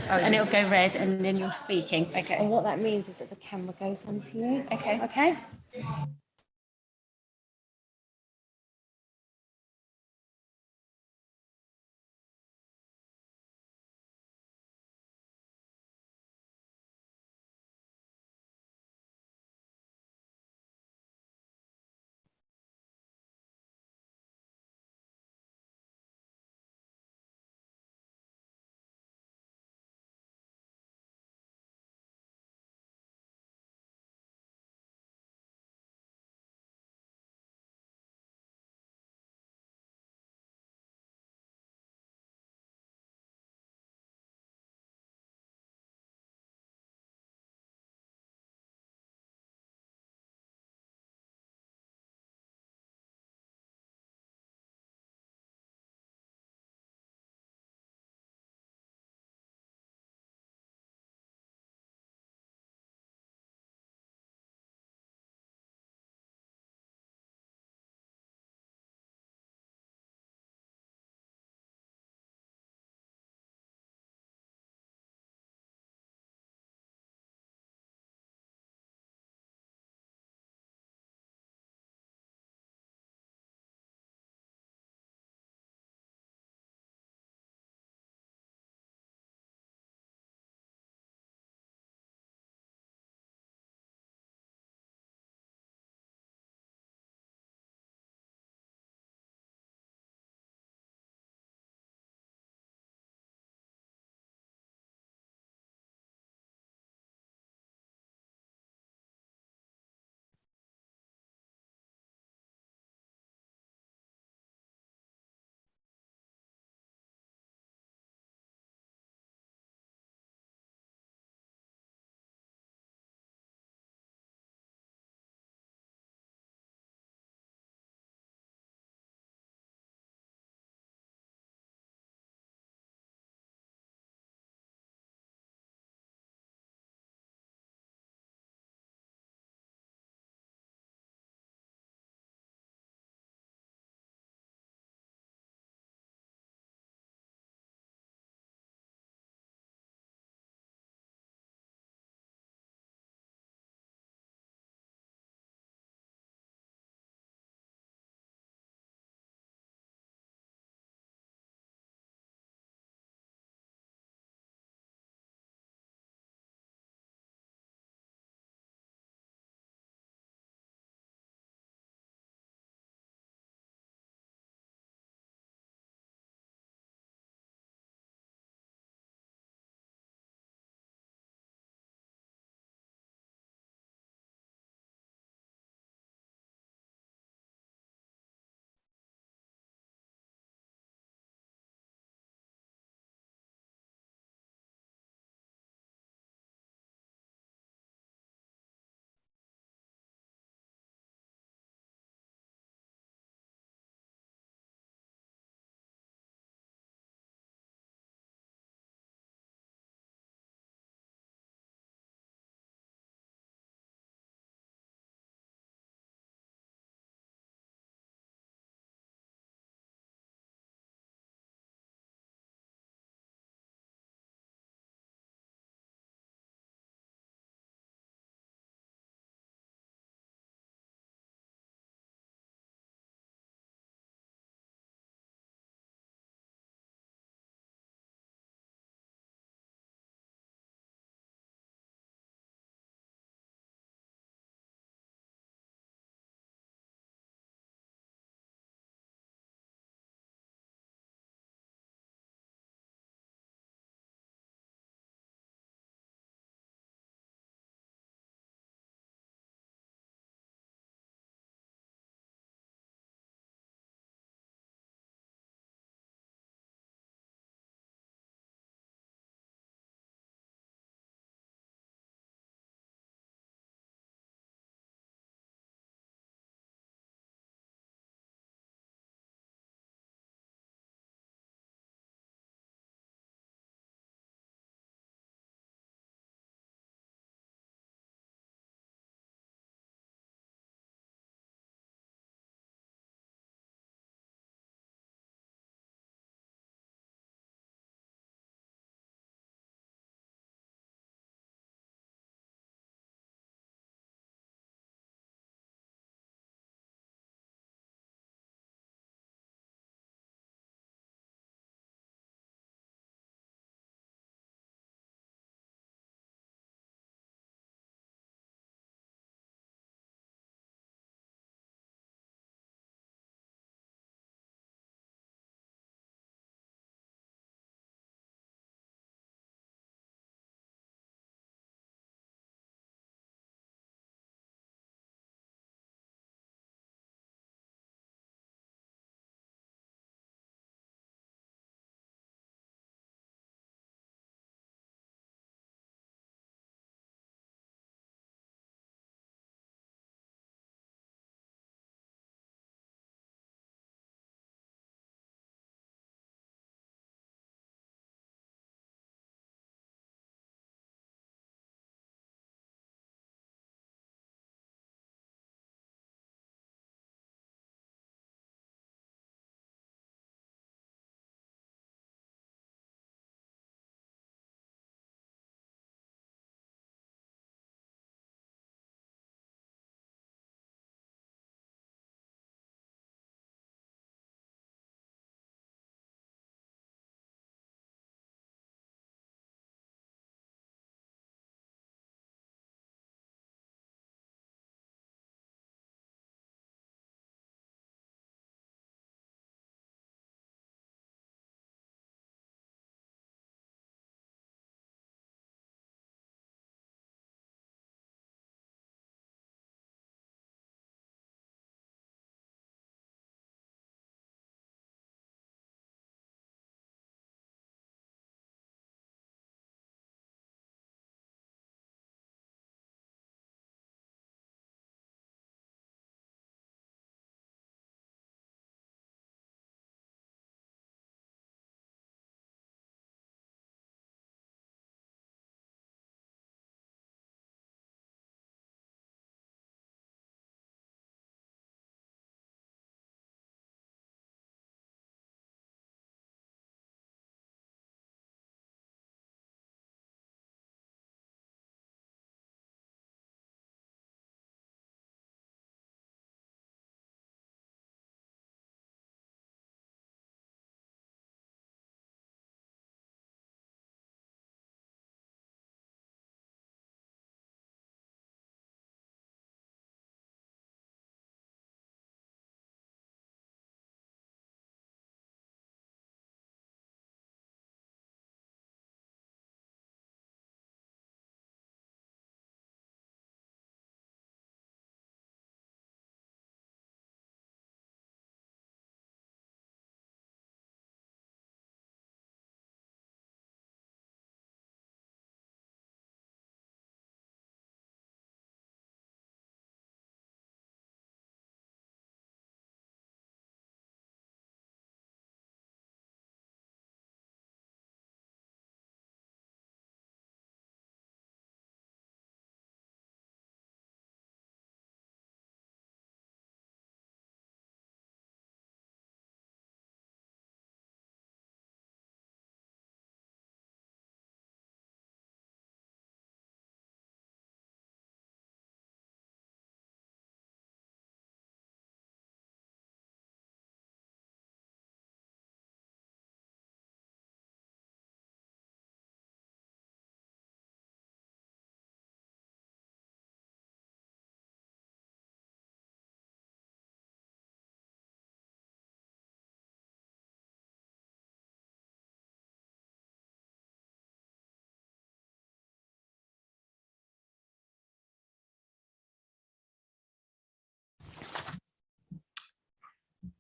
and it'll go red, and then you're speaking. Okay. And what that means is that the camera goes onto you. Okay. Okay.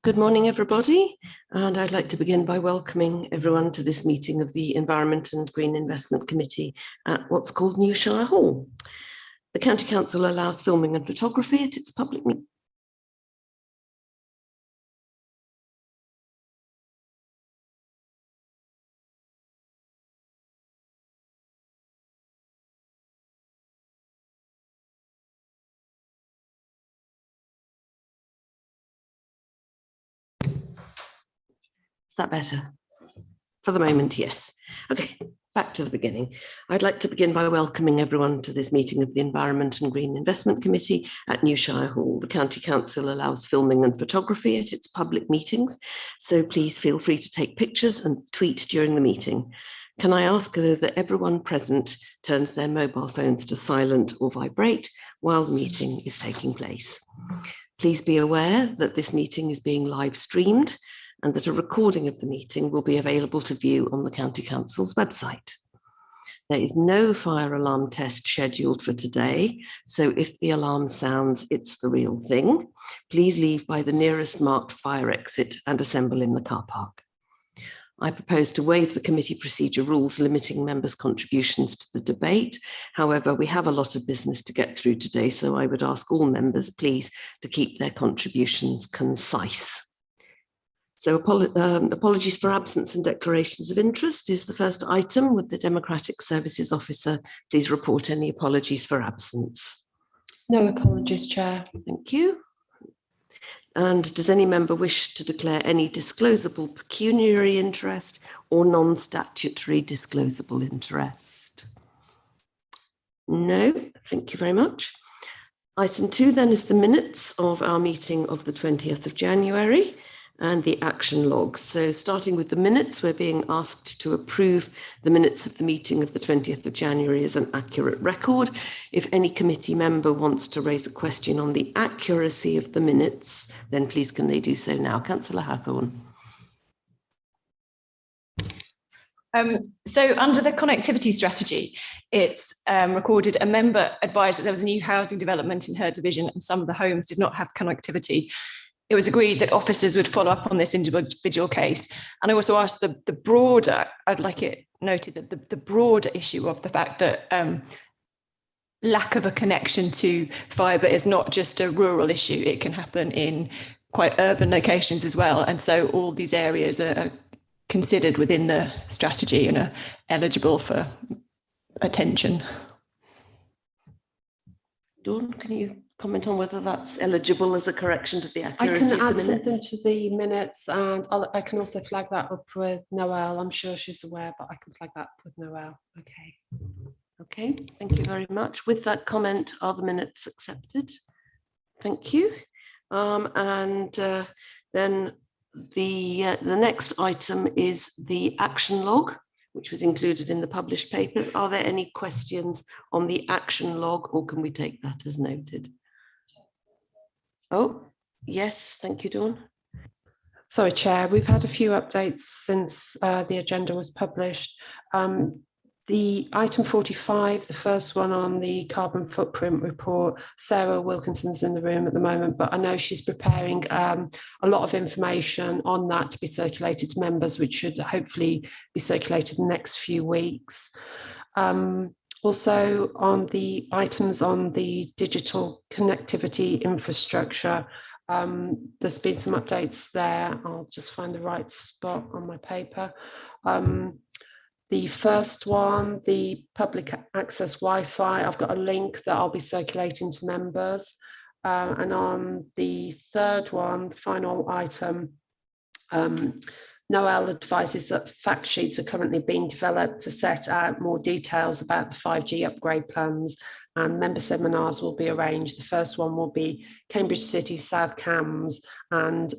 Good morning, everybody, and I'd like to begin by welcoming everyone to this meeting of the Environment and Green Investment Committee at what's called New Shire Hall. The County Council allows filming and photography at its public meeting. Is that better? For the moment, yes. Okay, back to the beginning. I'd like to begin by welcoming everyone to this meeting of the Environment and Green Investment Committee at New Shire Hall. The County Council allows filming and photography at its public meetings, so please feel free to take pictures and tweet during the meeting. Can I ask that everyone present turns their mobile phones to silent or vibrate while the meeting is taking place? Please be aware that this meeting is being live streamed and that a recording of the meeting will be available to view on the County Council's website. There is no fire alarm test scheduled for today, so if the alarm sounds, it's the real thing. Please leave by the nearest marked fire exit and assemble in the car park. I propose to waive the committee procedure rules limiting members' contributions to the debate. However, we have a lot of business to get through today, so I would ask all members, please, to keep their contributions concise. So apologies for absence and declarations of interest is the first item. Would the Democratic Services Officer please report any apologies for absence? No apologies, Chair. Thank you. And does any member wish to declare any disclosable pecuniary interest or non-statutory disclosable interest? No, thank you very much. Item 2 then is the minutes of our meeting of the 20th of January. And the action logs. So starting with the minutes, we're being asked to approve the minutes of the meeting of the 20th of January as an accurate record. If any committee member wants to raise a question on the accuracy of the minutes, then please can they do so now? Councillor Hathorn. So under the connectivity strategy, it's recorded a member advised that there was a new housing development in her division and some of the homes did not have connectivity. It was agreed that officers would follow up on this individual case. And I also asked the broader, I'd like it noted that the broader issue of the fact that lack of a connection to fibre is not just a rural issue, it can happen in quite urban locations as well. And so all these areas are considered within the strategy and are eligible for attention. Dawn, can you comment on whether that's eligible as a correction to the accuracy I can of add the minutes? something to the minutes, and I can also flag that up with Noelle. I'm sure she's aware, but I can flag that up with Noelle. Okay. Okay, thank you very much. With that comment, are the minutes accepted? Thank you. Then the next item is the action log, which was included in the published papers. Are there any questions on the action log, or can we take that as noted? Oh, yes, thank you, Dawn. Sorry, Chair, we've had a few updates since the agenda was published. The item 45, the first one on the carbon footprint report, Sarah Wilkinson's in the room at the moment, but I know she's preparing a lot of information on that to be circulated to members, which should hopefully be circulated in the next few weeks. Also on the items on the digital connectivity infrastructure, there's been some updates there. I'll just find the right spot on my paper. The first one, the public access Wi-Fi, I've got a link that I'll be circulating to members. And on the third one, the final item, Noelle advises that fact sheets are currently being developed to set out more details about the 5G upgrade plans, and member seminars will be arranged. The first one will be Cambridge City, South Cambs, and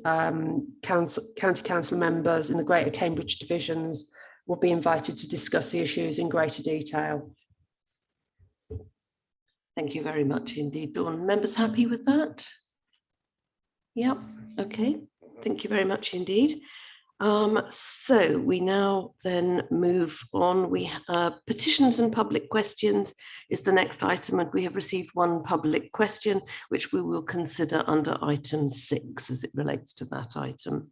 county council members in the Greater Cambridge divisions will be invited to discuss the issues in greater detail. Thank you very much indeed, Dawn. Members happy with that? Yep, okay. Thank you very much indeed. So we now then move on. We petitions and public questions is the next item, and we have received one public question, which we will consider under item 6 as it relates to that item.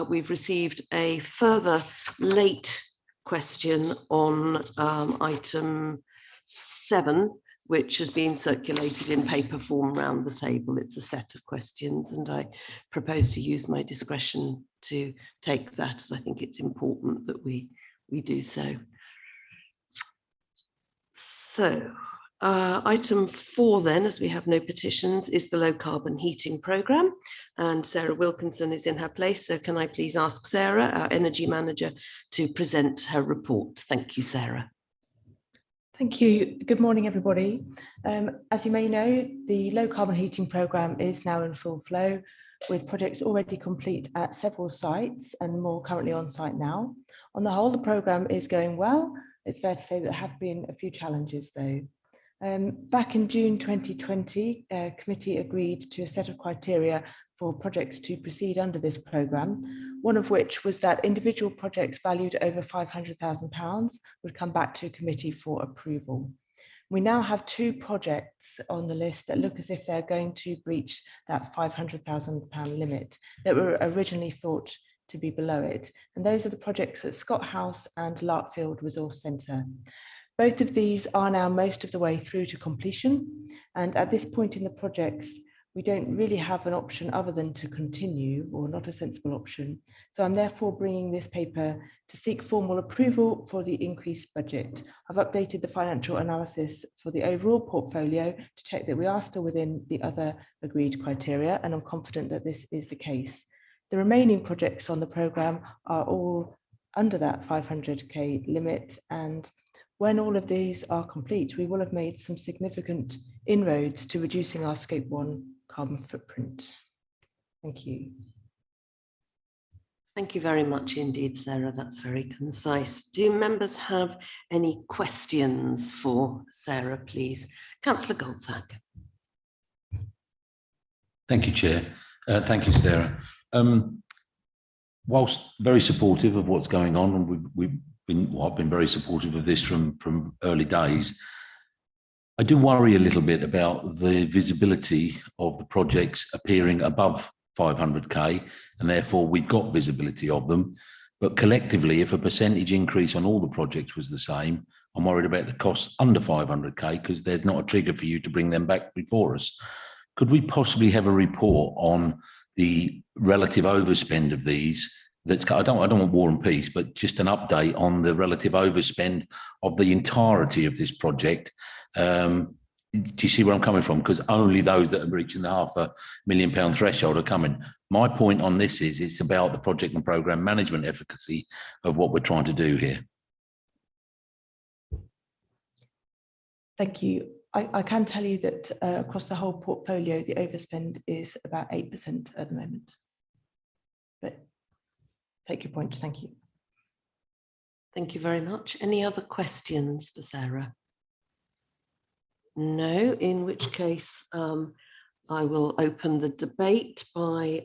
We've received a further late question on item 7, which has been circulated in paper form around the table. It's a set of questions, and I propose to use my discretion to take that, as I think it's important that we do so. So item 4 then, as we have no petitions, is the low carbon heating programme, and Sarah Wilkinson is in her place. So can I please ask Sarah, our energy manager, to present her report? Thank you, Sarah. Thank you. Good morning, everybody. As you may know, the low carbon heating programme is now in full flow, with projects already complete at several sites and more currently on site now. On the whole, the programme is going well. It's fair to say that there have been a few challenges though. Back in June 2020, a committee agreed to a set of criteria for projects to proceed under this programme, one of which was that individual projects valued over £500,000 would come back to committee for approval. We now have 2 projects on the list that look as if they're going to breach that £500,000 limit that were originally thought to be below it. And those are the projects at Scott House and Larkfield Resource Centre. Both of these are now most of the way through to completion. And at this point in the projects, we don't really have an option other than to continue, or not a sensible option. So I'm therefore bringing this paper to seek formal approval for the increased budget. I've updated the financial analysis for the overall portfolio to check that we are still within the other agreed criteria, and I'm confident that this is the case. The remaining projects on the programme are all under that 500k limit, and when all of these are complete, we will have made some significant inroads to reducing our Scope 1 carbon footprint. Thank you. Thank you very much indeed, Sarah. That's very concise. Do members have any questions for Sarah, please? Councillor Goldsack. Thank you, Chair. Thank you, Sarah. Whilst very supportive of what's going on, and I've been very supportive of this from early days, I do worry a little bit about the visibility of the projects appearing above 500k, and therefore we've got visibility of them. But collectively, if a percentage increase on all the projects was the same, I'm worried about the costs under 500k, because there's not a trigger for you to bring them back before us. Could we possibly have a report on the relative overspend of these? I don't want War and Peace, but just an update on the relative overspend of the entirety of this project. Do you see where I'm coming from? Because only those that are reaching the £500,000 threshold are coming. My point on this is it's about the project and programme management efficacy of what we're trying to do here. Thank you. I can tell you that across the whole portfolio, the overspend is about 8% at the moment. But take your point, thank you. Thank you very much. Any other questions for Sarah? No, in which case I will open the debate by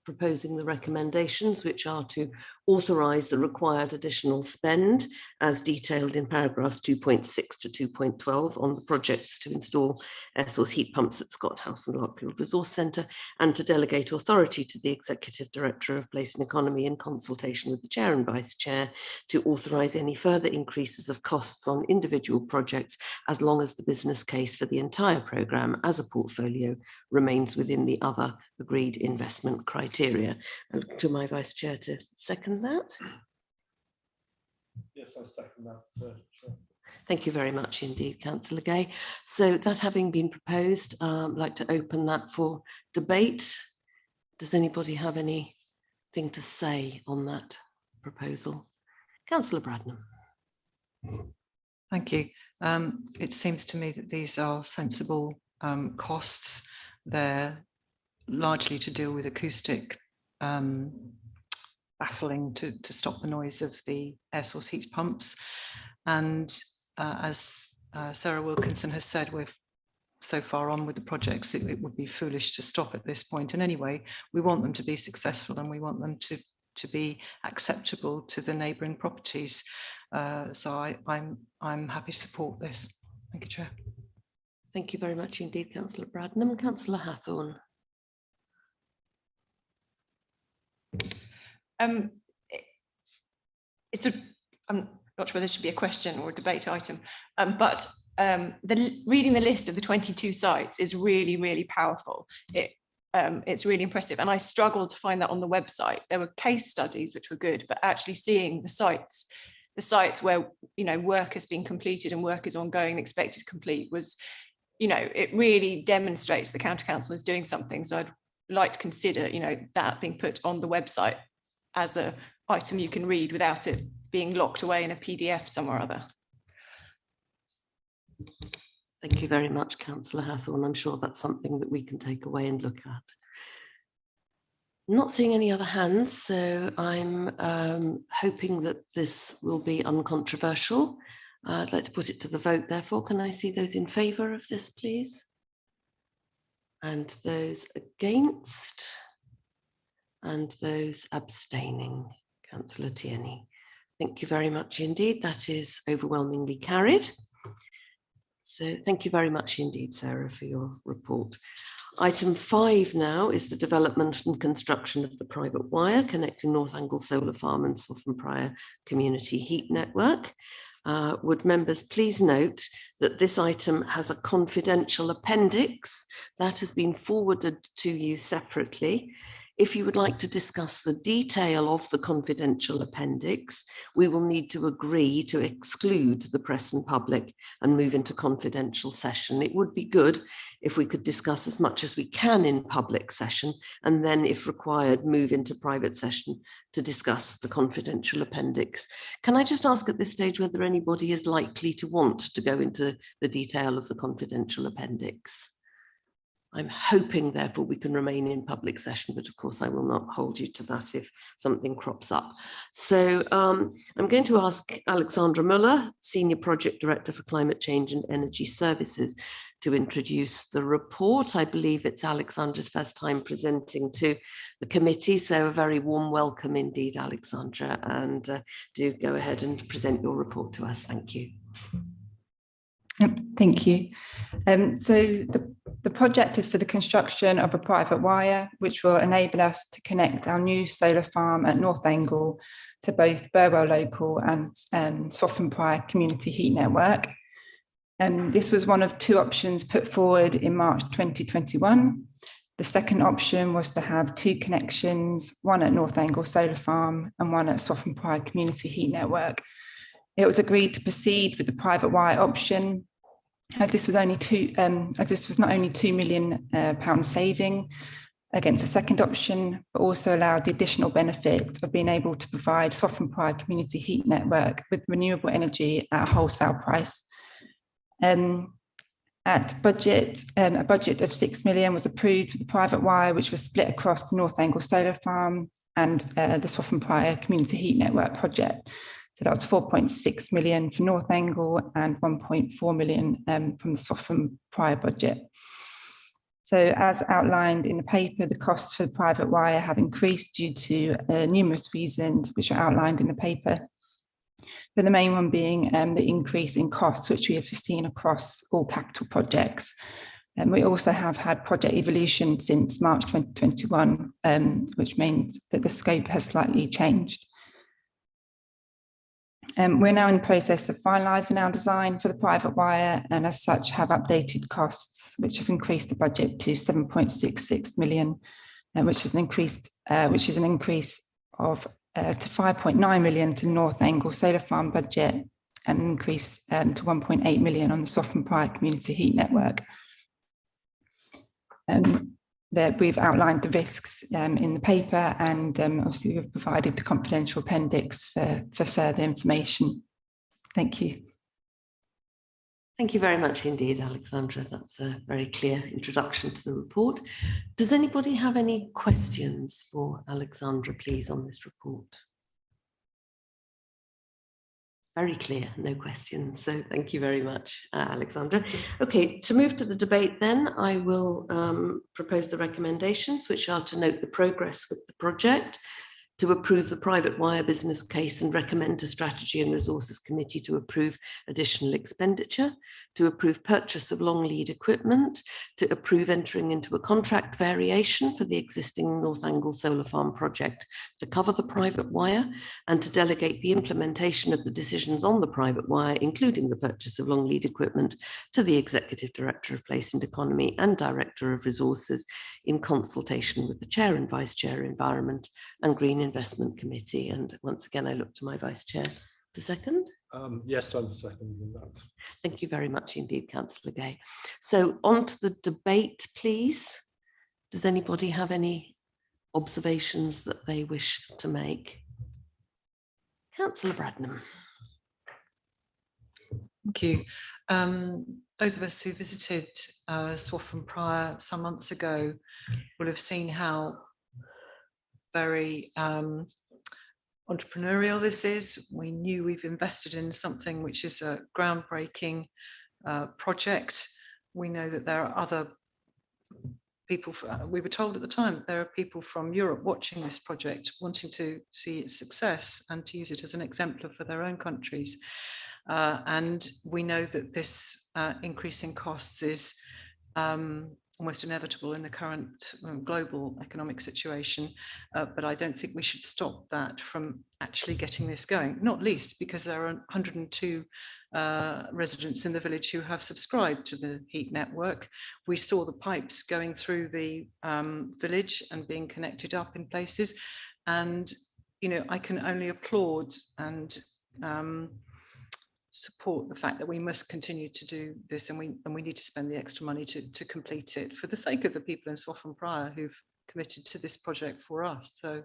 proposing the recommendations, which are to authorise the required additional spend as detailed in paragraphs 2.6 to 2.12 on the projects to install air source heat pumps at Scott House and Larkfield Resource Centre, and to delegate authority to the Executive Director of Place and Economy in consultation with the Chair and Vice Chair to authorise any further increases of costs on individual projects as long as the business case for the entire programme as a portfolio remains within the other agreed investment criteria. And to my Vice Chair to second that. Yes, I second that, sir. Thank you very much indeed, Councillor Gay. So that having been proposed, I'd like to open that for debate. Does anybody have anything to say on that proposal? Councillor Bradnam. Thank you. It seems to me that these are sensible costs. They're largely to deal with acoustic baffling to stop the noise of the air source heat pumps. And as Sarah Wilkinson has said, we're so far on with the projects, it would be foolish to stop at this point. And anyway, we want them to be successful, and we want them to be acceptable to the neighbouring properties. So I'm happy to support this. Thank you, Chair. Thank you very much indeed, Councillor Bradnam. Councillor Hathorn. I'm not sure whether this should be a question or a debate item, but reading the list of the 22 sites is really, really powerful. It's really impressive, and I struggled to find that on the website. There were case studies which were good, but actually seeing the sites where work has been completed and work is ongoing and expected to complete was, it really demonstrates the county council is doing something. So I'd like to consider, that being put on the website as an item you can read without it being locked away in a PDF somewhere or other. Thank you very much, Councillor Hathorn. I'm sure that's something that we can take away and look at. Not seeing any other hands, so I'm hoping that this will be uncontroversial. I'd like to put it to the vote, therefore. Can I see those in favour of this, please? And those against? And those abstaining? Councillor Tierney. Thank you very much indeed. That is overwhelmingly carried. So thank you very much indeed, Sarah, for your report. Item 5 now is the development and construction of the private wire connecting North Angle Solar Farm and Swaffham Prior Community Heat Network. Would members please note that this item has a confidential appendix that has been forwarded to you separately. If you would like to discuss the detail of the confidential appendix, we will need to agree to exclude the press and public and move into confidential session. It would be good if we could discuss as much as we can in public session, and then if required, move into private session to discuss the confidential appendix. Can I just ask at this stage whether anybody is likely to want to go into the detail of the confidential appendix? I'm hoping, therefore, we can remain in public session, but of course I will not hold you to that if something crops up. So I'm going to ask Alexandra Muller, Senior Project Director for Climate Change and Energy Services, to introduce the report. I believe it's Alexandra's first time presenting to the committee, so a very warm welcome indeed, Alexandra, and do go ahead and present your report to us. Thank you. Thank you. So the project is for the construction of a private wire, which will enable us to connect our new solar farm at North Angle to both Burwell Local and Swaffham Prior Community Heat Network. This was one of 2 options put forward in March 2021. The second option was to have 2 connections, one at North Angle Solar Farm and one at Swaffham Prior Community Heat Network. It was agreed to proceed with the private wire option, as this was not only £2 million saving against the second option, but also allowed the additional benefit of being able to provide Swaffham Prior Community Heat Network with renewable energy at a wholesale price. At budget, a budget of £6 million was approved for the private wire, which was split across the North Angle Solar Farm and the Swaffham Prior Community Heat Network project. So that was 4.6 million for North Angle and 1.4 million from the Swaffham Prior budget. So as outlined in the paper, the costs for the private wire have increased due to numerous reasons, which are outlined in the paper. But the main one being the increase in costs, which we have seen across all capital projects. And we also have had project evolution since March 2021, which means that the scope has slightly changed. We're now in the process of finalising our design for the private wire, and as such have updated costs, which have increased the budget to 7.66 million, which is an increase of to 5.9 million to North Angle Solar Farm budget, and an increase to 1.8 million on the Swaffham Prior Community Heat Network. That we've outlined the risks in the paper, and obviously we've provided the confidential appendix for further information. Thank you. Thank you very much indeed, Alexandra. That's a very clear introduction to the report. Does anybody have any questions for Alexandra, please, on this report? Very clear, no questions. So thank you very much, Alexandra. Okay, to move to the debate then, I will propose the recommendations, which are to note the progress with the project, to approve the private wire business case and recommend to Strategy and Resources Committee to approve additional expenditure, to approve purchase of long lead equipment, to approve entering into a contract variation for the existing North Angle Solar Farm project to cover the private wire, and to delegate the implementation of the decisions on the private wire, including the purchase of long lead equipment, to the Executive Director of Place and Economy and Director of Resources in consultation with the Chair and Vice Chair Environment and Green Investment Committee. And once again, I look to my Vice Chair to second. Yes, I'm seconding that. Thank you very much indeed, Councillor Gay. So on to the debate, please. Does anybody have any observations that they wish to make? Councillor Bradnam. Thank you. Those of us who visited Swaffham Prior some months ago will have seen how very entrepreneurial this is. We knew we've invested in something which is a groundbreaking project. We know that there are other people, we were told at the time that there are people from Europe watching this project, wanting to see its success and to use it as an exemplar for their own countries. And we know that this increase in costs is almost inevitable in the current global economic situation, but I don't think we should stop that from actually getting this going, not least because there are 102 residents in the village who have subscribed to the heat network. We saw the pipes going through the village and being connected up in places, and you know, I can only applaud and support the fact that we must continue to do this, and we need to spend the extra money to complete it for the sake of the people in Swaffham Prior who've committed to this project for us. So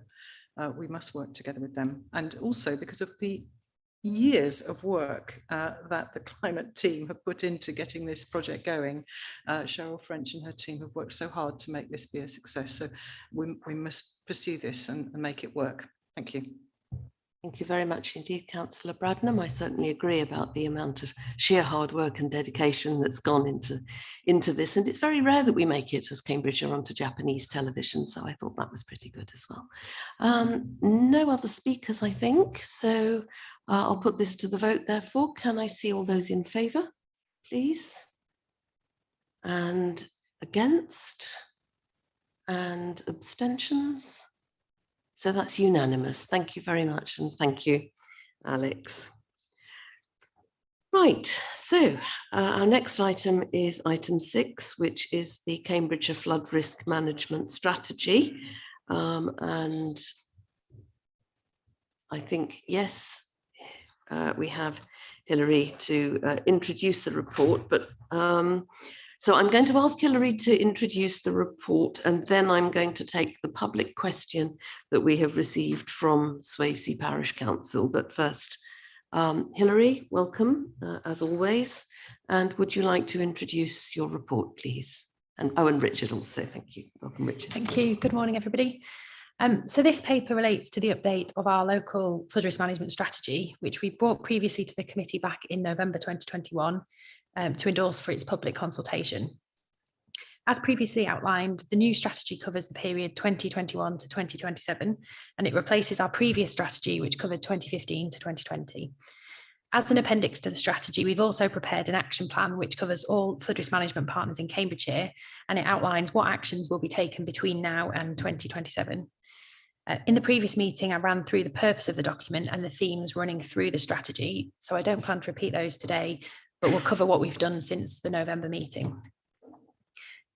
we must work together with them, and also because of the years of work that the climate team have put into getting this project going. Cheryl French and her team have worked so hard to make this be a success, so we must pursue this and make it work. Thank you. Thank you very much indeed, Councillor Bradnam. I certainly agree about the amount of sheer hard work and dedication that's gone into this. And it's very rare that we make it as Cambridgeshire onto Japanese television. So I thought that was pretty good as well. No other speakers, I think. So I'll put this to the vote, therefore. Can I see all those in favour, please? And against? And abstentions? So that's unanimous. Thank you very much. And thank you, Alex. Right, so our next item is item 6, which is the Cambridgeshire Flood Risk Management Strategy. And I think, yes, we have Hilary to introduce the report, but so I'm going to ask Hilary to introduce the report, and then I'm going to take the public question that we have received from Swavesey Parish Council. But first, Hilary, welcome, as always. And would you like to introduce your report, please? And and Richard also, thank you. Welcome, Richard. Thank you. Good morning, everybody. So this paper relates to the update of our local flood risk management strategy, which we brought previously to the committee back in November 2021 to endorse for its public consultation. As previously outlined, the new strategy covers the period 2021 to 2027, and it replaces our previous strategy, which covered 2015 to 2020. As an appendix to the strategy, we've also prepared an action plan which covers all flood risk management partners in Cambridgeshire, and it outlines what actions will be taken between now and 2027. In the previous meeting, I ran through the purpose of the document and the themes running through the strategy, so I don't plan to repeat those today, but we'll cover what we've done since the November meeting.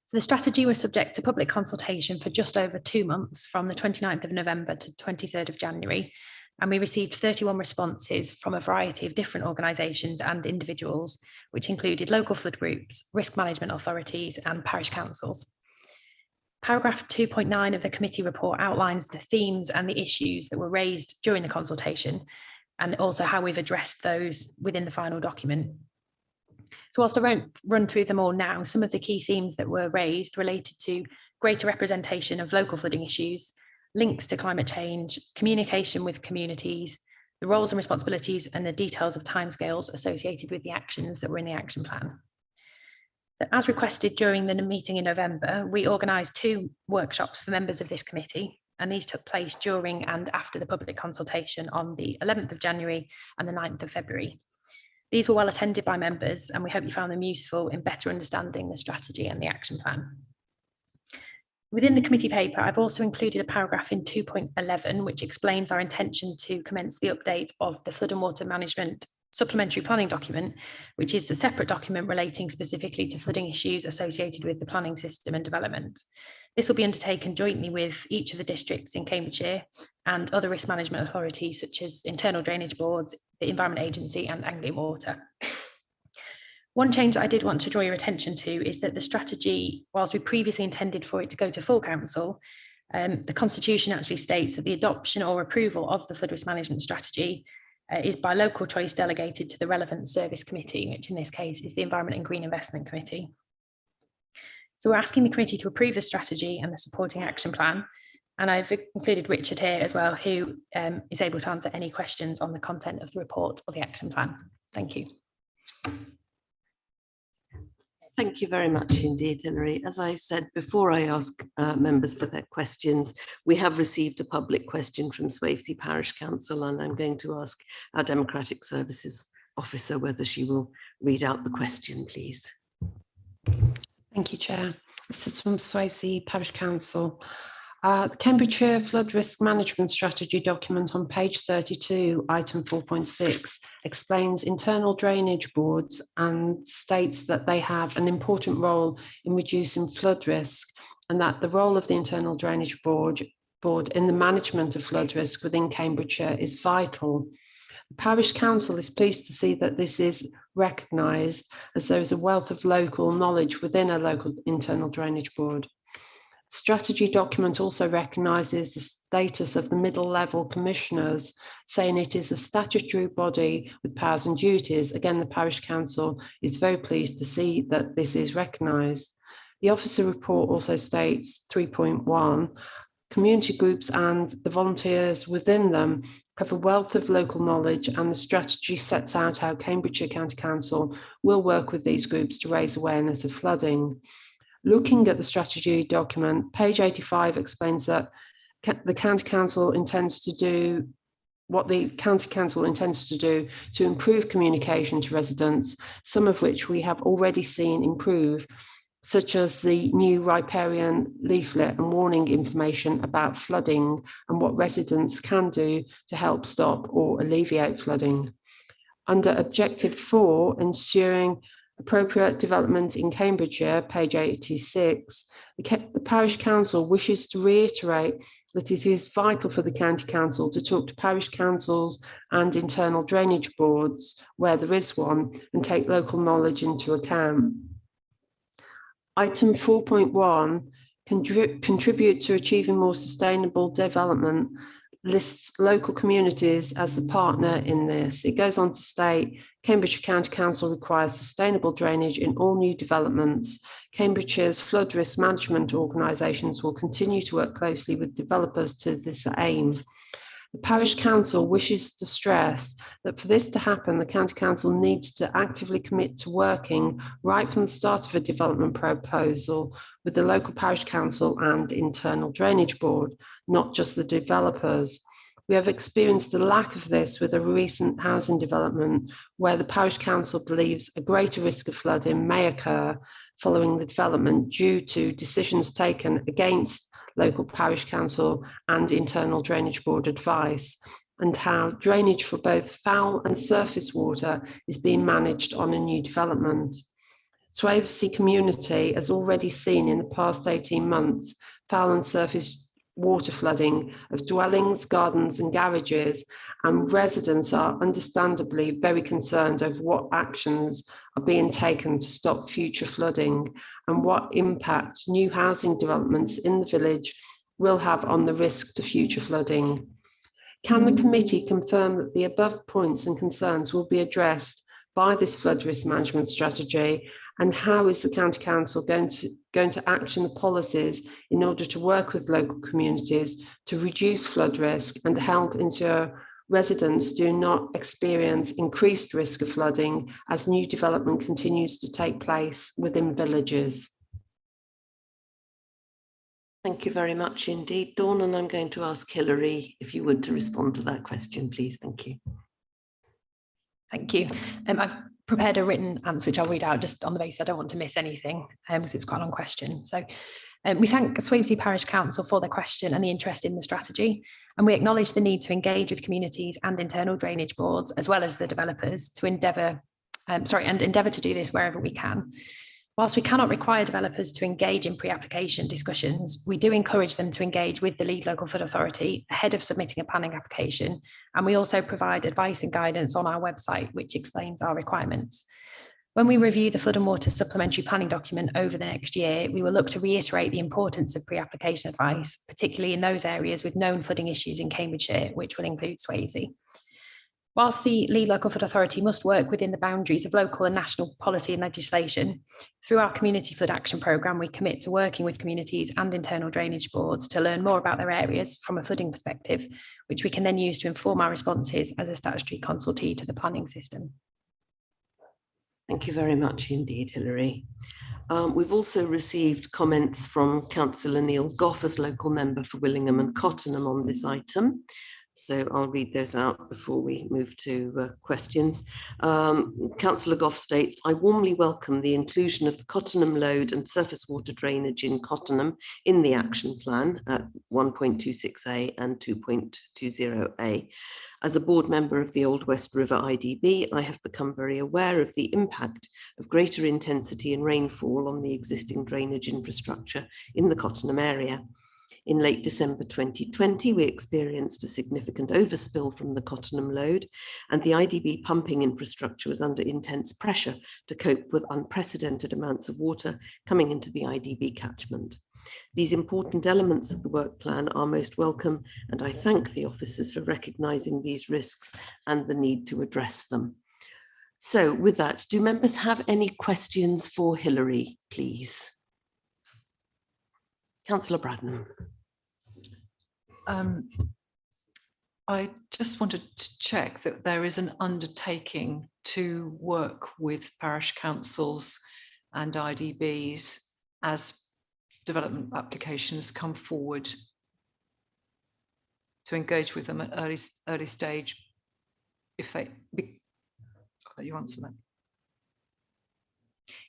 So the strategy was subject to public consultation for just over 2 months, from the 29th of November to 23rd of January, and we received 31 responses from a variety of different organisations and individuals, which included local flood groups, risk management authorities and parish councils. Paragraph 2.9 of the committee report outlines the themes and the issues that were raised during the consultation, and also how we've addressed those within the final document. So whilst I won't run through them all now, some of the key themes that were raised related to greater representation of local flooding issues, links to climate change, communication with communities, the roles and responsibilities and the details of timescales associated with the actions that were in the action plan. As requested during the meeting in November, we organised 2 workshops for members of this committee, and these took place during and after the public consultation on the 11th of January and the 9th of February. These were well attended by members, and we hope you found them useful in better understanding the strategy and the action plan. Within the committee paper, I've also included a paragraph in 2.11, which explains our intention to commence the update of the flood and water management supplementary planning document, which is a separate document relating specifically to flooding issues associated with the planning system and development. This will be undertaken jointly with each of the districts in Cambridgeshire and other risk management authorities such as internal drainage boards, the Environment Agency and Anglian Water. One change that I did want to draw your attention to is that the strategy, whilst we previously intended for it to go to full council, the Constitution actually states that the adoption or approval of the flood risk management strategy is by local choice delegated to the relevant service committee, which in this case is the Environment and Green Investment Committee. So we're asking the committee to approve the strategy and the supporting action plan. And I've included Richard here as well, who is able to answer any questions on the content of the report or the action plan. Thank you. Thank you very much indeed, Hilary. As I said before I ask members for their questions, we have received a public question from Swavesey Parish Council, and I'm going to ask our Democratic Services Officer whether she will read out the question, please. Thank you, Chair. This is from Swavesey Parish Council. The Cambridgeshire Flood Risk Management Strategy document on page 32, item 4.6, explains internal drainage boards and states that they have an important role in reducing flood risk, and that the role of the internal drainage board in the management of flood risk within Cambridgeshire is vital. The Parish Council is pleased to see that this is recognised, as there is a wealth of local knowledge within a local internal drainage board. Strategy document also recognises the status of the middle level commissioners, saying it is a statutory body with powers and duties. Again, the Parish Council is very pleased to see that this is recognised. The officer report also states 3.1, community groups and the volunteers within them have a wealth of local knowledge, and the strategy sets out how Cambridgeshire County Council will work with these groups to raise awareness of flooding. Looking at the strategy document, page 85 explains that the County Council intends to do what the County Council intends to do to improve communication to residents, some of which we have already seen improve, such as the new riparian leaflet and warning information about flooding and what residents can do to help stop or alleviate flooding. Under Objective 4, ensuring appropriate development in Cambridgeshire, page 86, the Parish Council wishes to reiterate that it is vital for the County Council to talk to parish councils and internal drainage boards, where there is one, and take local knowledge into account. Item 4.1, contribute to achieving more sustainable development, lists local communities as the partner in this. It goes on to state, Cambridgeshire County Council requires sustainable drainage in all new developments. Cambridgeshire's flood risk management organisations will continue to work closely with developers to this aim. The Parish Council wishes to stress that for this to happen, the County Council needs to actively commit to working right from the start of a development proposal with the local Parish Council and internal drainage board, not just the developers. We have experienced a lack of this with a recent housing development where the Parish Council believes a greater risk of flooding may occur following the development due to decisions taken against local Parish Council and internal drainage board advice, and how drainage for both foul and surface water is being managed on a new development. Swavesey community has already seen in the past 18 months foul and surface water flooding of dwellings, gardens and garages, and residents are understandably very concerned over what actions are being taken to stop future flooding and what impact new housing developments in the village will have on the risk to future flooding. Can the committee confirm that the above points and concerns will be addressed by this flood risk management strategy, and how is the County Council going to action the policies in order to work with local communities to reduce flood risk and help ensure residents do not experience increased risk of flooding as new development continues to take place within villages? Thank you very much indeed, Dawn. And I'm going to ask Hilary if you would to respond to that question, please. Thank you. Thank you. I've prepared a written answer, which I'll read out just on the basis I don't want to miss anything, because it's quite a long question. So we thank Swavesey Parish Council for their question and the interest in the strategy, and we acknowledge the need to engage with communities and internal drainage boards, as well as the developers, to endeavour to do this wherever we can. Whilst we cannot require developers to engage in pre-application discussions, we do encourage them to engage with the lead local flood authority ahead of submitting a planning application. And we also provide advice and guidance on our website, which explains our requirements. When we review the flood and water supplementary planning document over the next year, we will look to reiterate the importance of pre-application advice, particularly in those areas with known flooding issues in Cambridgeshire, which will include Swavesey. Whilst the lead local flood authority must work within the boundaries of local and national policy and legislation, through our community flood action programme, we commit to working with communities and internal drainage boards to learn more about their areas from a flooding perspective, which we can then use to inform our responses as a statutory consultee to the planning system. Thank you very much indeed, Hilary. We've also received comments from Councillor Neil Goff as local member for Willingham and Cottenham on this item. So I'll read those out before we move to questions. Councillor Goff states, I warmly welcome the inclusion of the Cottenham Lode and surface water drainage in Cottenham in the action plan at 1.26a and 2.20a. As a board member of the Old West River IDB, I have become very aware of the impact of greater intensity in rainfall on the existing drainage infrastructure in the Cottenham area. In late December 2020, we experienced a significant overspill from the Cottenham Lode, and the IDB pumping infrastructure was under intense pressure to cope with unprecedented amounts of water coming into the IDB catchment. These important elements of the work plan are most welcome, and I thank the officers for recognising these risks and the need to address them. So with that, do members have any questions for Hilary, please? Councillor Bradnam. I just wanted to check that there is an undertaking to work with parish councils and IDBs as development applications come forward, to engage with them at early stage. If they, I'll let you answer that.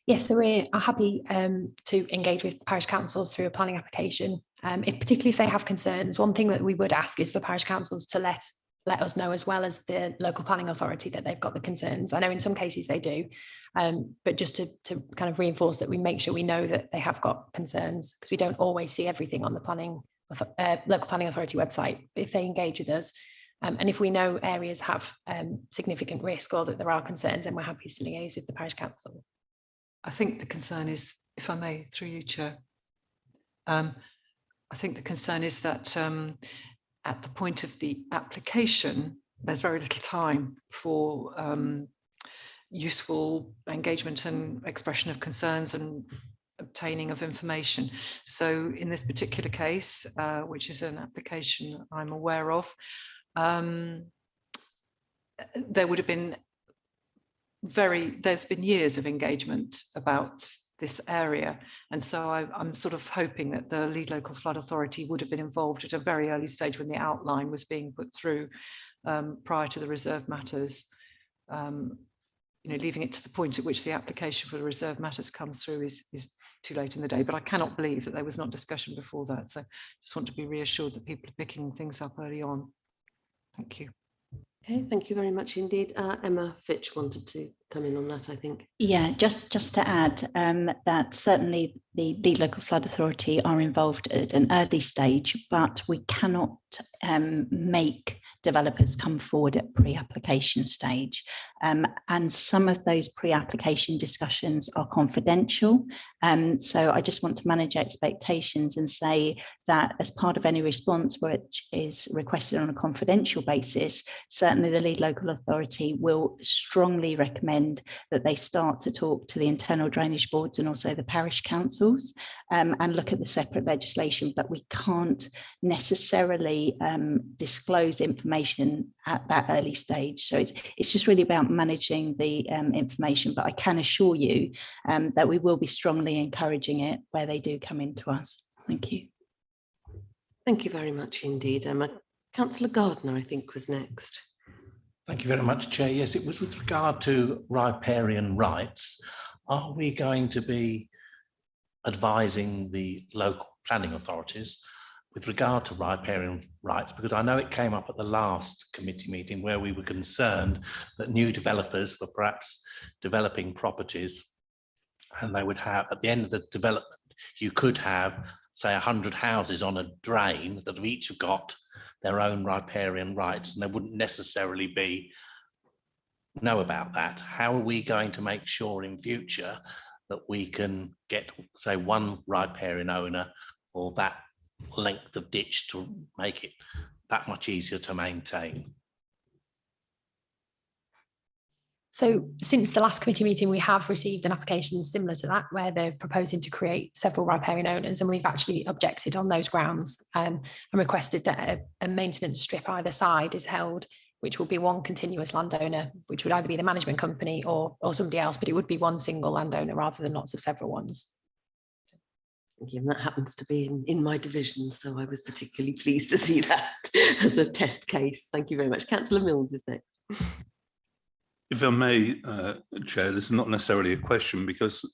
Yes, so we are happy to engage with parish councils through a planning application, particularly if they have concerns. One thing that we would ask is for parish councils to let us know, as well as the local planning authority, that they've got the concerns. I know in some cases they do, but just to kind of reinforce that we make sure we know that they have got concerns, because we don't always see everything on the local planning authority website. If they engage with us, and if we know areas have significant risk or that there are concerns, then we're happy to liaise with the parish council. I think the concern is, if I may, through you, Chair, I think the concern is that at the point of the application, there's very little time for useful engagement and expression of concerns and obtaining of information. So in this particular case, which is an application I'm aware of, there would have been there's been years of engagement about this area, and so I'm sort of hoping that the lead local flood authority would have been involved at a very early stage when the outline was being put through, prior to the reserve matters. Leaving it to the point at which the application for the reserve matters comes through is too late in the day, but I cannot believe that there was not discussion before that. So just want to be reassured that people are picking things up early on. Thank you. Okay, thank you very much indeed. Emma Fitch wanted to come in on that, I think. Yeah, just to add that certainly the lead local flood authority are involved at an early stage, but we cannot make developers come forward at pre-application stage. And some of those pre-application discussions are confidential. So I just want to manage expectations and say that as part of any response which is requested on a confidential basis, certainly the lead local authority will strongly recommend that they start to talk to the internal drainage boards and also the parish councils and look at the separate legislation, but we can't necessarily disclose information at that early stage. So it's just really about managing the information, but I can assure you that we will be strongly encouraging it where they do come into us. Thank you. Thank you very much indeed. Councillor Gardner, I think, was next. Thank you very much, Chair. Yes, it was with regard to riparian rights. Are we going to be advising the local planning authorities with regard to riparian rights? Because I know it came up at the last committee meeting where we were concerned that new developers were perhaps developing properties, and they would have, at the end of the development, you could have, say, 100 houses on a drain that have each got their own riparian rights, and they wouldn't necessarily know about that. How are we going to make sure in future that we can get, say, one riparian owner or that length of ditch to make it that much easier to maintain? So since the last committee meeting, we have received an application similar to that, where they're proposing to create several riparian owners, and we've actually objected on those grounds and requested that a maintenance strip either side is held, which will be one continuous landowner, which would either be the management company or somebody else, but it would be one single landowner rather than lots of several ones. Thank you. And that happens to be in my division, so I was particularly pleased to see that as a test case. Thank you very much. Councillor Mills is next. If I may, Chair, this is not necessarily a question, because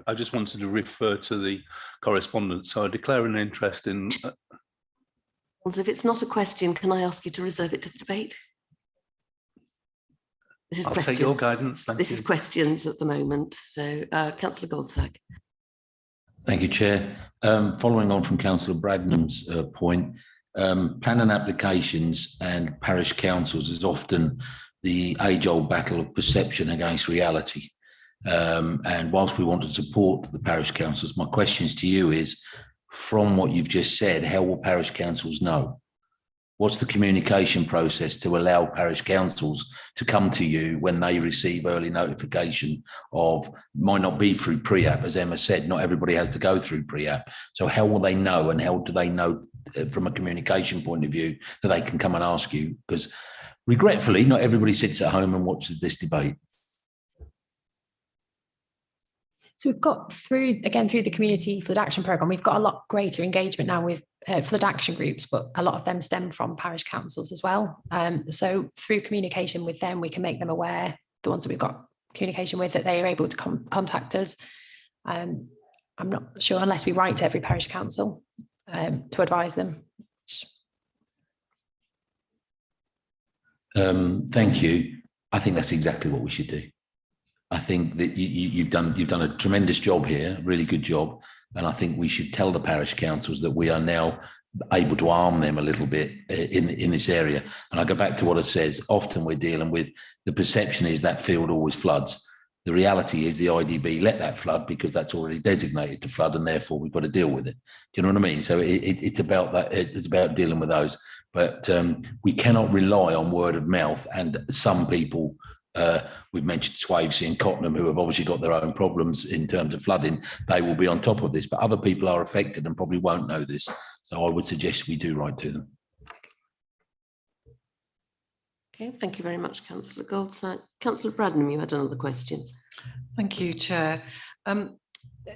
I just wanted to refer to the correspondence. So I declare an interest in... If it's not a question, can I ask you to reserve it to the debate? This is I'll take your guidance. Thank you. This is questions at the moment. So Councillor Goldsack. Thank you, Chair. Following on from Councillor Bragnam's point, planning applications and parish councils is often the age-old battle of perception against reality. And whilst we want to support the parish councils, my questions to you is, from what you've just said, how will parish councils know? What's the communication process to allow parish councils to come to you when they receive early notification of, might not be through pre-app, as Emma said, not everybody has to go through pre-app. So how will they know, and how do they know from a communication point of view that they can come and ask you? Because regretfully, not everybody sits at home and watches this debate. So we've got through the Community Flood Action Programme, we've got a lot greater engagement now with flood action groups, but a lot of them stem from parish councils as well. So through communication with them, we can make them aware, the ones that we've got communication with, that they are able to contact us. I'm not sure, unless we write to every parish council to advise them. Thank you. I think that's exactly what we should do. I think that you've done a tremendous job here, a really good job, and I think we should tell the parish councils that we are now able to arm them a little bit in this area. And I go back to what it says. Often we're dealing with, the perception is that field always floods. The reality is the IDB let that flood because that's already designated to flood, and therefore we've got to deal with it. Do you know what I mean? So it's about that. It's about dealing with those. But we cannot rely on word of mouth, and some people. We've mentioned Swavesey and Cottenham, who have obviously got their own problems in terms of flooding. They will be on top of this, but other people are affected and probably won't know this. So I would suggest we do write to them. Okay, thank you very much, Councillor Goldsack. Councillor Bradnam, you had another question. Thank you, Chair.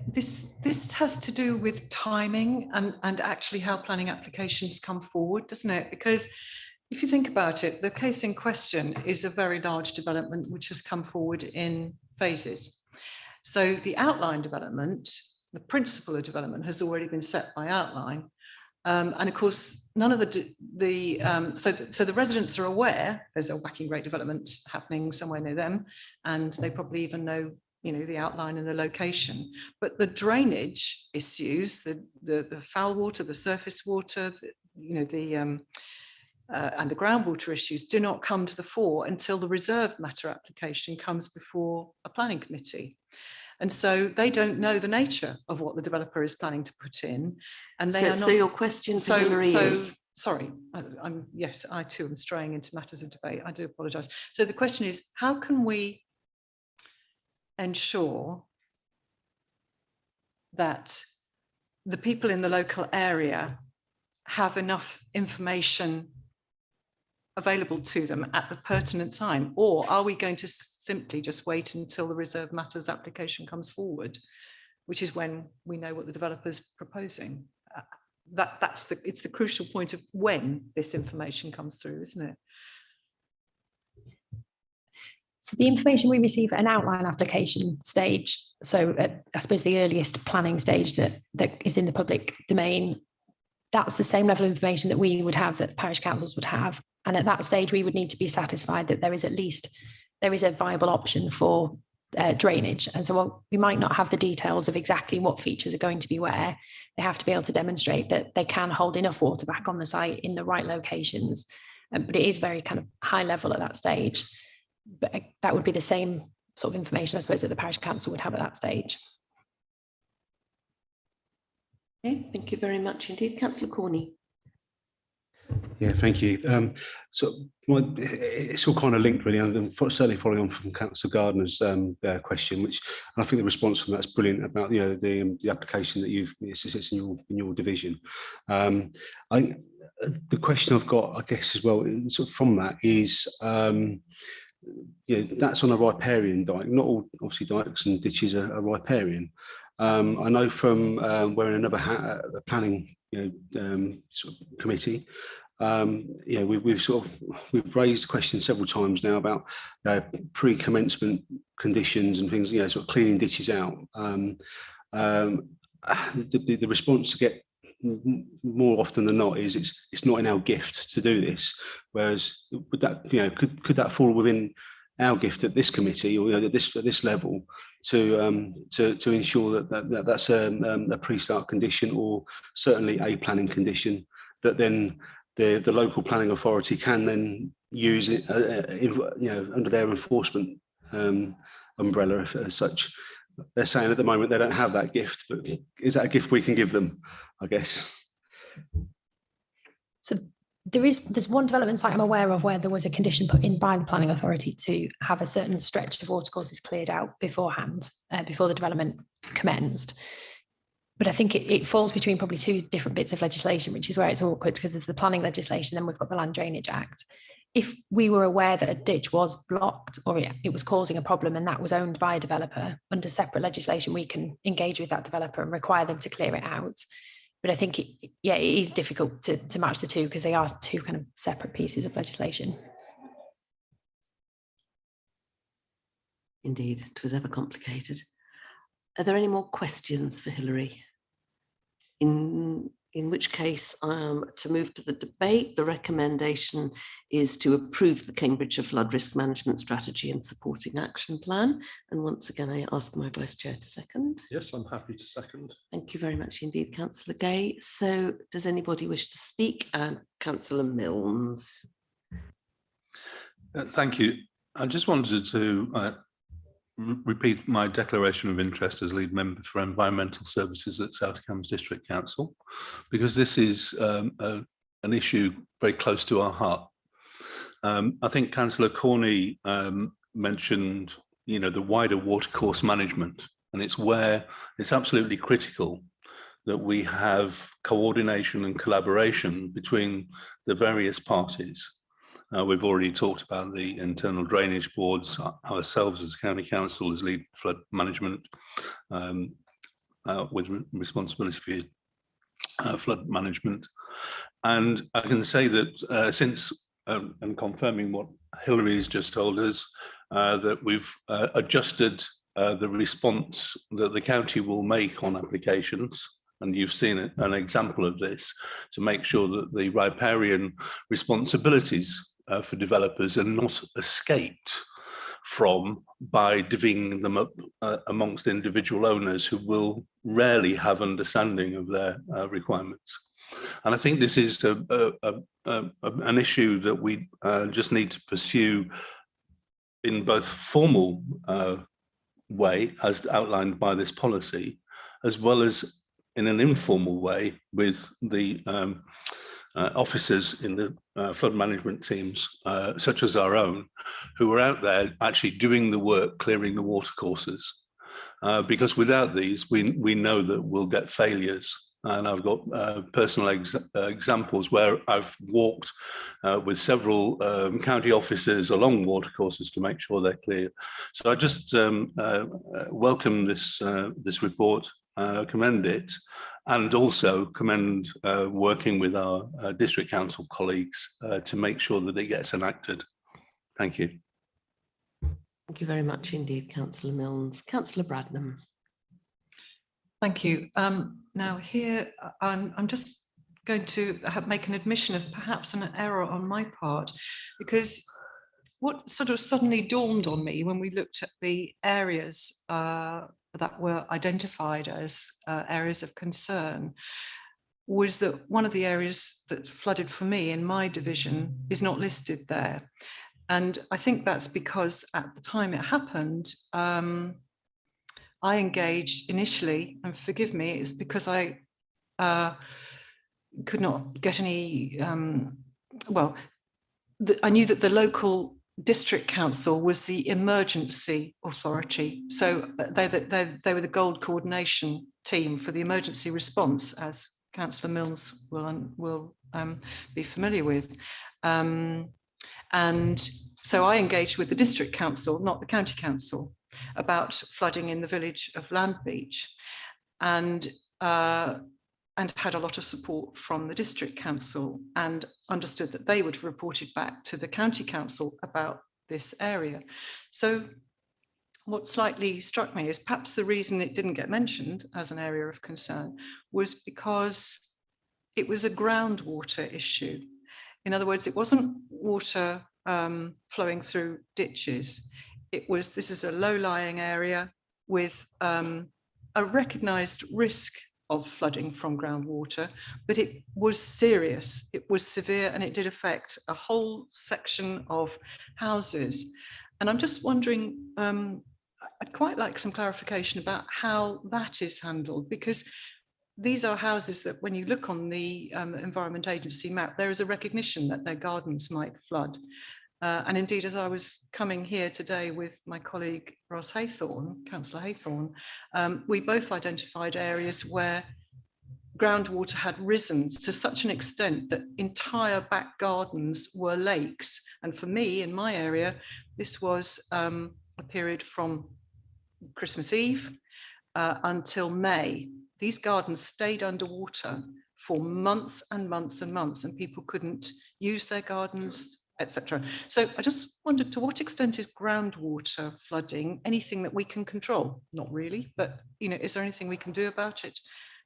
This has to do with timing and actually how planning applications come forward, doesn't it? Because if you think about it, the case in question is a very large development which has come forward in phases. So the outline development, the principle of development, has already been set by outline. And of course, none of so the residents are aware there's a whacking great development happening somewhere near them, and they probably even know, the outline and the location. But the drainage issues, the foul water, the surface water, and the groundwater issues do not come to the fore until the reserved matter application comes before a planning committee. And so they don't know the nature of what the developer is planning to put in. And they are not. So your question to Hillary is... Sorry, yes, I too am straying into matters of debate. I do apologise. So the question is, how can we ensure that the people in the local area have enough information available to them at the pertinent time? Or are we going to simply just wait until the reserved matters application comes forward, which is when we know what the developer's proposing? it's the crucial point of when this information comes through, isn't it? So the information we receive at an outline application stage, so at, I suppose, the earliest planning stage that is in the public domain, that's the same level of information that we would have, that parish councils would have. And at that stage, we would need to be satisfied that there is a viable option for drainage. And so while we might not have the details of exactly what features are going to be where, they have to be able to demonstrate that they can hold enough water back on the site in the right locations. But it is very kind of high level at that stage. But that would be the same sort of information, I suppose, that the parish council would have at that stage. Okay, thank you very much indeed. Councillor Corney. Yeah, thank you. So it's all kind of linked really, and certainly following on from Councillor Gardner's question, which I think the response from that's brilliant about the application that you've sits in your division. The question I've got, I guess, as well, sort of from that is, that's on a riparian dike. Not all, obviously, dikes and ditches are riparian. I know from wearing another planning sort of committee. We've raised questions several times now about pre-commencement conditions and things. Sort of cleaning ditches out. The response to get more often than not is it's not in our gift to do this. Whereas would that could that fall within our gift at this committee or at this level to ensure that's a pre-start condition or certainly a planning condition that then the local planning authority can then use it under their enforcement umbrella as such. They're saying at the moment they don't have that gift, but is that a gift we can give them, I guess? So there's one development site I'm aware of where there was a condition put in by the planning authority to have a certain stretch of watercourses cleared out beforehand, before the development commenced. But I think it falls between probably two different bits of legislation, which is where it's awkward, because there's the planning legislation, then we've got the Land Drainage Act. If we were aware that a ditch was blocked or it was causing a problem and that was owned by a developer, under separate legislation, we can engage with that developer and require them to clear it out. But I think, it is difficult to match the two because they are two kind of separate pieces of legislation. Indeed, it was ever complicated. Are there any more questions for Hilary? In which case, to move to the debate, the recommendation is to approve the Cambridgeshire Flood Risk Management Strategy and Supporting Action Plan. And once again, I ask my Vice Chair to second. Yes, I'm happy to second. Thank you very much indeed, Councillor Gay. So does anybody wish to speak? And Councillor Milnes. Thank you. I just wanted to repeat my declaration of interest as lead member for environmental services at South Cambs District Council, because this is an issue very close to our heart. I think Councillor Corney mentioned, the wider watercourse management, and it's where it's absolutely critical that we have coordination and collaboration between the various parties. We've already talked about the internal drainage boards, ourselves as County Council as lead flood management, with responsibility for flood management. And I can say that since, and confirming what Hilary's just told us, that we've adjusted the response that the county will make on applications. And you've seen an example of this to make sure that the riparian responsibilities for developers are not escaped from by divvying them up amongst individual owners who will rarely have understanding of their requirements. And I think this is an issue that we just need to pursue in both formal way, as outlined by this policy, as well as in an informal way with the officers in the flood management teams, such as our own, who are out there actually doing the work, clearing the watercourses. Because without these, we know that we'll get failures. And I've got personal examples where I've walked with several county officers along watercourses to make sure they're clear. So I just welcome this report, commend it, and also commend working with our district council colleagues to make sure that it gets enacted. Thank you. Thank you very much indeed, Councillor Milnes. Councillor Bradnam. Thank you. Now here, I'm just going to make an admission of perhaps an error on my part, because what sort of suddenly dawned on me when we looked at the areas that were identified as areas of concern was that one of the areas that flooded for me in my division is not listed there. And I think that's because at the time it happened, I engaged initially, and forgive me, it's because I could not get any, I knew that the local district council was the emergency authority. So they were the gold coordination team for the emergency response, as Councillor Milnes will be familiar with. And so I engaged with the district council, not the county council, about flooding in the village of Landbeach, and had a lot of support from the district council, and understood that they would have reported back to the county council about this area. So what slightly struck me is perhaps the reason it didn't get mentioned as an area of concern was because it was a groundwater issue. In other words, it wasn't water flowing through ditches. This is a low-lying area with a recognised risk of flooding from groundwater, but it was serious, it was severe, and it did affect a whole section of houses. And I'm just wondering, I'd quite like some clarification about how that is handled, because these are houses that when you look on the Environment Agency map, there is a recognition that their gardens might flood. And indeed, as I was coming here today with my colleague Ross Haythorne, Councillor Haythorne, we both identified areas where groundwater had risen to such an extent that entire back gardens were lakes. And for me, in my area, this was a period from Christmas Eve until May. These gardens stayed underwater for months and months and months, and people couldn't use their gardens, etc. So I just wondered, to what extent is groundwater flooding anything that we can control? Not really, but is there anything we can do about it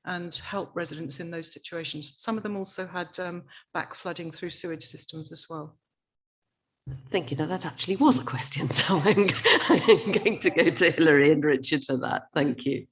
and help residents in those situations? Some of them also had back flooding through sewage systems as well. Thank you. Now that actually was a question, so I'm going to go to Hilary and Richard for that. Thank you.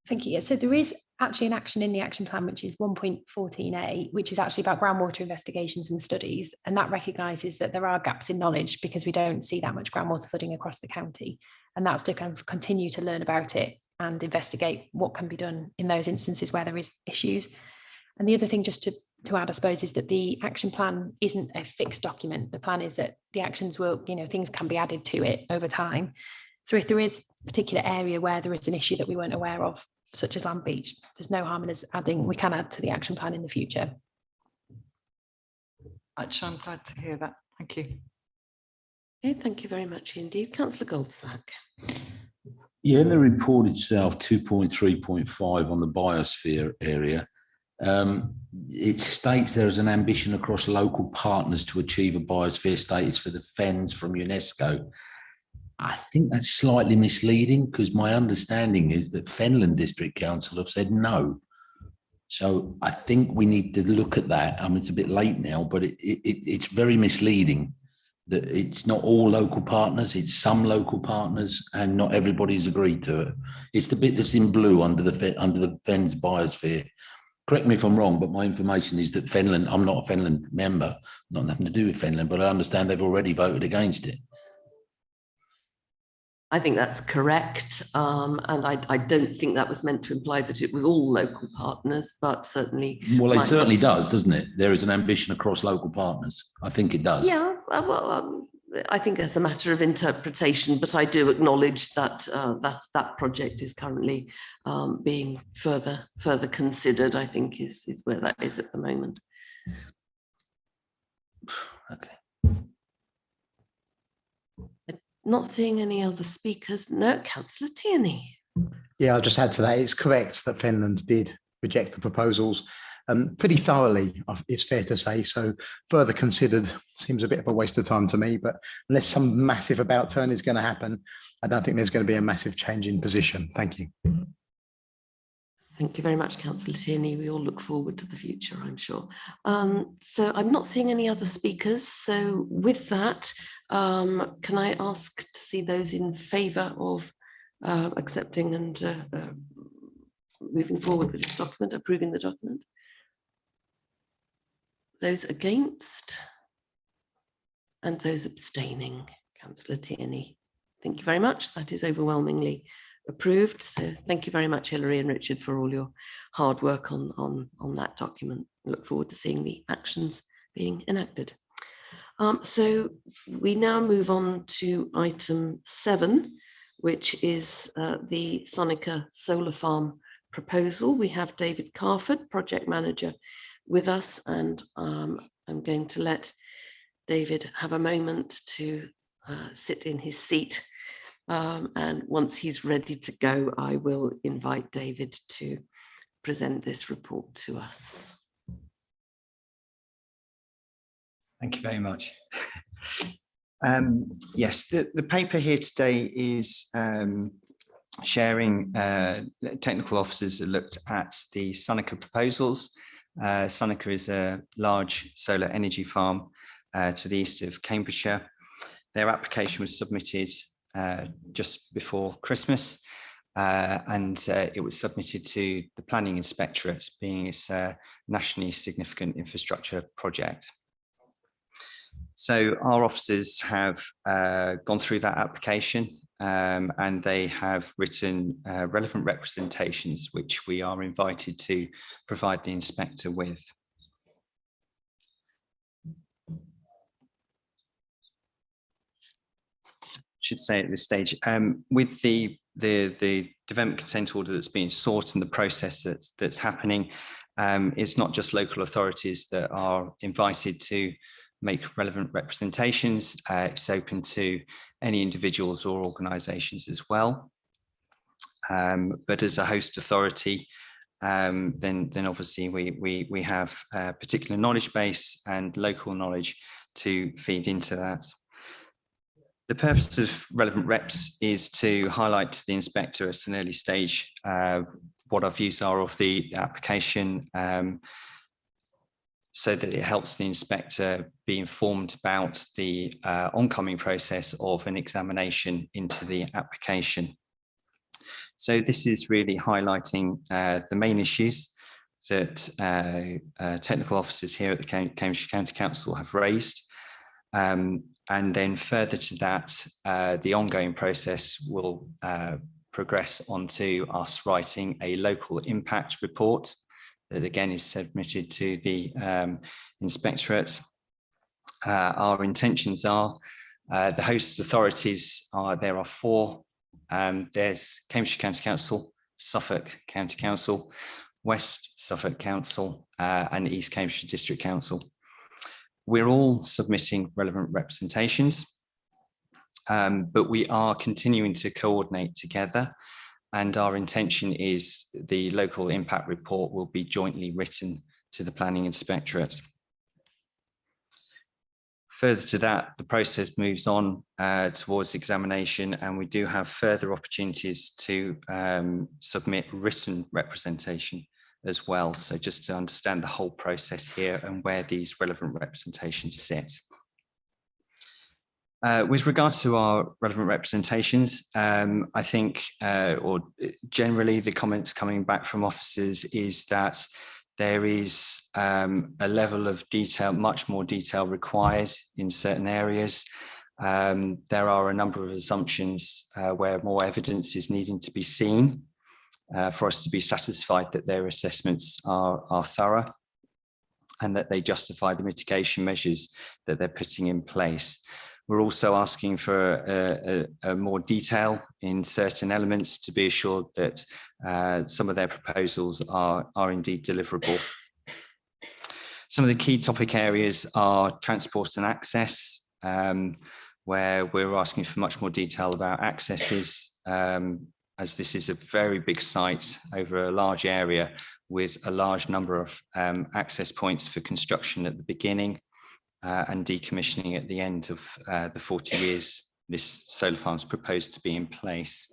Thank you. So there is actually an action in the action plan, which is 1.14a, which is actually about groundwater investigations and studies. And that recognises that there are gaps in knowledge because we don't see that much groundwater flooding across the county. And that's to kind of continue to learn about it and investigate what can be done in those instances where there is issues. And the other thing just to add, I suppose, is that the action plan isn't a fixed document. The plan is that the actions will, things can be added to it over time. So if there is a particular area where there is an issue that we weren't aware of, such as Landbeach, there's no harm in us adding, we can add to the action plan in the future. Actually, I'm glad to hear that. Thank you. Okay, thank you very much indeed. Councillor Goldsack. Yeah, in the report itself, 2.3.5 on the Biosphere Area, it states there is an ambition across local partners to achieve a biosphere status for the fens from UNESCO. I think that's slightly misleading, because my understanding is that Fenland District Council have said no. So I think we need to look at that. I mean, it's a bit late now, but it's very misleading that it's not all local partners, it's some local partners, and not everybody's agreed to it. It's the bit that's in blue under the Fens Biosphere. Correct me if I'm wrong, but my information is that Fenland, I'm not a Fenland member, not nothing to do with Fenland, but I understand they've already voted against it. I think that's correct. And I don't think that was meant to imply that it was all local partners, but certainly. Well, it certainly does, doesn't it? There is an ambition across local partners. I think it does. Yeah, well, I think it's a matter of interpretation, but I do acknowledge that that project is currently being further considered, I think is where that is at the moment. Okay. Not seeing any other speakers. No, Councillor Tierney. Yeah, I'll just add to that. It's correct that Finland did reject the proposals pretty thoroughly, it's fair to say. So further considered seems a bit of a waste of time to me, but unless some massive about turn is going to happen, I don't think there's going to be a massive change in position. Thank you. Thank you very much, Councillor Tierney. We all look forward to the future, I'm sure. So I'm not seeing any other speakers. So with that, can I ask to see those in favour of accepting and moving forward with this document, approving the document? Those against? And those abstaining? Councillor Tierney. Thank you very much. That is overwhelmingly approved. So thank you very much, Hilary and Richard, for all your hard work on that document. I look forward to seeing the actions being enacted. So we now move on to item 7, which is the Seneca solar farm proposal. We have David Carford, project manager, with us, and I'm going to let David have a moment to sit in his seat. And once he's ready to go, I will invite David to present this report to us. Thank you very much. Yes, the paper here today is sharing technical officers that looked at the Seneca proposals. Seneca is a large solar energy farm to the east of Cambridgeshire. Their application was submitted just before Christmas, and it was submitted to the Planning Inspectorate, being its nationally significant infrastructure project. So our officers have gone through that application, and they have written relevant representations, which we are invited to provide the inspector with. Should say at this stage, with the development consent order that's being sought and the process that's happening, it's not just local authorities that are invited to make relevant representations. It's open to any individuals or organisations as well. But as a host authority, then obviously we have a particular knowledge base and local knowledge to feed into that. The purpose of relevant reps is to highlight to the inspector at an early stage what our views are of the application, so that it helps the inspector be informed about the oncoming process of an examination into the application. So this is really highlighting the main issues that technical officers here at the Cambridgeshire County Council have raised. And then further to that, the ongoing process will progress onto us writing a local impact report that again is submitted to the inspectorate. Our intentions are, the host authorities are, there are 4. There's Cambridgeshire County Council, Suffolk County Council, West Suffolk Council, and East Cambridgeshire District Council. We're all submitting relevant representations, but we are continuing to coordinate together, and our intention is the local impact report will be jointly written to the Planning Inspectorate. Further to that, the process moves on towards examination, and we do have further opportunities to submit written representation as well. So just to understand the whole process here and where these relevant representations sit. With regard to our relevant representations, I think, or generally the comments coming back from officers is that there is a level of detail, much more detail required in certain areas. There are a number of assumptions where more evidence is needing to be seen for us to be satisfied that their assessments are thorough and that they justify the mitigation measures that they're putting in place. We're also asking for a more detail in certain elements to be assured that some of their proposals are indeed deliverable. Some of the key topic areas are transport and access, where we're asking for much more detail about accesses, as this is a very big site over a large area with a large number of access points for construction at the beginning and decommissioning at the end of the 40 years this solar farm is proposed to be in place.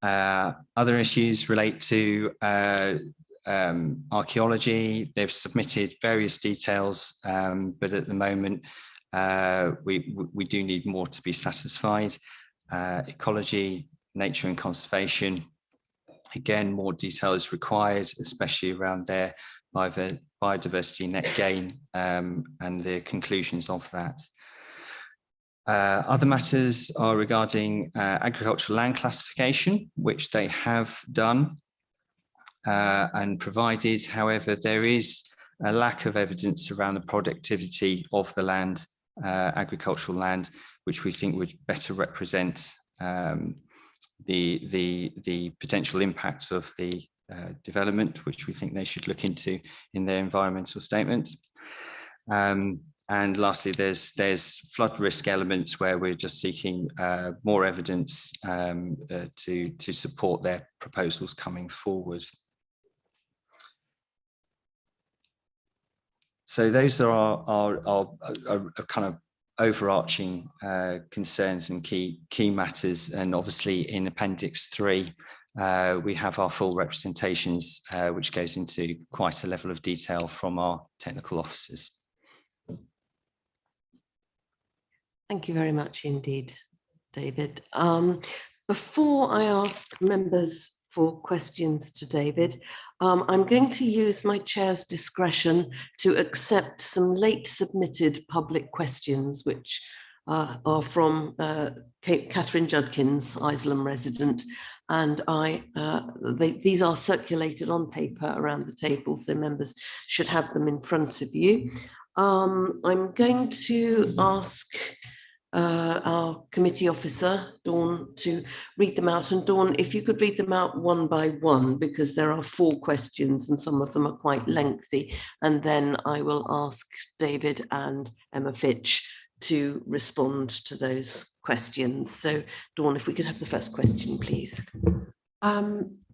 Other issues relate to archaeology. They've submitted various details, but at the moment we do need more to be satisfied. Ecology, nature and conservation, again, more detail is required, especially around their biodiversity net gain and the conclusions of that. Other matters are regarding agricultural land classification, which they have done and provided. However, there is a lack of evidence around the productivity of the land, agricultural land, which we think would better represent the potential impacts of the development, which we think they should look into in their environmental statements. And lastly, there's flood risk elements where we're just seeking more evidence to support their proposals coming forward. So those are our kind of overarching concerns and key matters. And obviously in Appendix 3, we have our full representations, which goes into quite a level of detail from our technical officers. Thank you very much indeed, David. Before I ask members for questions to David, I'm going to use my chair's discretion to accept some late submitted public questions, which are from Catherine Judkins, Isleham resident, and these are circulated on paper around the table, so members should have them in front of you. I'm going to ask our committee officer, Dawn, to read them out. And Dawn, if you could read them out one by one, because there are 4 questions and some of them are quite lengthy. And then I will ask David and Emma Fitch to respond to those questions. So Dawn, if we could have the first question, please.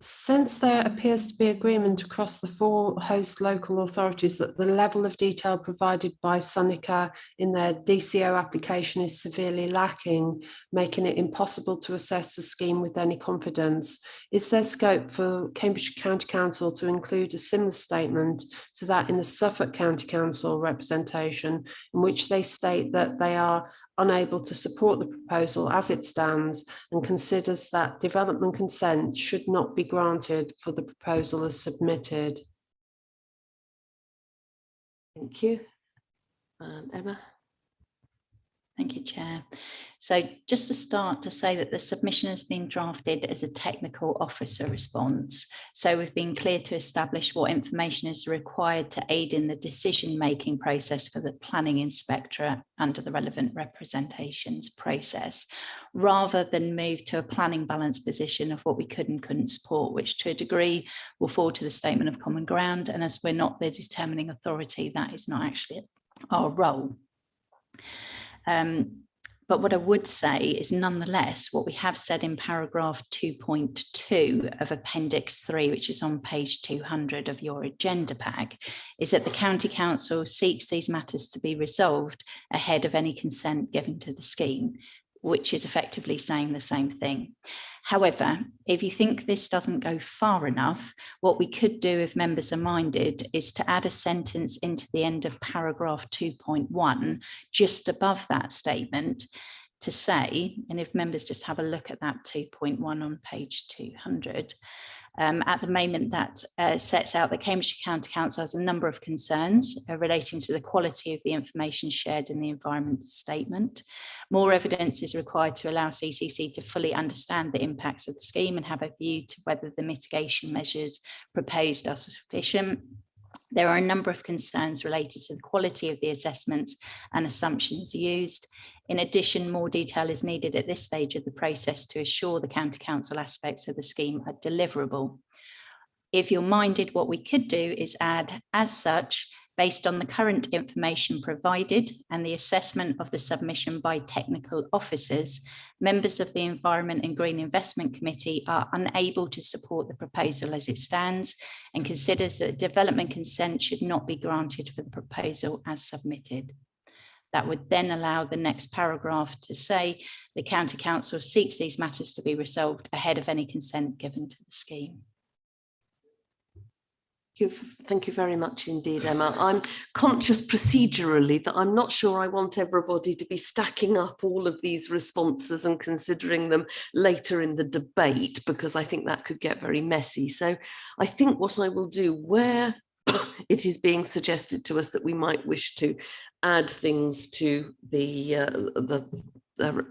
Since there appears to be agreement across the 4 host local authorities that the level of detail provided by Seneca in their DCO application is severely lacking, making it impossible to assess the scheme with any confidence, is there scope for Cambridgeshire County Council to include a similar statement to that in the Suffolk County Council representation, in which they state that they are unable to support the proposal as it stands and considers that development consent should not be granted for the proposal as submitted? Thank you. Emma? Thank you, Chair. So just to start, to say that the submission has been drafted as a technical officer response. So we've been clear to establish what information is required to aid in the decision-making process for the planning inspectorate under the relevant representations process, rather than move to a planning balance position of what we could and couldn't support, which to a degree will fall to the statement of common ground. And as we're not the determining authority, that is not actually our role. But what I would say is, nonetheless, what we have said in paragraph 2.2 of Appendix 3, which is on page 200 of your agenda pack, is that the County Council seeks these matters to be resolved ahead of any consent given to the scheme, which is effectively saying the same thing. However, if you think this doesn't go far enough, what we could do, if members are minded, is to add a sentence into the end of paragraph 2.1, just above that statement, to say, and if members just have a look at that 2.1 on page 200, at the moment that sets out that Cambridgeshire County Council has a number of concerns relating to the quality of the information shared in the environment statement. More evidence is required to allow CCC to fully understand the impacts of the scheme and have a view to whether the mitigation measures proposed are sufficient. There are a number of concerns related to the quality of the assessments and assumptions used. In addition, more detail is needed at this stage of the process to assure the County Council aspects of the scheme are deliverable. If you're minded, what we could do is add, as such, Based on the current information provided and the assessment of the submission by technical officers, members of the Environment and Green Investment Committee are unable to support the proposal as it stands and considers that development consent should not be granted for the proposal as submitted. That would then allow the next paragraph to say the County Council seeks these matters to be resolved ahead of any consent given to the scheme. Thank you very much indeed, Emma. I'm conscious procedurally that I'm not sure I want everybody to be stacking up all of these responses and considering them later in the debate, because I think that could get very messy. So I think what I will do, where it is being suggested to us that we might wish to add things to the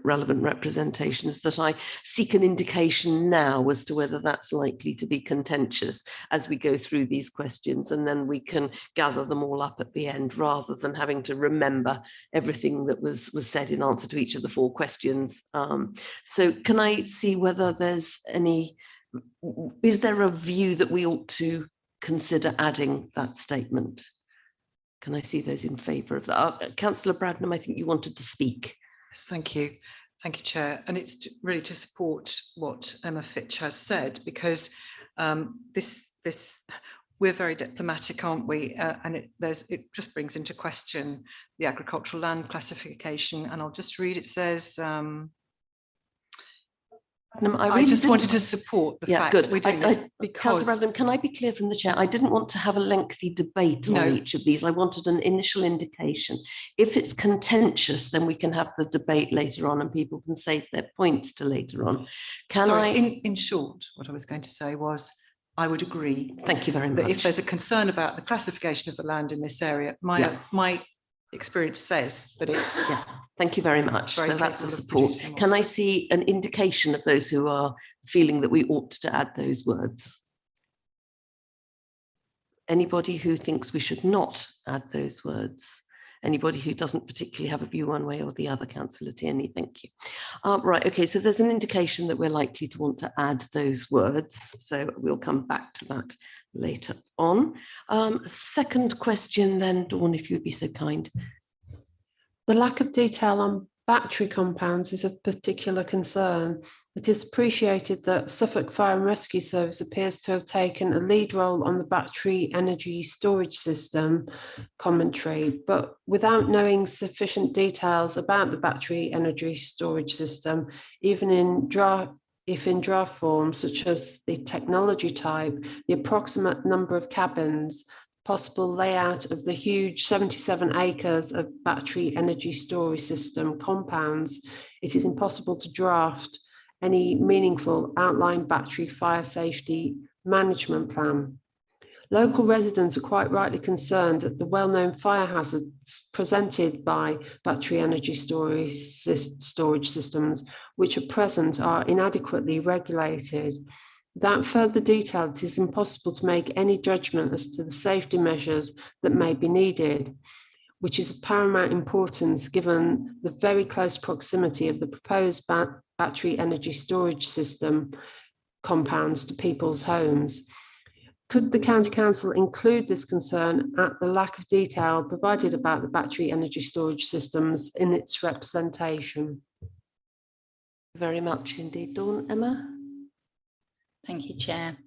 relevant representations, that I seek an indication now as to whether that's likely to be contentious as we go through these questions, and then we can gather them all up at the end rather than having to remember everything that was said in answer to each of the 4 questions. So can I see whether there's any, is there a view that we ought to consider adding that statement? Can I see those in favour of that? Councillor Bradnam, I think you wanted to speak. Yes, thank you. Thank you, Chair. And it's really to support what Emma Fitch has said, because we're very diplomatic, aren't we? And it just brings into question the agricultural land classification. And I'll just read, it says, I just wanted to support the fact that we're doing this because... Councillor Bradnam, can I be clear from the Chair? I didn't want to have a lengthy debate on each of these. I wanted an initial indication. If it's contentious, then we can have the debate later on and people can save their points to later on. In short, what I was going to say was, I would agree. Thank you very much. That if there's a concern about the classification of the land in this area, my experience says that it's... Yeah, thank you very much. So that's a support. Can I see an indication of those who are feeling that we ought to add those words? Anybody who thinks we should not add those words? Anybody who doesn't particularly have a view one way or the other? Councillor Tierney, thank you. Right, okay, so there's an indication that we're likely to want to add those words, so we'll come back to that later on. Second question then, Dawn, if you'd be so kind. The lack of detail on battery compounds is of particular concern. It is appreciated that Suffolk Fire and Rescue Service appears to have taken a lead role on the battery energy storage system commentary, but without knowing sufficient details about the battery energy storage system, even in draft form, such as the technology type, the approximate number of cabins, possible layout of the huge 77 acres of battery energy storage system compounds, it is impossible to draft any meaningful outline battery fire safety management plan. Local residents are quite rightly concerned at the well-known fire hazards presented by battery energy storage systems, which at present are inadequately regulated. Without further detail, it is impossible to make any judgment as to the safety measures that may be needed, which is of paramount importance given the very close proximity of the proposed battery energy storage system compounds to people's homes. Could the County Council include this concern at the lack of detail provided about the battery energy storage systems in its representation? Very much indeed. Dawn, Emma? Thank you, Chair.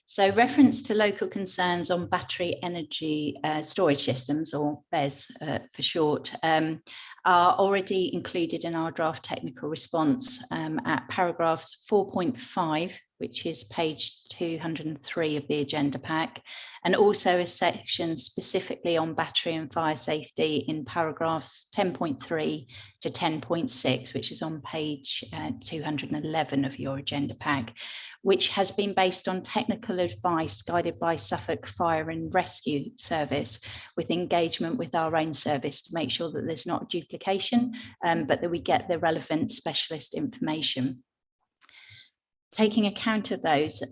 So reference to local concerns on battery energy storage systems, or BES for short, are already included in our draft technical response at paragraphs 4.5, which is page 203 of the agenda pack, and also a section specifically on battery and fire safety in paragraphs 10.3 to 10.6, which is on page 211 of your agenda pack, which has been based on technical advice guided by Suffolk Fire and Rescue Service, with engagement with our own service to make sure that there's not duplication, but that we get the relevant specialist information. taking account of those,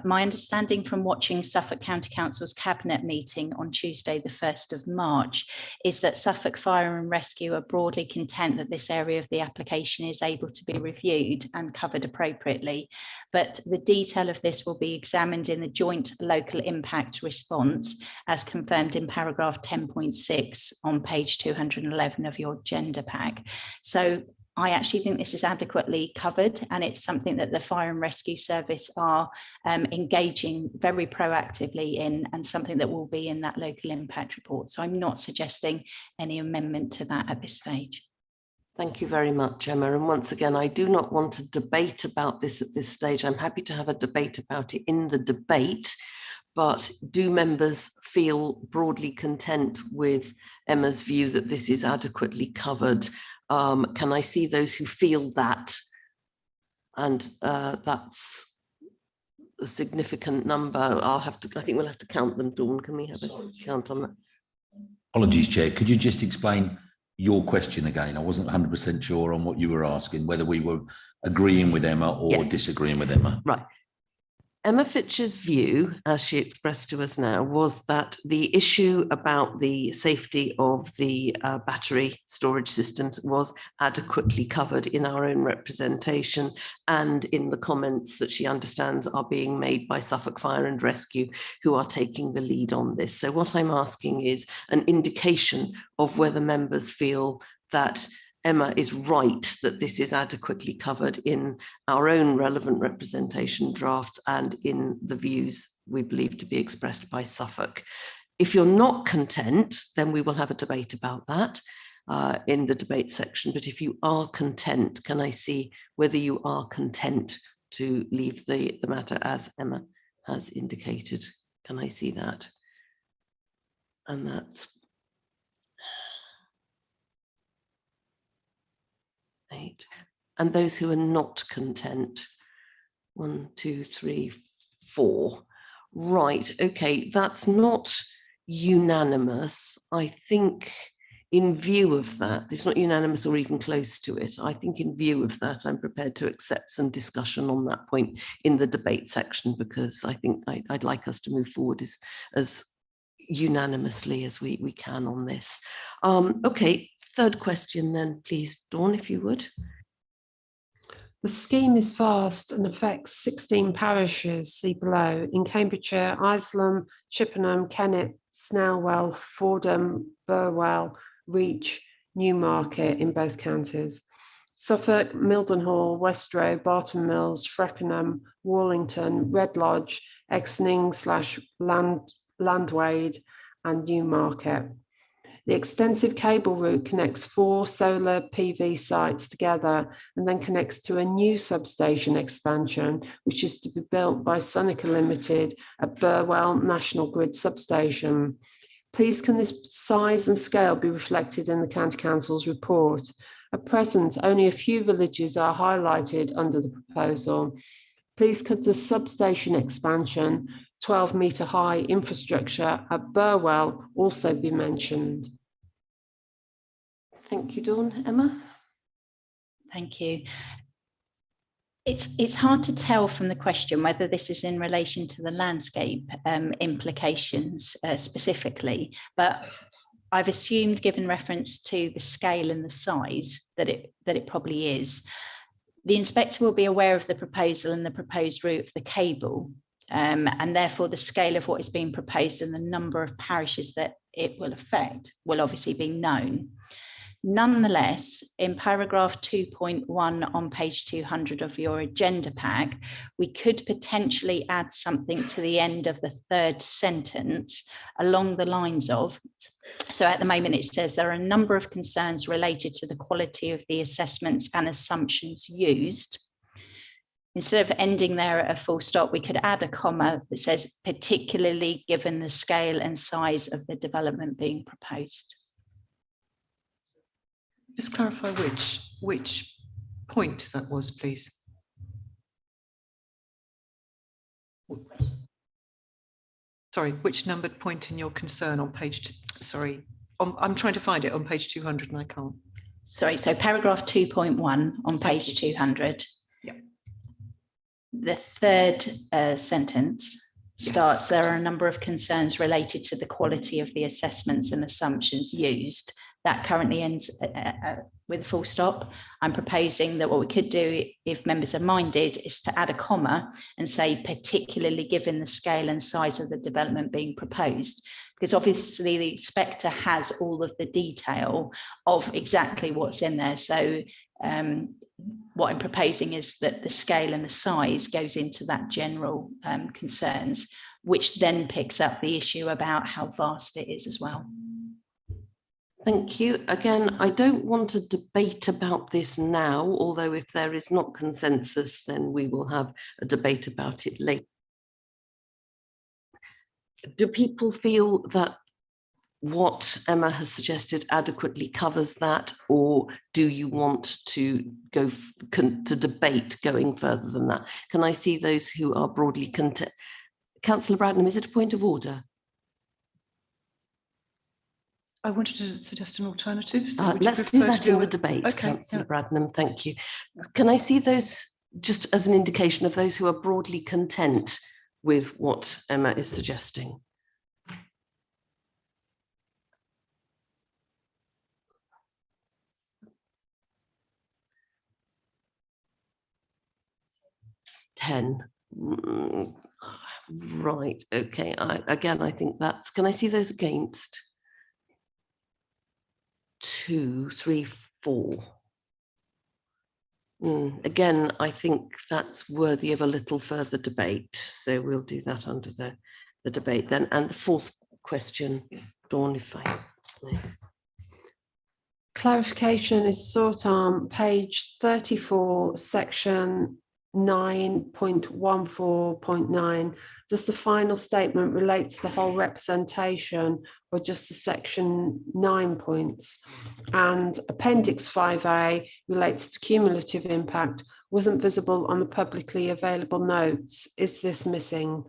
my understanding from watching Suffolk County Council's Cabinet meeting on Tuesday, the 1st of March, is that Suffolk Fire and Rescue are broadly content that this area of the application is able to be reviewed and covered appropriately. But the detail of this will be examined in the joint local impact response, as confirmed in paragraph 10.6 on page 211 of your agenda pack. So I actually think this is adequately covered, and it's something that the Fire and Rescue Service are engaging very proactively in, and something that will be in that local impact report. So I'm not suggesting any amendment to that at this stage. Thank you very much, Emma. And once again, I do not want to debate about this at this stage. I'm happy to have a debate about it in the debate, but do members feel broadly content with Emma's view that this is adequately covered? Can I see those who feel that? And that's a significant number. I think we'll have to count them, Dawn. Can we have a count on that? Apologies, Chair. Could you just explain your question again? I wasn't 100% sure on what you were asking, whether we were agreeing with Emma or disagreeing with Emma. Right. Emma Fitch's view, as she expressed to us now, was that the issue about the safety of the battery storage systems was adequately covered in our own representation and in the comments that she understands are being made by Suffolk Fire and Rescue, who are taking the lead on this. So what I'm asking is an indication of whether members feel that Emma is right that this is adequately covered in our own relevant representation drafts and in the views we believe to be expressed by Suffolk. If you're not content, then we will have a debate about that in the debate section. But if you are content, can I see whether you are content to leave the matter as Emma has indicated? Can I see that? And that's 8. And those who are not content, 1, 2, 3, 4. Right, okay, that's not unanimous. I think in view of that, it's not unanimous or even close to it. I think in view of that, I'm prepared to accept some discussion on that point in the debate section, because I think I'd like us to move forward as unanimously as we can on this. Okay, third question then, please, Dawn, if you would. The scheme is vast and affects 16 parishes, see below, in Cambridgeshire, Isleham, Chippenham, Kennet, Snellwell, Fordham, Burwell, Reach, Newmarket in both counties. Suffolk, Mildenhall, Westrow, Barton Mills, Freckenham, Wallington, Red Lodge, Exning/Landwade and Newmarket. The extensive cable route connects 4 solar PV sites together and then connects to a new substation expansion, which is to be built by Seneca Limited at Burwell National Grid Substation. Please can this size and scale be reflected in the County Council's report? At present, only a few villages are highlighted under the proposal. Please could the substation expansion, 12-metre high infrastructure at Burwell also be mentioned? Thank you, Dawn. Emma? Thank you. It's hard to tell from the question whether this is in relation to the landscape implications specifically, but I've assumed, given reference to the scale and the size, that it probably is. The inspector will be aware of the proposal and the proposed route of the cable, and therefore the scale of what is being proposed and the number of parishes that it will affect will obviously be known. Nonetheless, in paragraph 2.1 on page 200 of your agenda pack, we could potentially add something to the end of the third sentence along the lines of, so at the moment it says there are a number of concerns related to the quality of the assessments and assumptions used. Instead of ending there at a full stop, we could add a comma that says, particularly given the scale and size of the development being proposed. Just clarify which point that was, please. Sorry, which numbered point in your concern on page, sorry, I'm trying to find it on page 200 and I can't. Sorry, so paragraph 2.1 on page 200. Yeah. The third sentence starts, yes. There are a number of concerns related to the quality of the assessments and assumptions used. That currently ends with a full stop. I'm proposing that what we could do, if members are minded, is to add a comma and say, particularly given the scale and size of the development being proposed, because obviously the inspector has all of the detail of exactly what's in there. So what I'm proposing is that the scale and the size goes into that general concerns, which then picks up the issue about how vast it is as well. Thank you. Again, I don't want to debate about this now, although if there is not consensus, then we will have a debate about it later. Do people feel that what Emma has suggested adequately covers that, or do you want to go to debate going further than that? Can I see those who are broadly content? Councillor Bradnam, is it a point of order? I wanted to suggest an alternative. So let's do that in the debate, okay, Councillor Bradnam, thank you. Can I see those just as an indication of those who are broadly content with what Emma is suggesting? Right, okay, again, I think that's, can I see those against? 2, 3, 4. Again, I think that's worthy of a little further debate. So we'll do that under the debate then. And the fourth question, Dawn, if I may. Clarification is sought on page 34, section 9.14.9. Does the final statement relate to the whole representation or just the section 9 points? And appendix 5A relates to cumulative impact, wasn't visible on the publicly available notes. Is this missing?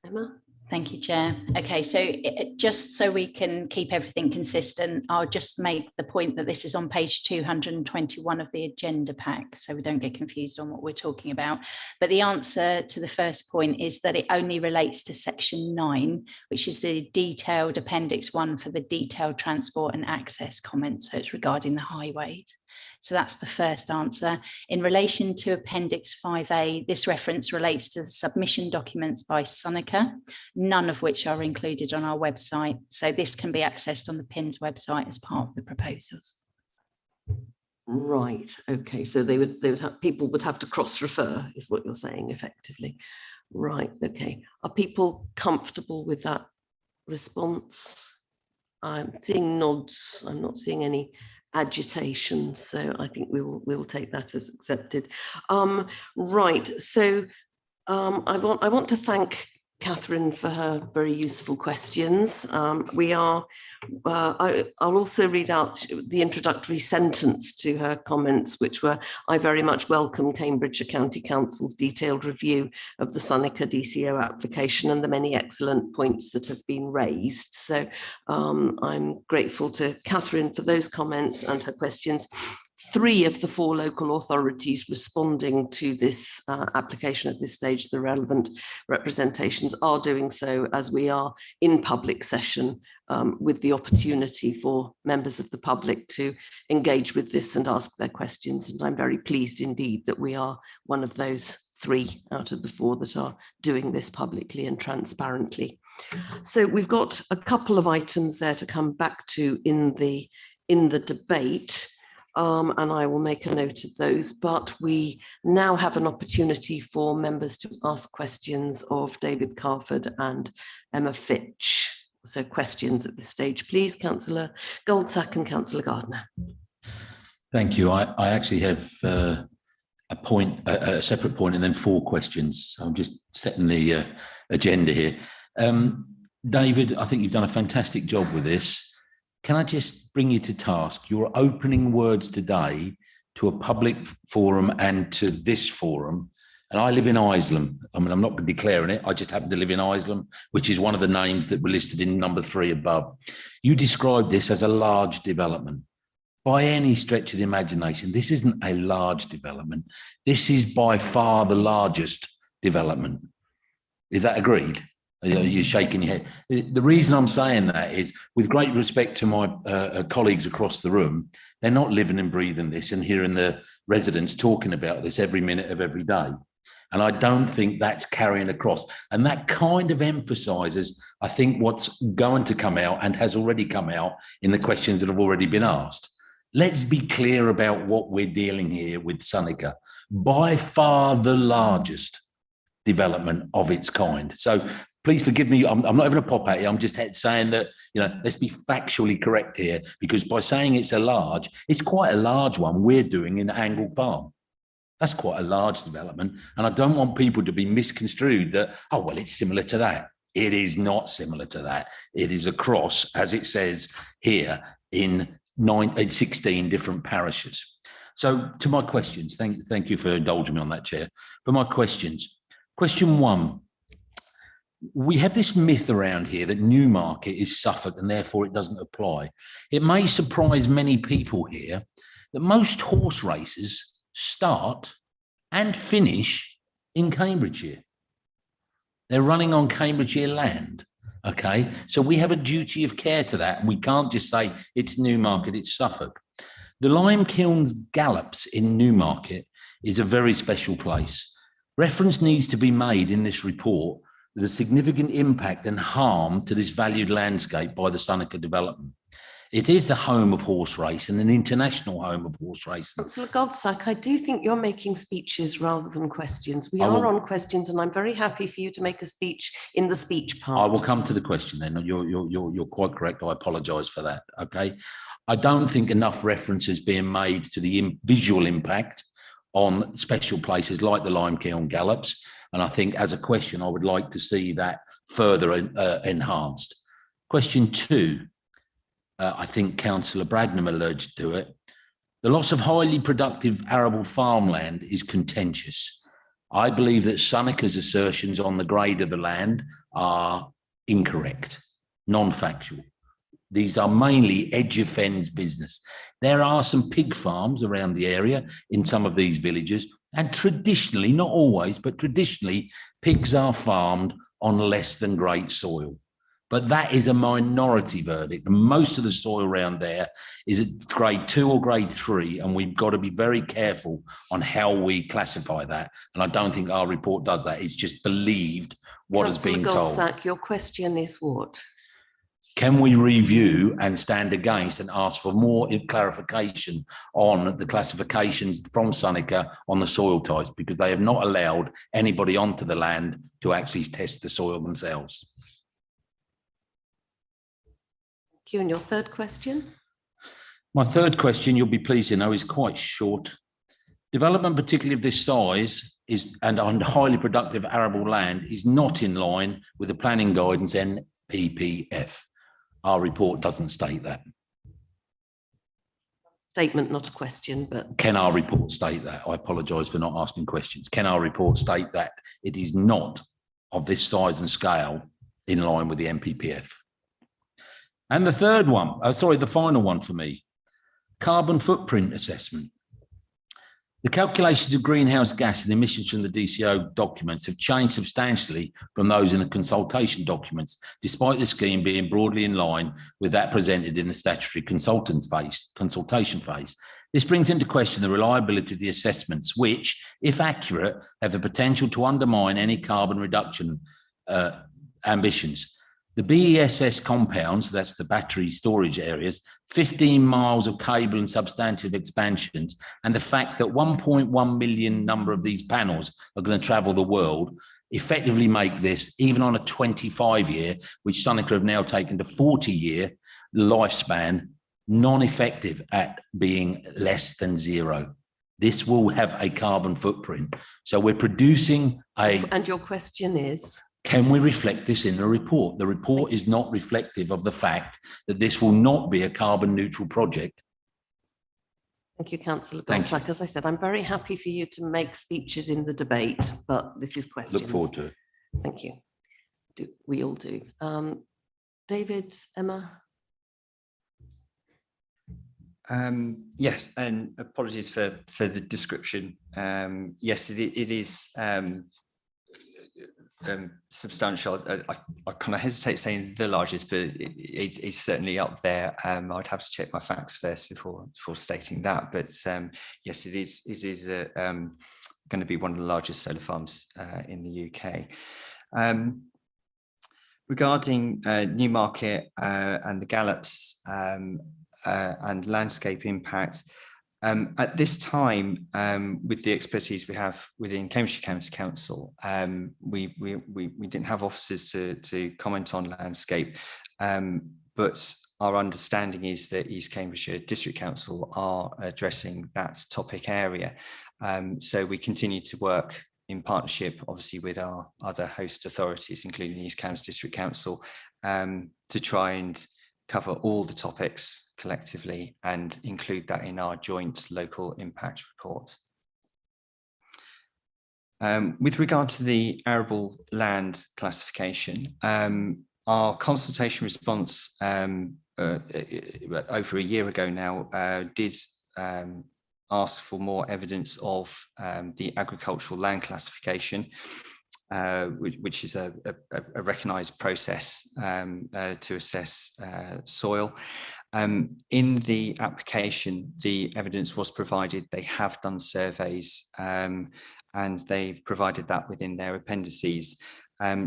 Emma? Thank you, Chair. Okay, so just so we can keep everything consistent, I'll just make the point that this is on page 221 of the agenda pack, so we don't get confused on what we're talking about. But the answer to the first point is that it only relates to section 9, which is the detailed appendix 1 for the detailed transport and access comments. So it's regarding the highways. So that's the first answer. In relation to Appendix 5A, this reference relates to the submission documents by Seneca, none of which are included on our website. So this can be accessed on the PINS website as part of the proposals. Right, okay, so they would have, people would have to cross-refer, is what you're saying effectively. Right, okay. Are people comfortable with that response? I'm seeing nods, I'm not seeing any agitation, so I think we will take that as accepted. Right, so I want to thank Catherine for her very useful questions. I'll also read out the introductory sentence to her comments, which were, I very much welcome Cambridgeshire County Council's detailed review of the Seneca DCO application and the many excellent points that have been raised. So I'm grateful to Catherine for those comments and her questions. 3 of the 4 local authorities responding to this application at this stage, the relevant representations, are doing so as we are in public session with the opportunity for members of the public to engage with this and ask their questions. And I'm very pleased indeed that we are one of those 3 out of the 4 that are doing this publicly and transparently. So we've got a couple of items there to come back to in the debate. And I will make a note of those, but we now have an opportunity for members to ask questions of David Carford and Emma Fitch. So questions at this stage, please, Councillor Goldsack and Councillor Gardner. Thank you. I actually have a separate point and then 4 questions. I'm just setting the agenda here. David, I think you've done a fantastic job with this. Can I just bring you to task? Your opening words today to a public forum and to this forum, and I live in Isleham. I mean, I'm not declaring it. I just happen to live in Isleham, which is one of the names that were listed in number 3 above. You described this as a large development. by any stretch of the imagination, this isn't a large development. This is by far the largest development. Is that agreed? You're shaking your head. The reason I'm saying that is, with great respect to my colleagues across the room, they're not living and breathing this and hearing the residents talking about this every minute of every day. And I don't think that's carrying across. And that kind of emphasises, I think, what's going to come out and has already come out in the questions that have already been asked. Let's be clear about what we're dealing here with Seneca. By far the largest development of its kind. So please forgive me, I'm not even a pop at you, I'm just saying that, you know, let's be factually correct here, because by saying it's quite a large one we're doing in Angle Farm. That's quite a large development. And I don't want people to be misconstrued that, oh, well, it's similar to that. It is not similar to that. It is across, as it says here, in 16 different parishes. So to my questions, thank you for indulging me on that, Chair. For my questions, question one, we have this myth around here that Newmarket is Suffolk and therefore it doesn't apply. It may surprise many people here that most horse races start and finish in Cambridgeshire. They're running on Cambridgeshire land, okay? So we have a duty of care to that. We can't just say it's Newmarket, it's Suffolk. The Lime Kilns Gallops in Newmarket is a very special place. Reference needs to be made in this report to the significant impact and harm to this valued landscape by the Seneca development. It is the home of horse race and an international home of horse racing. Councillor Goldsack, I do think you're making speeches rather than questions. We are on questions, and I'm very happy for you to make a speech in the speech part. I will come to the question then. You're quite correct. I apologise for that. Okay. I don't think enough reference is being made to the visual impact on special places like the Lime Kiln Gallops. And I think as a question, I would like to see that further enhanced. Question two. I think Councillor Bradnam alluded to it. The loss of highly productive arable farmland is contentious. I believe that Seneca's assertions on the grade of the land are incorrect, non-factual. These are mainly edge of fens business. There are some pig farms around the area in some of these villages, and traditionally, not always, but traditionally, pigs are farmed on less than great soil. But that is a minority verdict. And most of the soil around there is at grade 2 or grade 3, and we've got to be very careful on how we classify that. And I don't think our report does that. It's just believed what has been told. Goldsack, your question is what? Can we review and stand against and ask for more clarification on the classifications from Seneca on the soil types, because they have not allowed anybody onto the land to actually test the soil themselves. And your third question? My third question, you'll be pleased to know, is quite short. Development, particularly of this size, and on highly productive arable land, is not in line with the planning guidance NPPF. Our report doesn't state that. Statement, not a question, but... Can our report state that? I apologise for not asking questions. Can our report state that it is not of this size and scale in line with the NPPF? And the third one, the final one for me, carbon footprint assessment. The calculations of greenhouse gas and emissions from the DCO documents have changed substantially from those in the consultation documents, despite the scheme being broadly in line with that presented in the statutory consultation phase. This brings into question the reliability of the assessments, which, if accurate, have the potential to undermine any carbon reduction ambitions. The BESS compounds, that's the battery storage areas, 15 miles of cable and substantive expansions, and the fact that 1.1 million number of these panels are going to travel the world, effectively make this, even on a 25-year, which Seneca have now taken to 40-year lifespan, non-effective at being less than zero. This will have a carbon footprint. So we're producing a... And your question is? Can we reflect this in the report? The report is not reflective of the fact that this will not be a carbon neutral project. Thank you, Councillor Goldsack. As I said, I'm very happy for you to make speeches in the debate, but this is questions. Look forward to it. Thank you. We all do. David, Emma? Yes, and apologies for the description. Yes, it is substantial. I kind of hesitate saying the largest, but it's certainly up there. I'd have to check my facts first before stating that. But yes, it is going to be one of the largest solar farms in the UK. Regarding Newmarket and the Gallops and landscape impact, at this time, with the expertise we have within Cambridgeshire County Council, we didn't have officers to comment on landscape, but our understanding is that East Cambridgeshire District Council are addressing that topic area. So we continue to work in partnership, obviously, with our other host authorities, including East Cambs District Council, to try and cover all the topics collectively and include that in our joint local impact report. With regard to the arable land classification, our consultation response over a year ago now did ask for more evidence of the agricultural land classification, which is a recognised process to assess soil. In the application, the evidence was provided. They have done surveys and they've provided that within their appendices.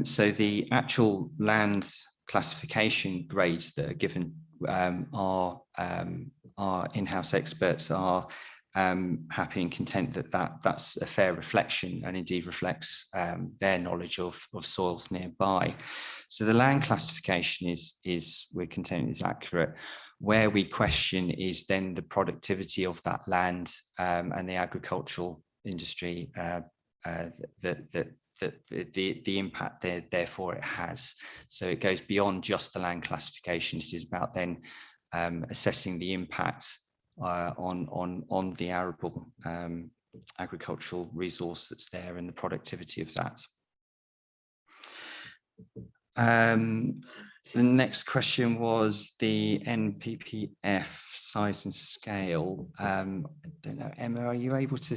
So the actual land classification grades that are given, our in-house experts are happy and content that that's a fair reflection and indeed reflects their knowledge of soils nearby. So the land classification is we're content is accurate. Where we question is then the productivity of that land and the agricultural industry, the impact therefore it has. So it goes beyond just the land classification. It is about then assessing the impact on the arable agricultural resource that's there and the productivity of that. The next question was the NPPF size and scale. I don't know, Emma, are you able to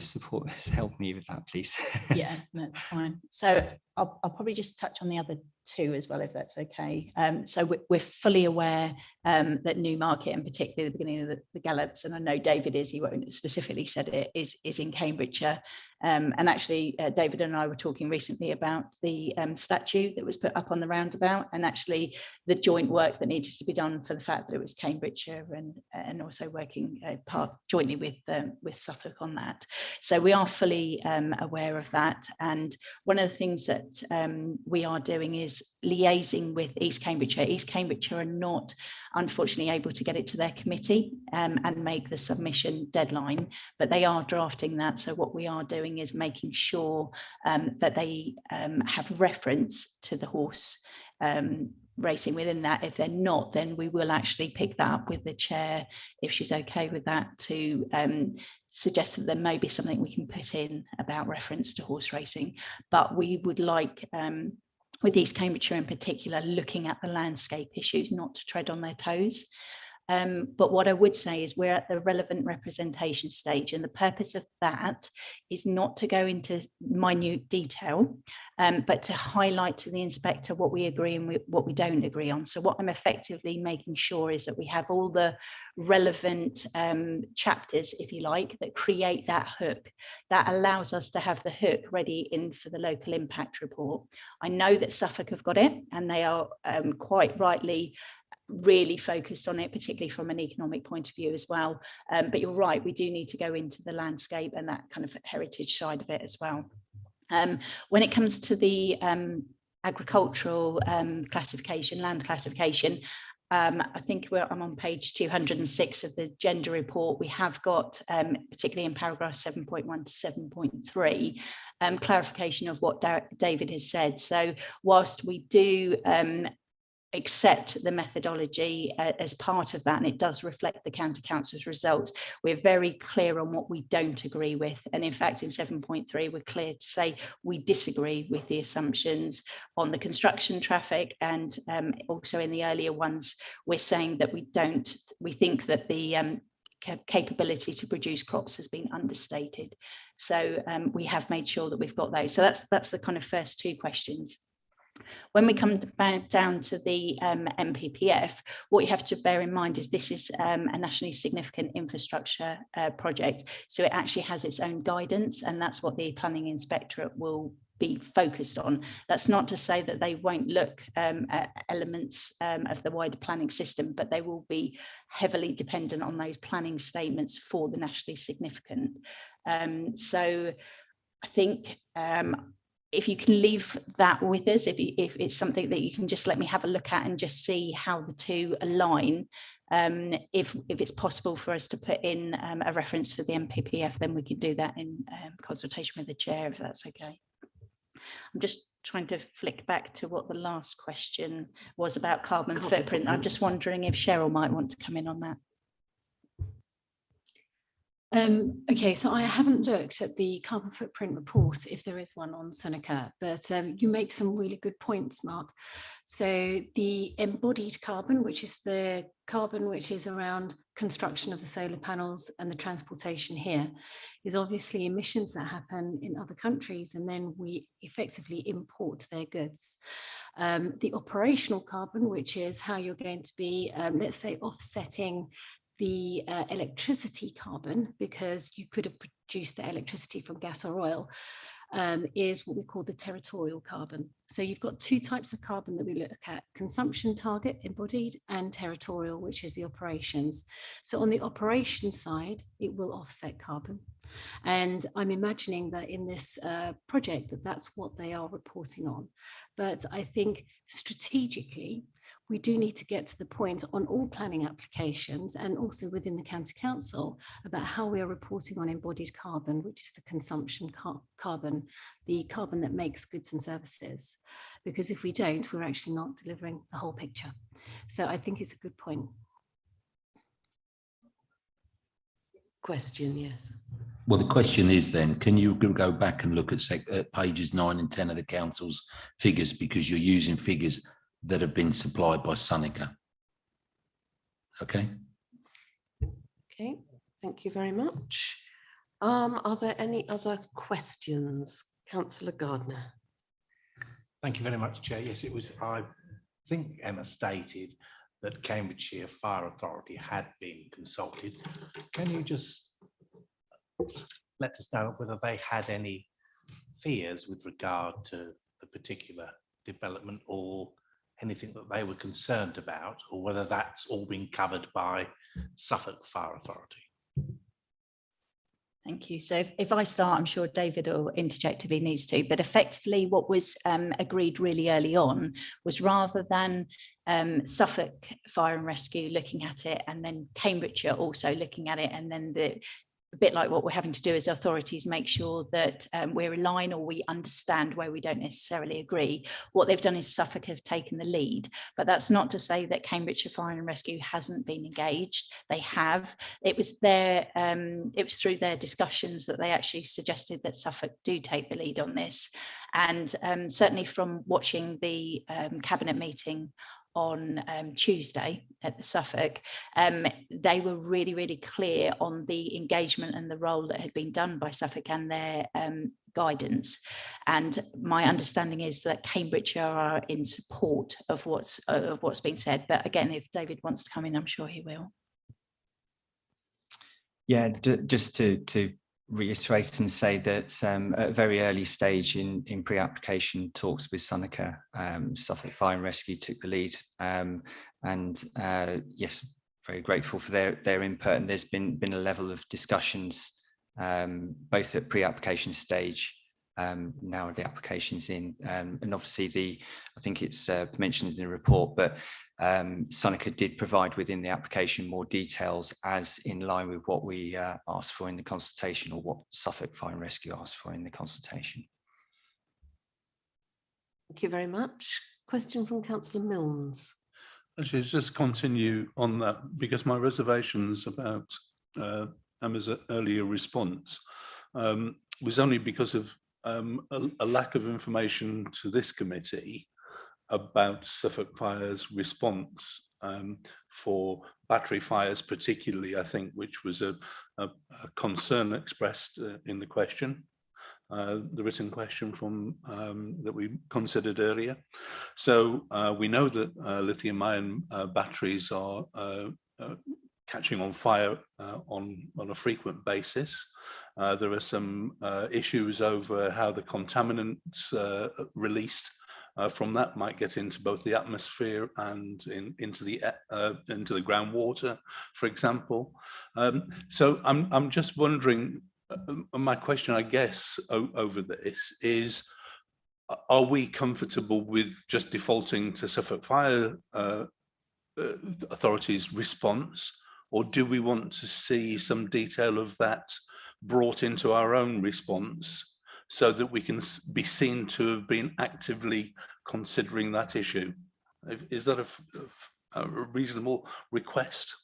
help me with that, please? Yeah, that's fine. So I'll probably just touch on the other two as well, if that's okay. So we're fully aware that Newmarket, and particularly the beginning of the Gallops, and I know David is, he won't specifically said it, is in Cambridgeshire. And actually, David and I were talking recently about the statue that was put up on the roundabout, and actually the joint work that needed to be done for the fact that it was Cambridgeshire and also working jointly with Suffolk on that. So we are fully aware of that. And one of the things that we are doing is liaising with East Cambridgeshire. East Cambridgeshire are not, unfortunately, able to get it to their committee and make the submission deadline, but they are drafting that. So what we are doing is making sure that they have reference to the horse racing within that. If they're not, then we will actually pick that up with the chair, if she's okay with that, to suggest that there may be something we can put in about reference to horse racing. But we would like, with East Cambridgeshire in particular, looking at the landscape issues, not to tread on their toes. But what I would say is we're at the relevant representation stage, and the purpose of that is not to go into minute detail, but to highlight to the inspector what we agree and what we don't agree on. So what I'm effectively making sure is that we have all the relevant chapters, if you like, that create that hook, that allows us to have the hook ready in for the local impact report. I know that Suffolk have got it, and they are quite rightly really focused on it, particularly from an economic point of view as well. But you're right, we do need to go into the landscape and that kind of heritage side of it as well. When it comes to the agricultural classification, land classification, I think I'm on page 206 of the gender report. We have got, particularly in paragraph 7.1 to 7.3, clarification of what David has said. So whilst we do accept the methodology as part of that, and it does reflect the county council's results, we're very clear on what we don't agree with. And in fact, in 7.3, we're clear to say we disagree with the assumptions on the construction traffic, and also in the earlier ones, we're saying that we think that the capability to produce crops has been understated. So we have made sure that we've got those. So that's the kind of first two questions. When we come back down to the MPPF, what you have to bear in mind is this is a nationally significant infrastructure project. So it actually has its own guidance, and that's what the Planning Inspectorate will be focused on. That's not to say that they won't look at elements of the wider planning system, but they will be heavily dependent on those planning statements for the nationally significant. So I think if you can leave that with us, if it's something that you can just let me have a look at and just see how the two align, if it's possible for us to put in a reference to the MPPF, then we could do that in consultation with the chair, if that's okay. I'm just trying to flick back to what the last question was about carbon footprint. I'm just wondering if Cheryl might want to come in on that. Okay, so I haven't looked at the carbon footprint report, if there is one on Seneca, but you make some really good points, Mark. So the embodied carbon, which is the carbon which is around construction of the solar panels and the transportation here, is obviously emissions that happen in other countries, and then we effectively import their goods. The operational carbon, which is how you're going to be, let's say, offsetting the electricity carbon, because you could have produced the electricity from gas or oil, is what we call the territorial carbon. So you've got two types of carbon that we look at: consumption target, embodied, and territorial, which is the operations. So on the operations side, it will offset carbon. And I'm imagining that in this project that's what they are reporting on. But I think strategically, we do need to get to the point on all planning applications and also within the County Council about how we are reporting on embodied carbon, which is the consumption carbon, the carbon that makes goods and services. Because if we don't, we're actually not delivering the whole picture. So I think it's a good point. Question, yes. Well, the question is then, can you go back and look at pages 9 and 10 of the council's figures, because you're using figures that have been supplied by Seneca. Okay. Okay, thank you very much. Are there any other questions? Councillor Gardner. Thank you very much, Chair. Yes, it was, I think Emma stated that Cambridgeshire Fire Authority had been consulted. Can you just let us know whether they had any fears with regard to the particular development or anything that they were concerned about, or whether that's all been covered by Suffolk Fire Authority? Thank you. So if I start, I'm sure David will interject if he needs to, but effectively what was agreed really early on was, rather than Suffolk Fire and Rescue looking at it and then Cambridgeshire also looking at it, and then a bit like what we're having to do as authorities, make sure that we're in line or we understand where we don't necessarily agree. What they've done is Suffolk have taken the lead, but that's not to say that Cambridgeshire Fire and Rescue hasn't been engaged. They have. It was through their discussions that they actually suggested that Suffolk do take the lead on this. And certainly from watching the cabinet meeting on Tuesday at the Suffolk, they were really, really clear on the engagement and the role that had been done by Suffolk and their guidance. And my understanding is that Cambridgeshire are in support of what's been said. But again, if David wants to come in, I'm sure he will. Yeah, just to reiterate and say that at a very early stage in pre-application talks with Seneca, Suffolk Fire and Rescue took the lead, and yes, very grateful for their input. And there's been a level of discussions both at pre-application stage, now the application's in, and obviously I think it's mentioned in the report, but Seneca did provide within the application more details as in line with what we asked for in the consultation, or what Suffolk Fire and Rescue asked for in the consultation. Thank you very much. Question from Councillor Milnes. Actually, just continue on that, because my reservations about Emma's earlier response was only because of a lack of information to this committee about Suffolk Fire's response for battery fires particularly, I think, which was a concern expressed in the question, the written question from that we considered earlier. So we know that lithium-ion batteries are catching on fire on a frequent basis. There are some issues over how the contaminants released from that might get into both the atmosphere and into the groundwater, for example. So I'm just wondering, my question, I guess, over this is, are we comfortable with just defaulting to Suffolk Fire Authority's response, or do we want to see some detail of that brought into our own response, so that we can be seen to have been actively considering that issue? Is that a reasonable request?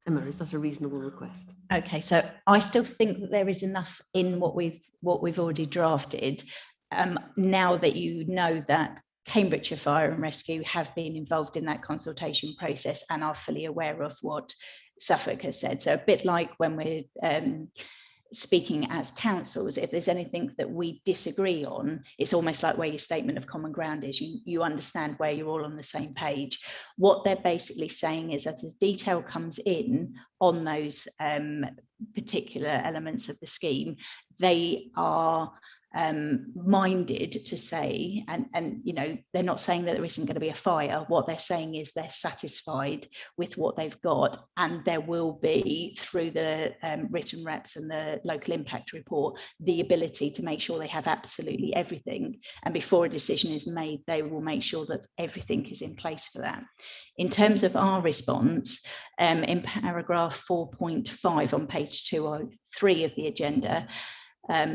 Emma, is that a reasonable request? Okay, so I still think that there is enough in what we've already drafted. Now that you know that Cambridgeshire Fire and Rescue have been involved in that consultation process and are fully aware of what Suffolk has said. So a bit like when we're speaking as councils, if there's anything that we disagree on, it's almost like where your statement of common ground is. You understand where you're all on the same page. What they're basically saying is that as detail comes in on those particular elements of the scheme, they are minded to say, and you know, they're not saying that there isn't going to be a fire. What they're saying is they're satisfied with what they've got, and there will be, through the written reps and the local impact report, the ability to make sure they have absolutely everything, and before a decision is made, they will make sure that everything is in place for that. In terms of our response, in paragraph 4.5 on page 203 of the agenda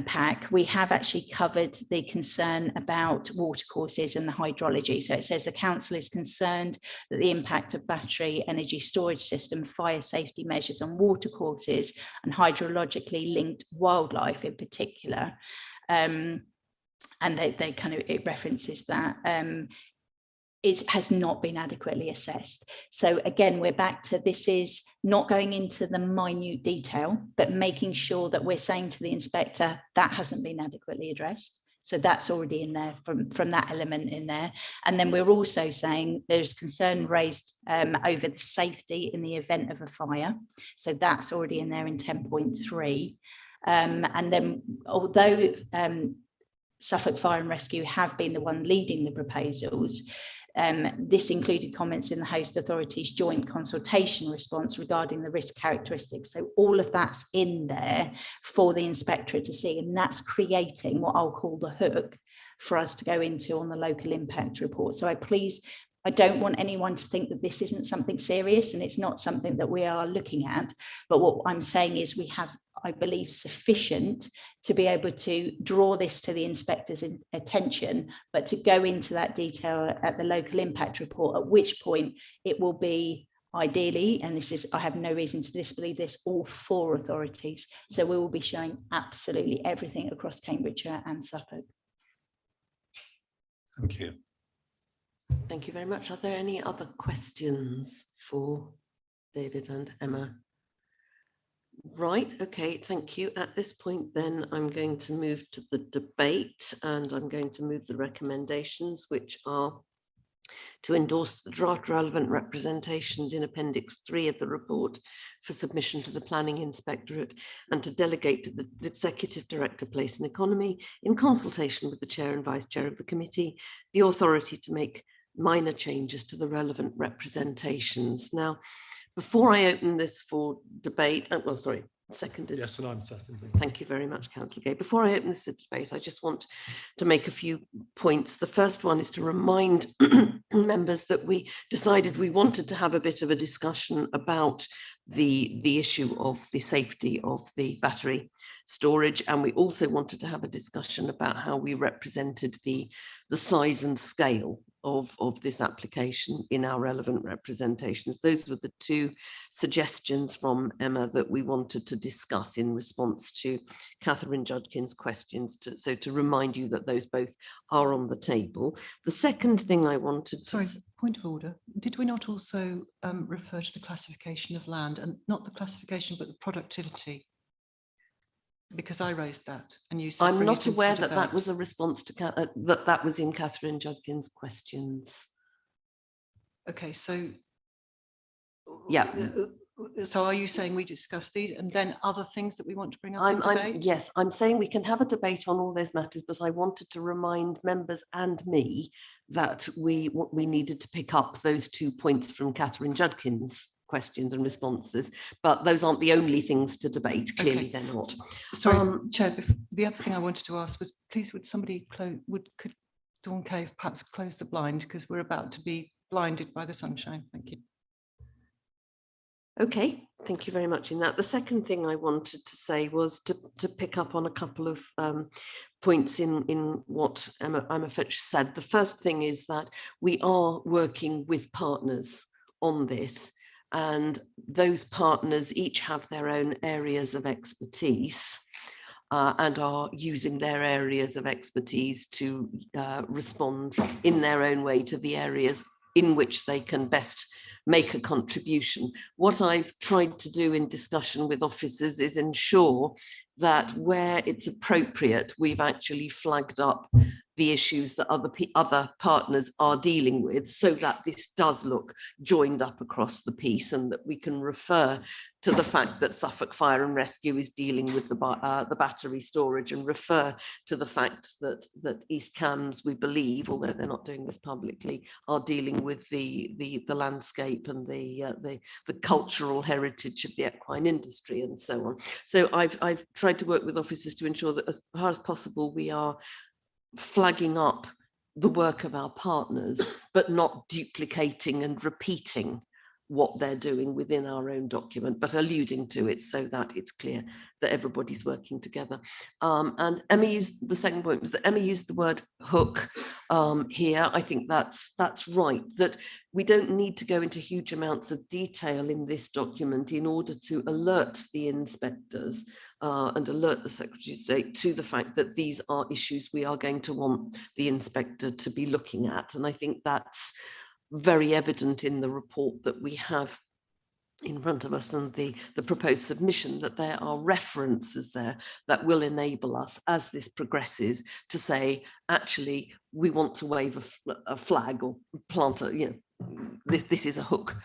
pack, we have actually covered the concern about watercourses and the hydrology. So it says the council is concerned that the impact of battery energy storage system, fire safety measures on watercourses and hydrologically linked wildlife in particular, and they kind of, it references that, has not been adequately assessed. So again, we're back to, this is not going into the minute detail, but making sure that we're saying to the inspector that hasn't been adequately addressed. So that's already in there from that element in there. And then we're also saying there's concern raised over the safety in the event of a fire. So that's already in there in 10.3. And then although Suffolk Fire and Rescue have been the one leading the proposals, this included comments in the host authority's joint consultation response regarding the risk characteristics. So all of that's in there for the inspectorate to see, and that's creating what I'll call the hook for us to go into on the local impact report. So I don't want anyone to think that this isn't something serious, and it's not something that we are looking at. But what I'm saying is we have, I believe, sufficient to be able to draw this to the inspector's attention, but to go into that detail at the local impact report, at which point it will be ideally, and this is, I have no reason to disbelieve this, all 4 authorities. So we will be showing absolutely everything across Cambridgeshire and Suffolk. Thank you. Thank you very much. Are there any other questions for David and Emma? Right, okay, thank you. At this point then, I'm going to move to the debate, and I'm going to move the recommendations, which are to endorse the draft relevant representations in Appendix 3 of the report for submission to the Planning Inspectorate, and to delegate to the Executive Director, Place and Economy, in consultation with the Chair and Vice Chair of the Committee, the authority to make minor changes to the relevant representations. Now, before I open this for debate, seconded. Yes, and I'm seconding. Thank you very much, Councillor Gay. Before I open this for debate, I just want to make a few points. The first one is to remind members that we decided we wanted to have a bit of a discussion about the issue of the safety of the battery storage, and we also wanted to have a discussion about how we represented the size and scale of this application in our relevant representations. Those were the two suggestions from Emma that we wanted to discuss in response to Catherine Judkin's questions. So to remind you that those both are on the table. The second thing I wanted to... Sorry, point of order. Did we not also refer to the classification of land, and not the classification, but the productivity? Because I raised that and you said... I'm not aware that that was a response to that was in Catherine Judkin's questions. Okay, so yeah. So are you saying we discuss these and then other things that we want to bring up in debate? Yes, I'm saying we can have a debate on all those matters, but I wanted to remind members and me that we needed to pick up those 2 points from Catherine Judkin's questions and responses, but those aren't the only things to debate. Clearly, okay. They're not. Sorry, Chair, the other thing I wanted to ask was, please, would somebody could Dawn Cave perhaps close the blind, because we're about to be blinded by the sunshine. Thank you. Okay, thank you very much in that. The second thing I wanted to say was to pick up on a couple of points in what Emma Fitch said. The first thing is that we are working with partners on this, and those partners each have their own areas of expertise and are using their areas of expertise to respond in their own way to the areas in which they can best make a contribution. What I've tried to do in discussion with officers is ensure that where it's appropriate, we've actually flagged up the issues that other partners are dealing with, so that this does look joined up across the piece, and that we can refer to the fact that Suffolk Fire and Rescue is dealing with the battery storage, and refer to the fact that East Cambs, we believe, although they're not doing this publicly, are dealing with the landscape and the cultural heritage of the equine industry and so on. So I've tried to work with officers to ensure that as far as possible we are flagging up the work of our partners, but not duplicating and repeating what they're doing within our own document, but alluding to it so that it's clear that everybody's working together. And Emma used, the second point was that Emma used the word hook here. I think that's right, that we don't need to go into huge amounts of detail in this document in order to alert the inspectors and alert the Secretary of State to the fact that these are issues we are going to want the inspector to be looking at. And I think that's very evident in the report that we have in front of us and the proposed submission, that there are references there that will enable us, as this progresses, to say, actually, we want to wave a flag or plant a, this is a hook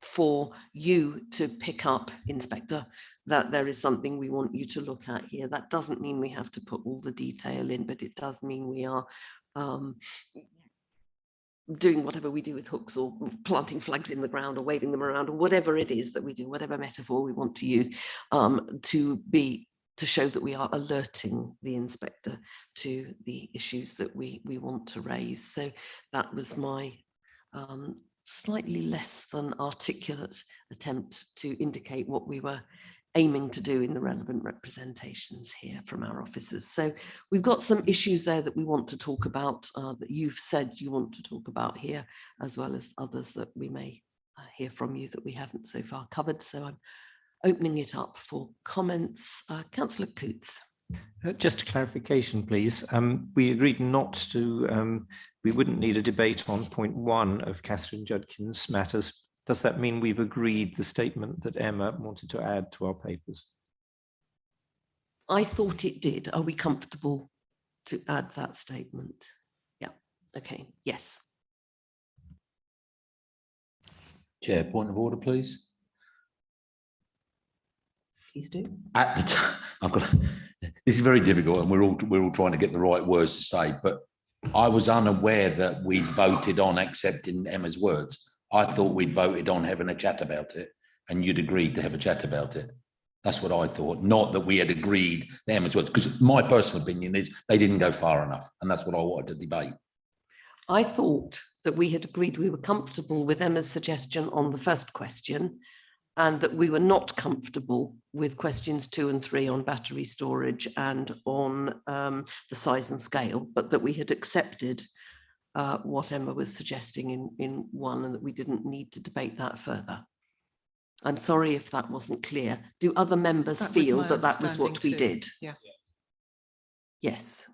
for you to pick up, Inspector, that there is something we want you to look at here. That doesn't mean we have to put all the detail in, but it does mean we are doing whatever we do with hooks, or planting flags in the ground, or waving them around, or whatever it is that we do, whatever metaphor we want to use, to show that we are alerting the inspector to the issues that we want to raise. So that was my slightly less than articulate attempt to indicate what we were aiming to do in the relevant representations here from our officers. So we've got some issues there that we want to talk about, that you've said you want to talk about here, as well as others that we may hear from you that we haven't so far covered. So I'm opening it up for comments. Councillor Coots. Just a clarification, please. We agreed not to, we wouldn't need a debate on point 1 of Catherine Judkin's matters. Does that mean we've agreed the statement that Emma wanted to add to our papers? I thought it did. Are we comfortable to add that statement? Yeah, okay, yes. Chair, point of order, please. Please do. This is very difficult, and we're all trying to get the right words to say, but I was unaware that we voted on accepting Emma's words. I thought we'd voted on having a chat about it, and you'd agreed to have a chat about it. That's what I thought, not that we had agreed to Emma's words, because my personal opinion is they didn't go far enough, and that's what I wanted to debate. I thought that we had agreed we were comfortable with Emma's suggestion on the first question, and that we were not comfortable with questions 2 and 3 on battery storage and on the size and scale, but that we had accepted what Emma was suggesting in 1, and that we didn't need to debate that further. I'm sorry if that wasn't clear. Do other members feel that that was what we did? Yeah. Yes.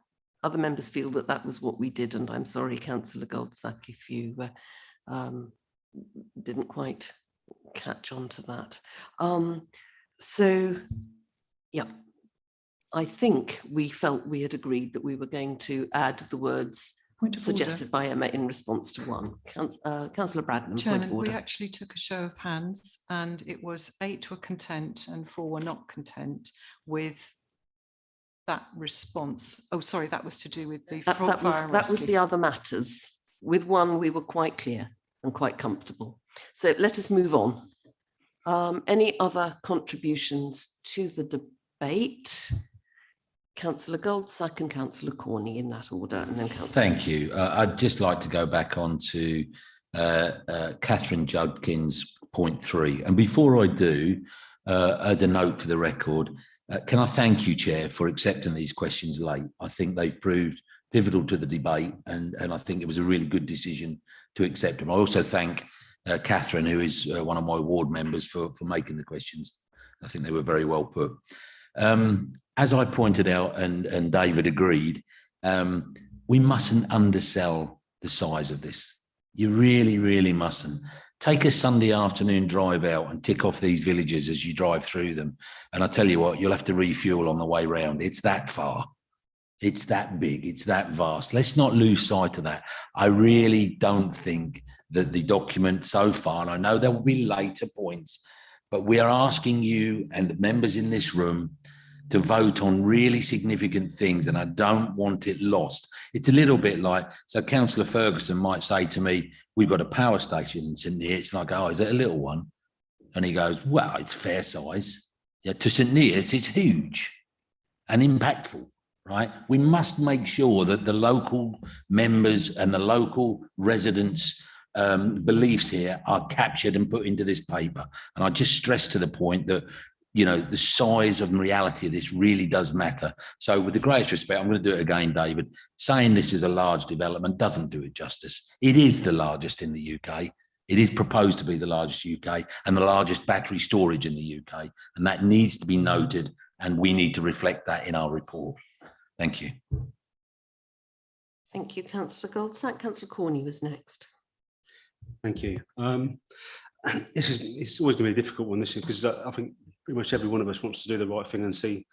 Other members feel that that was what we did, and I'm sorry, Councillor Goldsack, if you didn't quite catch on to that. So, yeah, I think we felt we had agreed that we were going to add the words suggested by Emma in response to 1. Councillor Bradnam, Chairman, point of order. we actually took a show of hands, and it was 8 were content and 4 were not content with that response. Oh, sorry, that was to do with the that was the other matters. With 1, we were quite clear and quite comfortable. So let us move on. Any other contributions to the debate? Councillor Goldsack and Councillor Corney, in that order, and then Councillor. Thank you. I'd just like to go back on to Catherine Judkin's point 3. And before I do, as a note for the record, can I thank you, Chair, for accepting these questions late? I think they've proved pivotal to the debate, and I think it was a really good decision to accept them. I also thank Catherine, who is one of my ward members, for making the questions. I think they were very well put. As I pointed out, and David agreed, we mustn't undersell the size of this. You really, really mustn't. Take a Sunday afternoon drive out and tick off these villages as you drive through them. And I tell you what, you'll have to refuel on the way round. It's that far. It's that big. It's that vast. Let's not lose sight of that. I really don't think that the document so far, and I know there will be later points, but we are asking you and the members in this room to vote on really significant things, and I don't want it lost. It's a little bit like, so Councillor Ferguson might say to me, we've got a power station in St Neots, and I go, oh, is it a little one? And he goes, well, it's fair size. Yeah, to St Neots, it's huge and impactful, right? We must make sure that the local members and the local residents' beliefs here are captured and put into this paper. And I just stress to the point that, you know, the size and reality of this really does matter. So with the greatest respect, I'm going to do it again, David. Saying this is a large development doesn't do it justice. It is the largest in the UK. It is proposed to be the largest UK and the largest battery storage in the UK. And that needs to be noted, and we need to reflect that in our report. Thank you. Thank you, Councillor Goldsack. Councillor Corney was next. Thank you. It's always going to be a difficult one, this is, because I think pretty much every one of us wants to do the right thing and see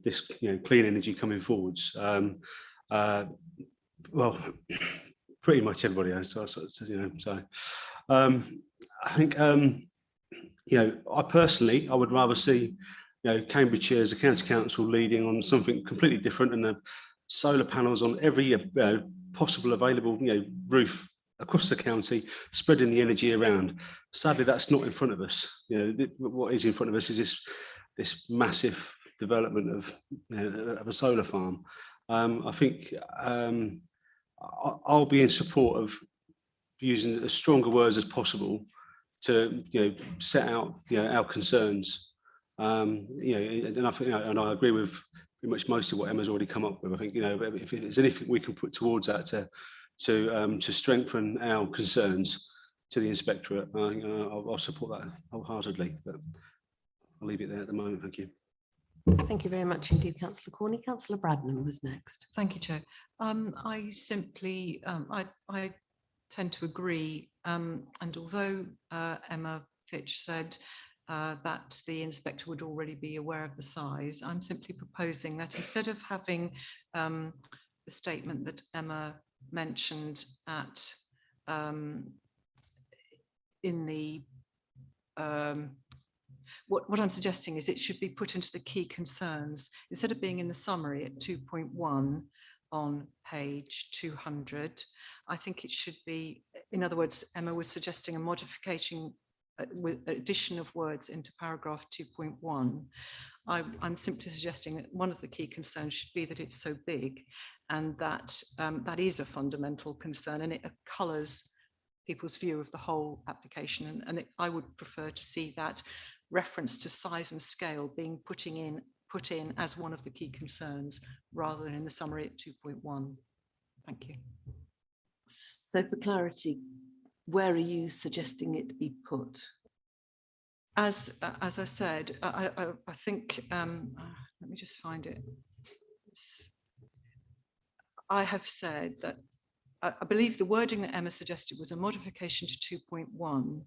this, you know, clean energy coming forwards. Well, pretty much everybody else, you know. So I think, you know, I would rather see, you know, Cambridgeshire as a county council leading on something completely different, and the solar panels on every possible available, you know, roof across the county, spreading the energy around. Sadly, that's not in front of us. You know, what is in front of us is this massive development of, you know, of a solar farm. I think I'll be in support of using as stronger words as possible to, you know, set out, you know, our concerns. You know, and I think, you know, and I agree with pretty much most of what Emma's already come up with. I think, you know, if there's anything we can put towards that to strengthen our concerns to the inspectorate, I'll support that wholeheartedly. But I'll leave it there at the moment. Thank you. Thank you very much indeed, Councillor Corney. Councillor Bradnam was next. Thank you, Chair. I simply, I tend to agree. And although Emma Fitch said that the inspector would already be aware of the size, I'm simply proposing that instead of having the statement that Emma mentioned at in the what I'm suggesting is it should be put into the key concerns instead of being in the summary at 2.1 on page 200. I think it should be, in other words, Emma was suggesting a modification with addition of words into paragraph 2.1. I'm simply suggesting that one of the key concerns should be that it's so big, and that that is a fundamental concern, and it colours people's view of the whole application. And I would prefer to see that reference to size and scale being put in as one of the key concerns rather than in the summary at 2.1. Thank you. So for clarity, where are you suggesting it be put? As I said, I think, let me just find it. I have said that I believe the wording that Emma suggested was a modification to 2.1.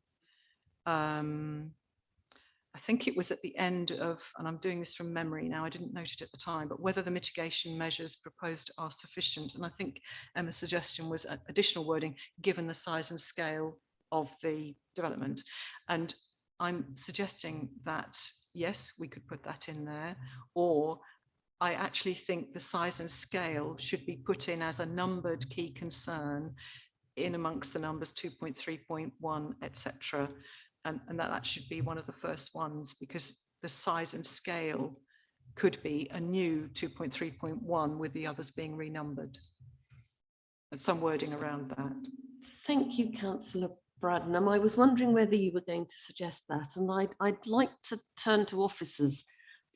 I think it was at the end of, and I'm doing this from memory now, I didn't note it at the time, but whether the mitigation measures proposed are sufficient. And I think Emma's suggestion was additional wording given the size and scale of the development. And I'm suggesting that, yes, we could put that in there, or I actually think the size and scale should be put in as a numbered key concern in amongst the numbers 2.3.1, etc. And that should be one of the first ones, because the size and scale could be a new 2.3.1 with the others being renumbered. And some wording around that. Thank you, Councillor Bradnam. I was wondering whether you were going to suggest that, and I'd like to turn to officers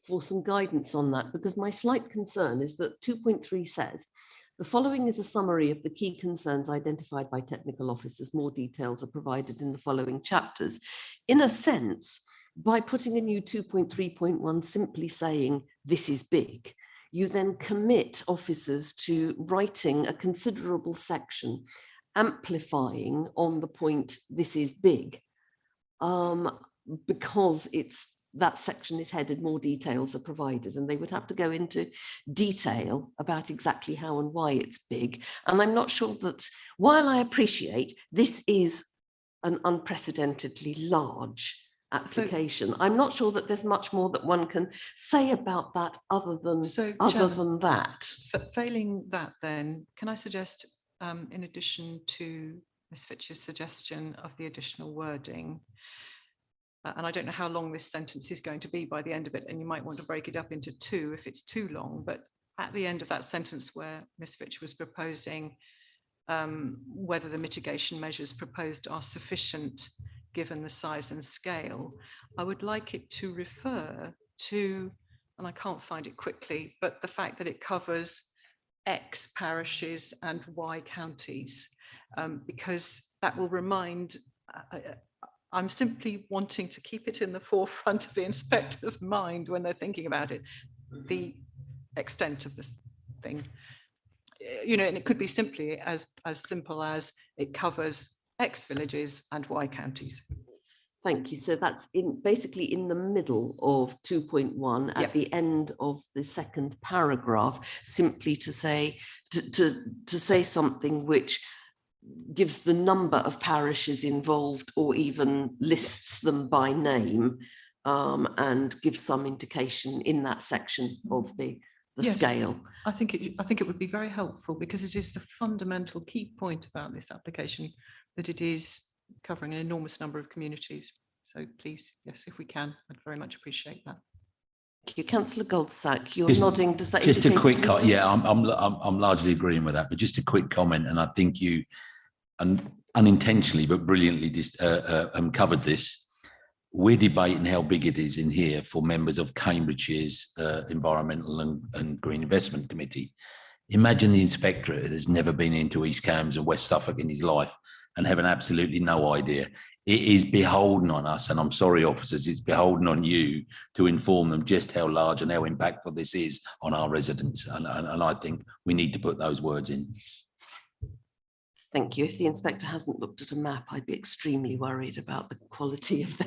for some guidance on that, because my slight concern is that 2.3 says, the following is a summary of the key concerns identified by technical officers. More details are provided in the following chapters. In a sense, by putting a new 2.3.1 simply saying this is big, you then commit officers to writing a considerable section amplifying on the point this is big, because that section is headed more details are provided, and they would have to go into detail about exactly how and why it's big. And I'm not sure that, while I appreciate this is an unprecedentedly large application, I'm not sure that there's much more that one can say about that other than that. Failing that, then, can I suggest, in addition to Ms. Fitch's suggestion of the additional wording, and I don't know how long this sentence is going to be by the end of it, and you might want to break it up into two if it's too long, but at the end of that sentence where Ms. Fitch was proposing whether the mitigation measures proposed are sufficient given the size and scale, I would like it to refer to, and I can't find it quickly, but the fact that it covers X parishes and Y counties, because that will remind, I'm simply wanting to keep it in the forefront of the inspector's mind when they're thinking about it, the extent of this thing. You know, and it could be simply as simple as it covers X villages and Y counties. Thank you. So that's basically in the middle of 2.1 at the end of the second paragraph, simply to say to say something which gives the number of parishes involved, or even lists them by name, and gives some indication in that section of the scale. I think it would be very helpful, because it is the fundamental key point about this application that it is covering an enormous number of communities. So please, yes, if we can, I'd very much appreciate that. Thank you. Councillor Goldsack, you're nodding. Does that just a quick indicate? yeah, I'm largely agreeing with that, but just a quick comment, and I think you unintentionally but brilliantly covered this. We're debating how big it is in here for members of Cambridgeshire's Environmental and Green Investment Committee. Imagine the inspectorate has never been into East Cambs and West Suffolk in his life and having absolutely no idea. It is beholden on us, and I'm sorry, officers, it's beholden on you to inform them just how large and how impactful this is on our residents. And I think we need to put those words in. Thank you. If the inspector hasn't looked at a map, I'd be extremely worried about the quality of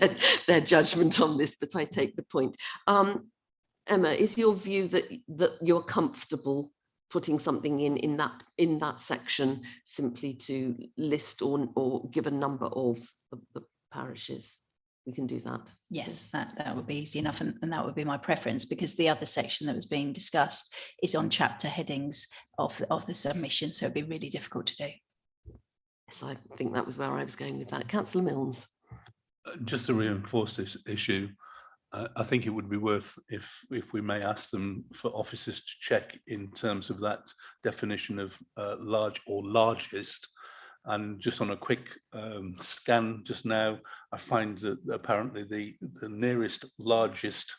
their judgment on this, but I take the point. Emma, is your view that you're comfortable putting something in that section simply to list or give a number of the parishes? We can do that. Yes, that would be easy enough, and that would be my preference, because the other section that was being discussed is on chapter headings of the submission, so it'd be really difficult to do. Yes, I think that was where I was going with that. Councillor Milnes. Just to reinforce this issue, I think it would be worth, if we may ask them, for officers to check in terms of that definition of large or largest. And just on a quick scan just now, I find that apparently the nearest largest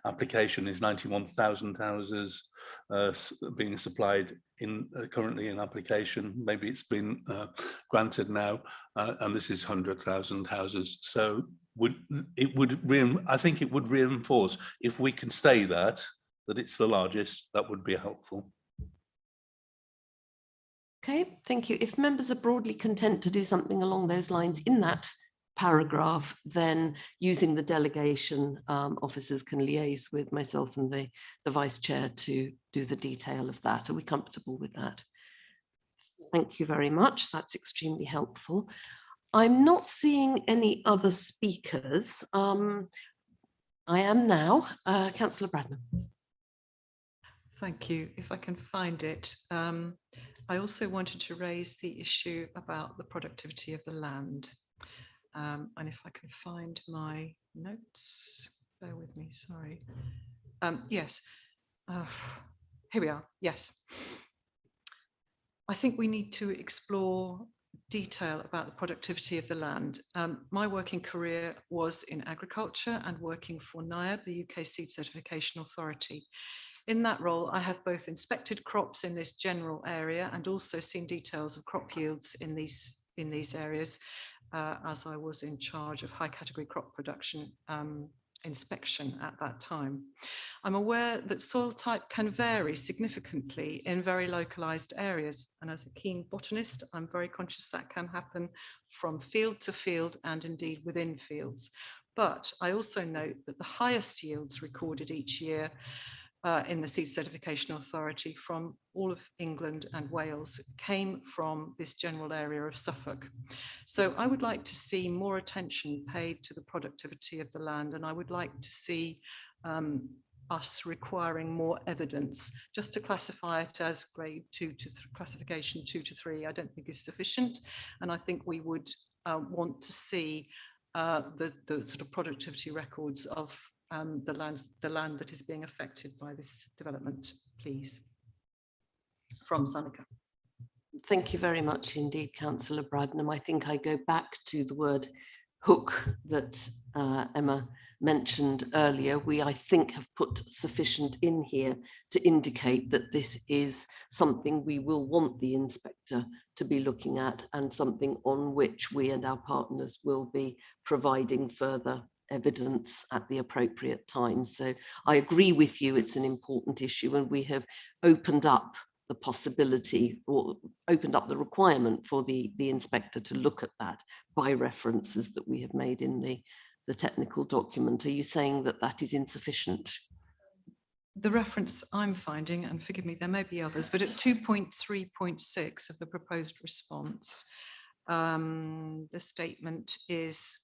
application is 91,000 houses being supplied in currently in application. Maybe it's been granted now, and this is 100,000 houses. So I think it would reinforce, if we can say that it's the largest, that would be helpful. Okay, thank you. If members are broadly content to do something along those lines in that paragraph, then using the delegation, officers can liaise with myself and the vice chair to do the detail of that. Are we comfortable with that? Thank you very much. That's extremely helpful. I'm not seeing any other speakers. I am now. Councillor Bradnam. Thank you. If I can find it. I also wanted to raise the issue about the productivity of the land. And if I can find my notes, bear with me, sorry. Yes, here we are, yes. I think we need to explore detail about the productivity of the land. My working career was in agriculture and working for NIAB, the UK Seed Certification Authority. In that role, I have both inspected crops in this general area and also seen details of crop yields in these areas, as I was in charge of high category crop production inspection at that time. I'm aware that soil type can vary significantly in very localized areas, and as a keen botanist, I'm very conscious that can happen from field to field and indeed within fields. But I also note that the highest yields recorded each year in the Seed Certification Authority from all of England and Wales came from this general area of Suffolk. So I would like to see more attention paid to the productivity of the land, and I would like to see us requiring more evidence. Just to classify it as grade 2 to classification 2 to 3, I don't think is sufficient, and I think we would want to see the sort of productivity records of the land that is being affected by this development, please, from Seneca. Thank you very much indeed, Councillor Bradnam. I think I go back to the word hook that Emma mentioned earlier. We, I think, have put sufficient in here to indicate that this is something we will want the inspector to be looking at, and something on which we and our partners will be providing further evidence at the appropriate time. So I agree with you, it's an important issue, and we have opened up the possibility, or opened up the requirement for the inspector to look at that by references that we have made in the technical document. Are you saying that that is insufficient? The reference I'm finding, and forgive me, there may be others, but at 2.3.6 of the proposed response, the statement is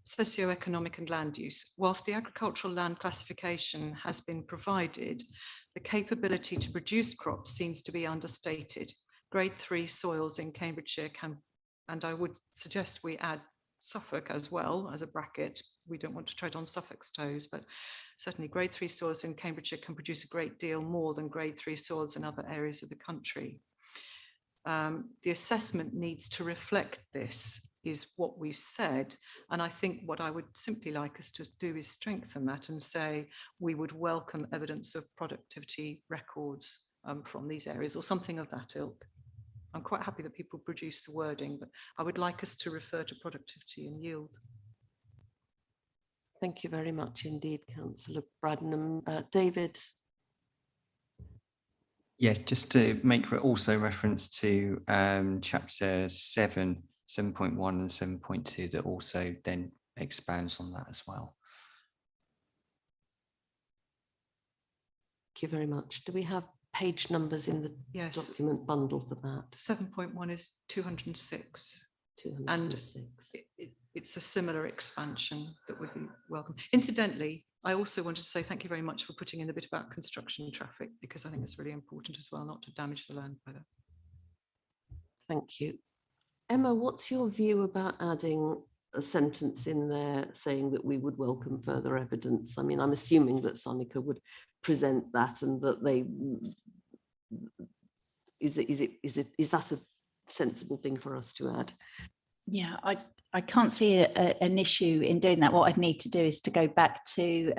socioeconomic and land use. Whilst the agricultural land classification has been provided, the capability to produce crops seems to be understated. Grade 3 soils in Cambridgeshire can, and I would suggest we add Suffolk as well as a bracket. We don't want to tread on Suffolk's toes, but certainly grade 3 soils in Cambridgeshire can produce a great deal more than grade 3 soils in other areas of the country. The assessment needs to reflect this, is what we've said, and I think what I would simply like us to do is strengthen that and say we would welcome evidence of productivity records from these areas, or something of that ilk. I'm quite happy that people produce the wording, but I would like us to refer to productivity and yield. Thank you very much indeed, Councillor Bradnam. David? Yeah, just to make also reference to chapter 7, 7.1 and 7.2 that also then expands on that as well. Thank you very much. Do we have page numbers in the document bundle for that? 7.1 is 206. 206. And it's a similar expansion that would be welcome. Incidentally, I also wanted to say thank you very much for putting in a bit about construction traffic, because I think it's really important as well, not to damage the land by that. Thank you. Emma, what's your view about adding a sentence in there saying that we would welcome further evidence? I mean, I'm assuming that Seneca would present that, and that they is that a sensible thing for us to add? Yeah, I can't see an issue in doing that. What I'd need to do is to go back to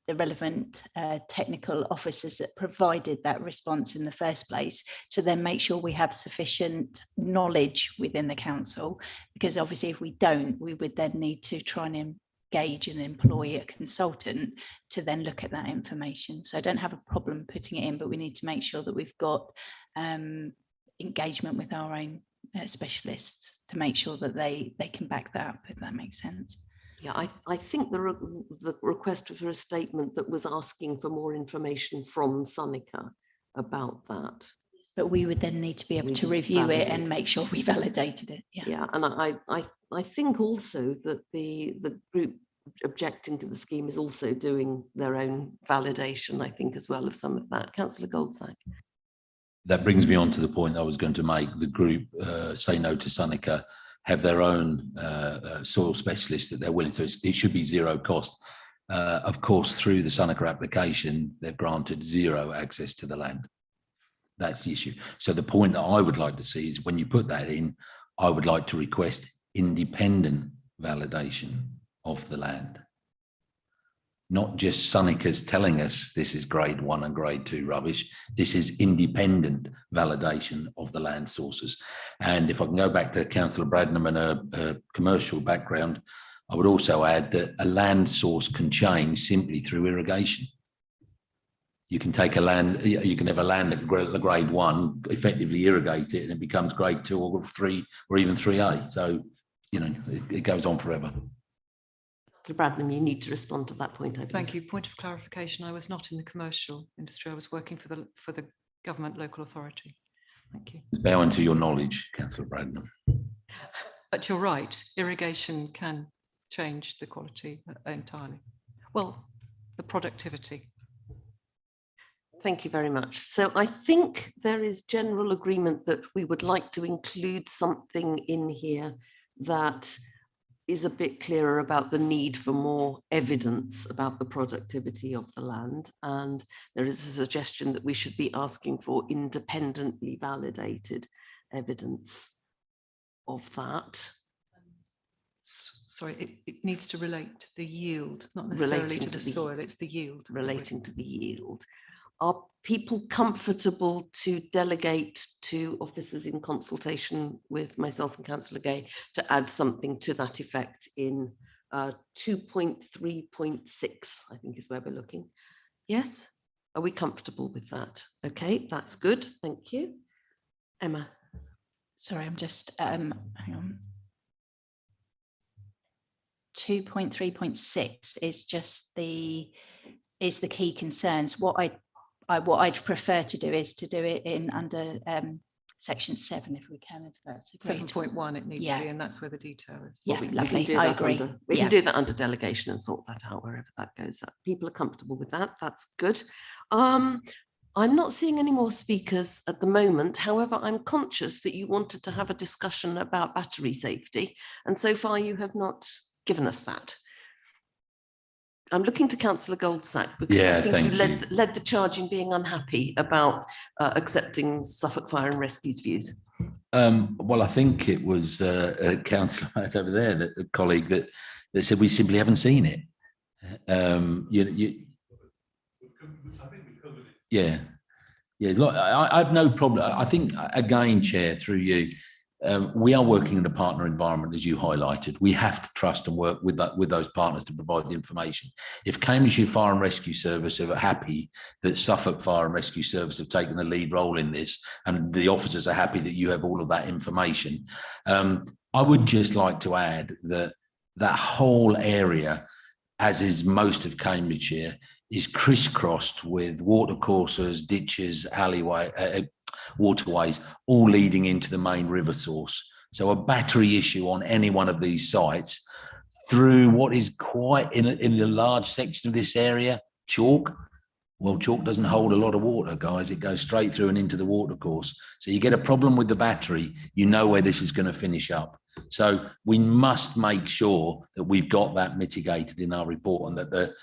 the relevant technical officers that provided that response in the first place, to then make sure we have sufficient knowledge within the council, because obviously if we don't, we would then need to try and engage and employ a consultant to then look at that information. So I don't have a problem putting it in, but we need to make sure that we've got engagement with our own specialists to make sure that they can back that up, if that makes sense. Yeah, I think the request for a statement that was asking for more information from Seneca about that. But we would then need to be able to review it and make sure we validated it. Yeah, and I think also that the group objecting to the scheme is also doing their own validation, I think, as well, of some of that. Councillor Goldsack. That brings me on to the point I was going to make. The group Say No to Seneca have their own soil specialists that they're willing to. It should be zero cost. Of course, through the Seneca application, they've granted zero access to the land. That's the issue. So the point that I would like to see is when you put that in, I would like to request independent validation of the land. Not just Seneca's telling us this is grade 1 and grade 2 rubbish. This is independent validation of the land sources. And if I can go back to Councillor Bradnam and a commercial background, I would also add that a land source can change simply through irrigation. You can take a land, you can have a land at grade 1, effectively irrigate it, and it becomes grade 2 or 3 or even 3A. So, you know, it goes on forever. Bradnam, you need to respond to that point. Thank you. Point of clarification, I was not in the commercial industry. I was working for the government local authority. Thank you. Bowing to your knowledge, Councillor Bradnam. But you're right, irrigation can change the quality entirely. Well, the productivity. Thank you very much. So I think there is general agreement that we would like to include something in here that is a bit clearer about the need for more evidence about the productivity of the land. And there is a suggestion that we should be asking for independently validated evidence of that. Sorry, it needs to relate to the yield, not necessarily to the soil, it's the yield. Relating to the yield. Are people comfortable to delegate to officers in consultation with myself and Councillor Gay to add something to that effect in 2.3.6, I think is where we're looking. Yes? Are we comfortable with that? Okay, that's good. Thank you. Emma. Sorry, I'm just, hang on. 2.3.6 is just the key concerns. What I'd prefer to do is to do it in under section 7 if we can, if that's agreed. 7.1 it needs to be, and that's where the detail is. Yeah, lovely. I agree. We can do that under delegation and sort that out wherever that goes. People are comfortable with that. That's good. I'm not seeing any more speakers at the moment. However, I'm conscious that you wanted to have a discussion about battery safety, and so far you have not given us that. I'm looking to Councillor Goldsack because I think you led the charge in being unhappy about accepting Suffolk Fire and Rescue's views. Well, I think it was a councillor over there, a colleague that said we simply haven't seen it. I think we covered it. Yeah. I have no problem. I think, again, Chair, through you, we are working in a partner environment, as you highlighted. We have to trust and work with those partners to provide the information. If Cambridgeshire Fire and Rescue Service are happy that Suffolk Fire and Rescue Service have taken the lead role in this, and the officers are happy that you have all of that information, I would just like to add that that whole area, as is most of Cambridgeshire, is crisscrossed with watercourses, ditches, waterways, all leading into the main river source. So a battery issue on any one of these sites through what is quite in a large section of this area, chalk. Well, chalk doesn't hold a lot of water, guys. It goes straight through and into the watercourse. So you get a problem with the battery, you know where this is going to finish up. So we must make sure that we've got that mitigated in our report, and that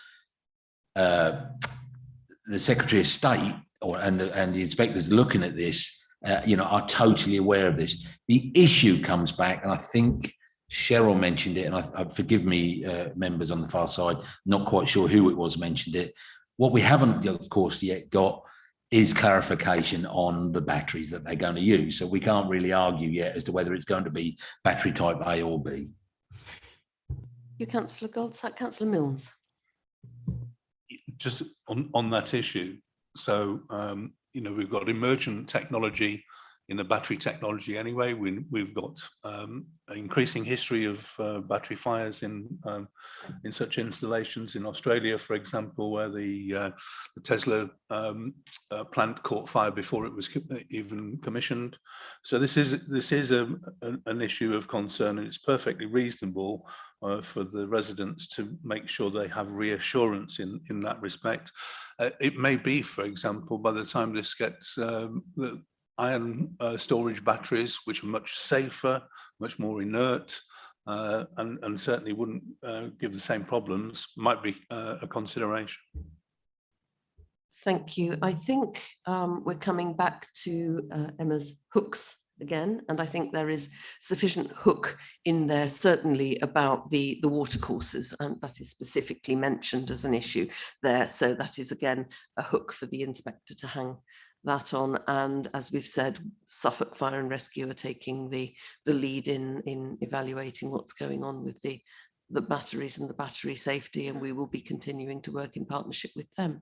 the Secretary of State and the inspectors looking at this are totally aware of this. The issue comes back, and I think Cheryl mentioned it, and I forgive me, members on the far side, not quite sure who it was mentioned it. What we haven't, of course, yet got is clarification on the batteries that they're going to use. So we can't really argue yet as to whether it's going to be battery type A or B. You, Councillor Goldsack. Councillor Milnes. Just on that issue, so we've got emergent technology in the battery technology anyway. We've got increasing history of battery fires in such installations in Australia, for example, where the Tesla plant caught fire before it was even commissioned. So this is an issue of concern, and it's perfectly reasonable for the residents to make sure they have reassurance in that respect. It may be, for example, by the time this gets the iron storage batteries, which are much safer, much more inert, and certainly wouldn't give the same problems, might be a consideration. Thank you. I think we're coming back to Emma's hooks again, and I think there is sufficient hook in there, certainly about the water courses, and that is specifically mentioned as an issue there. So that is again a hook for the inspector to hang that on. And as we've said, Suffolk Fire and Rescue are taking the lead in evaluating what's going on with the batteries and the battery safety, and we will be continuing to work in partnership with them.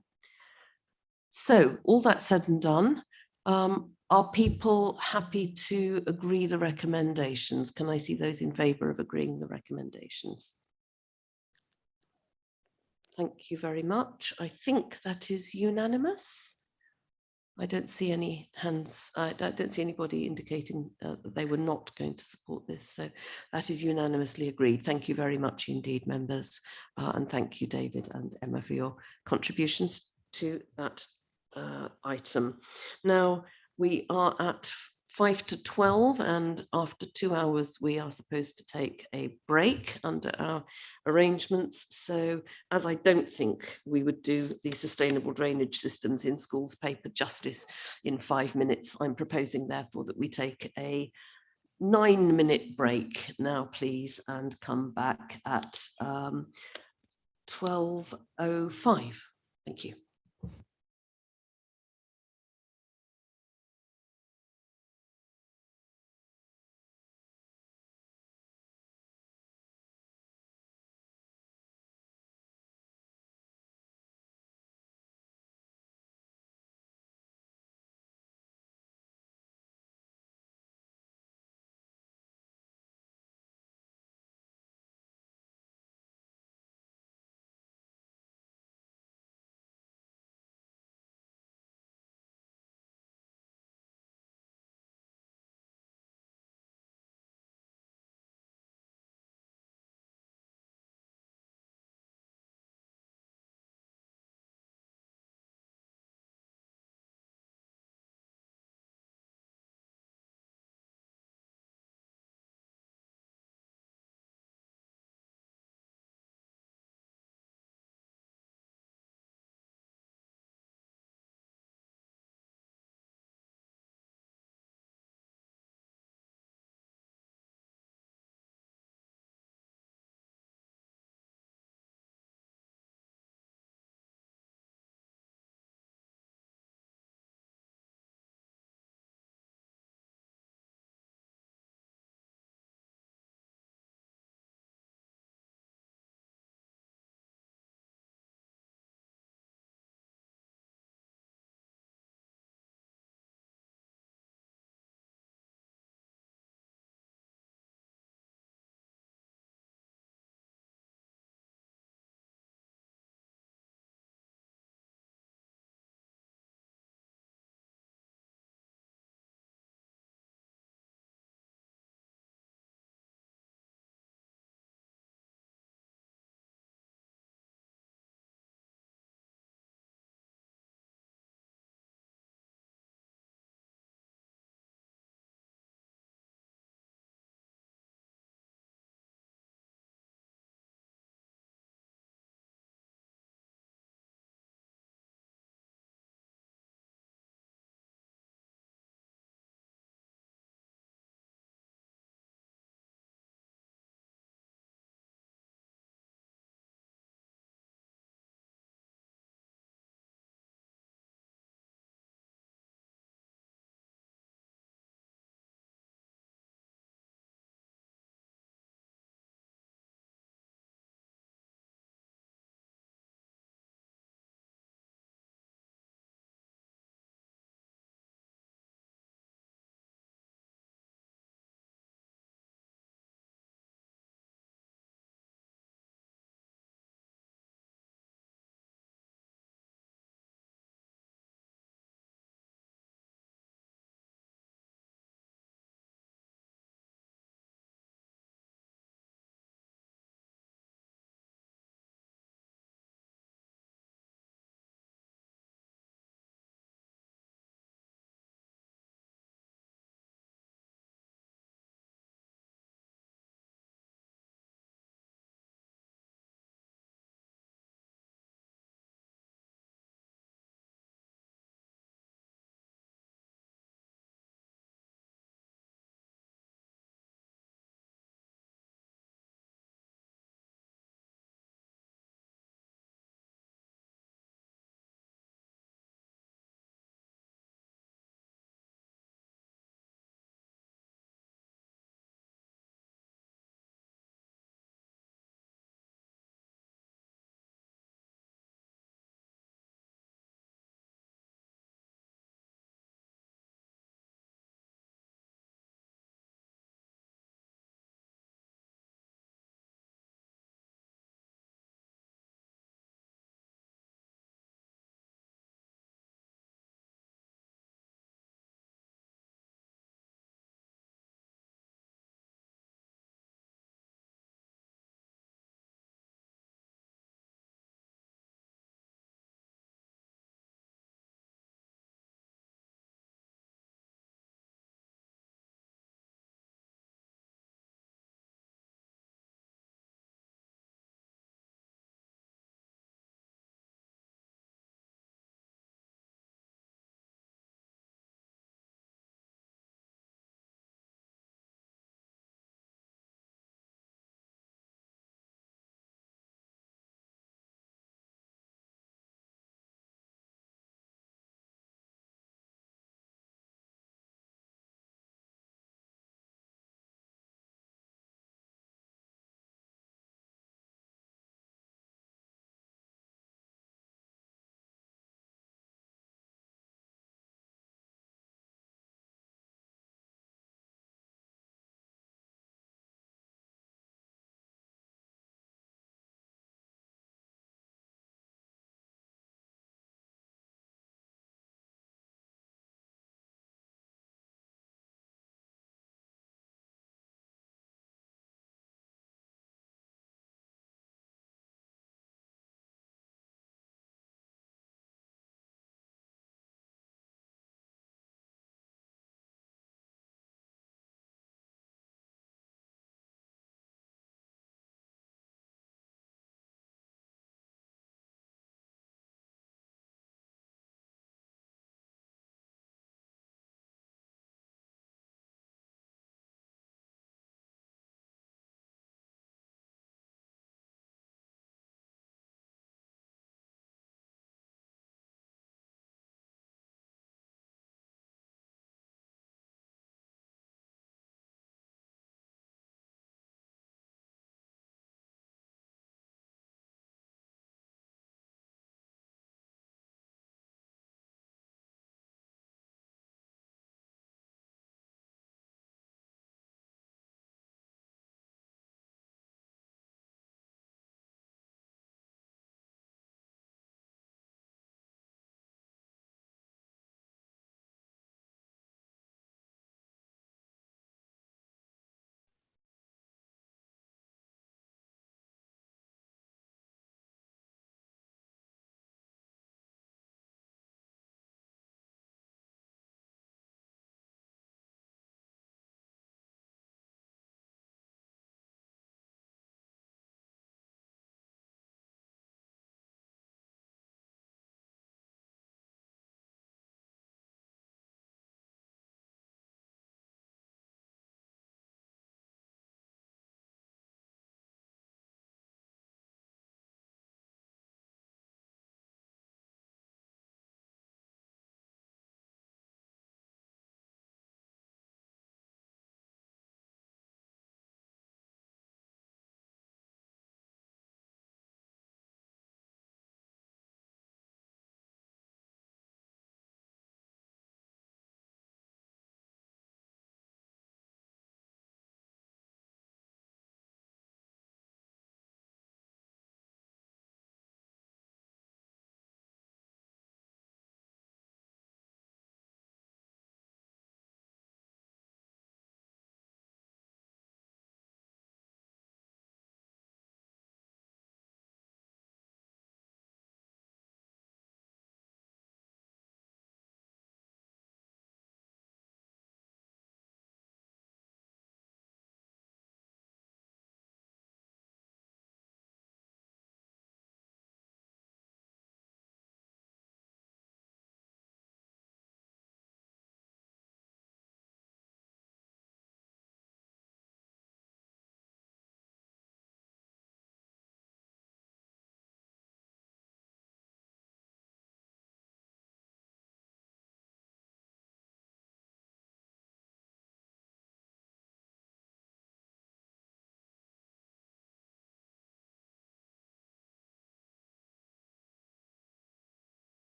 So all that said and done, are people happy to agree the recommendations? Can I see those in favour of agreeing the recommendations? Thank you very much. I think that is unanimous. I don't see any hands. I don't see anybody indicating that they were not going to support this. So that is unanimously agreed. Thank you very much indeed, members. And thank you, David and Emma, for your contributions to that item. Now we are at 5 to 12, and after 2 hours we are supposed to take a break under our arrangements. So as I don't think we would do the sustainable drainage systems in schools paper justice in 5 minutes, I'm proposing therefore that we take a 9-minute break now, please, and come back at 12:05. Thank you.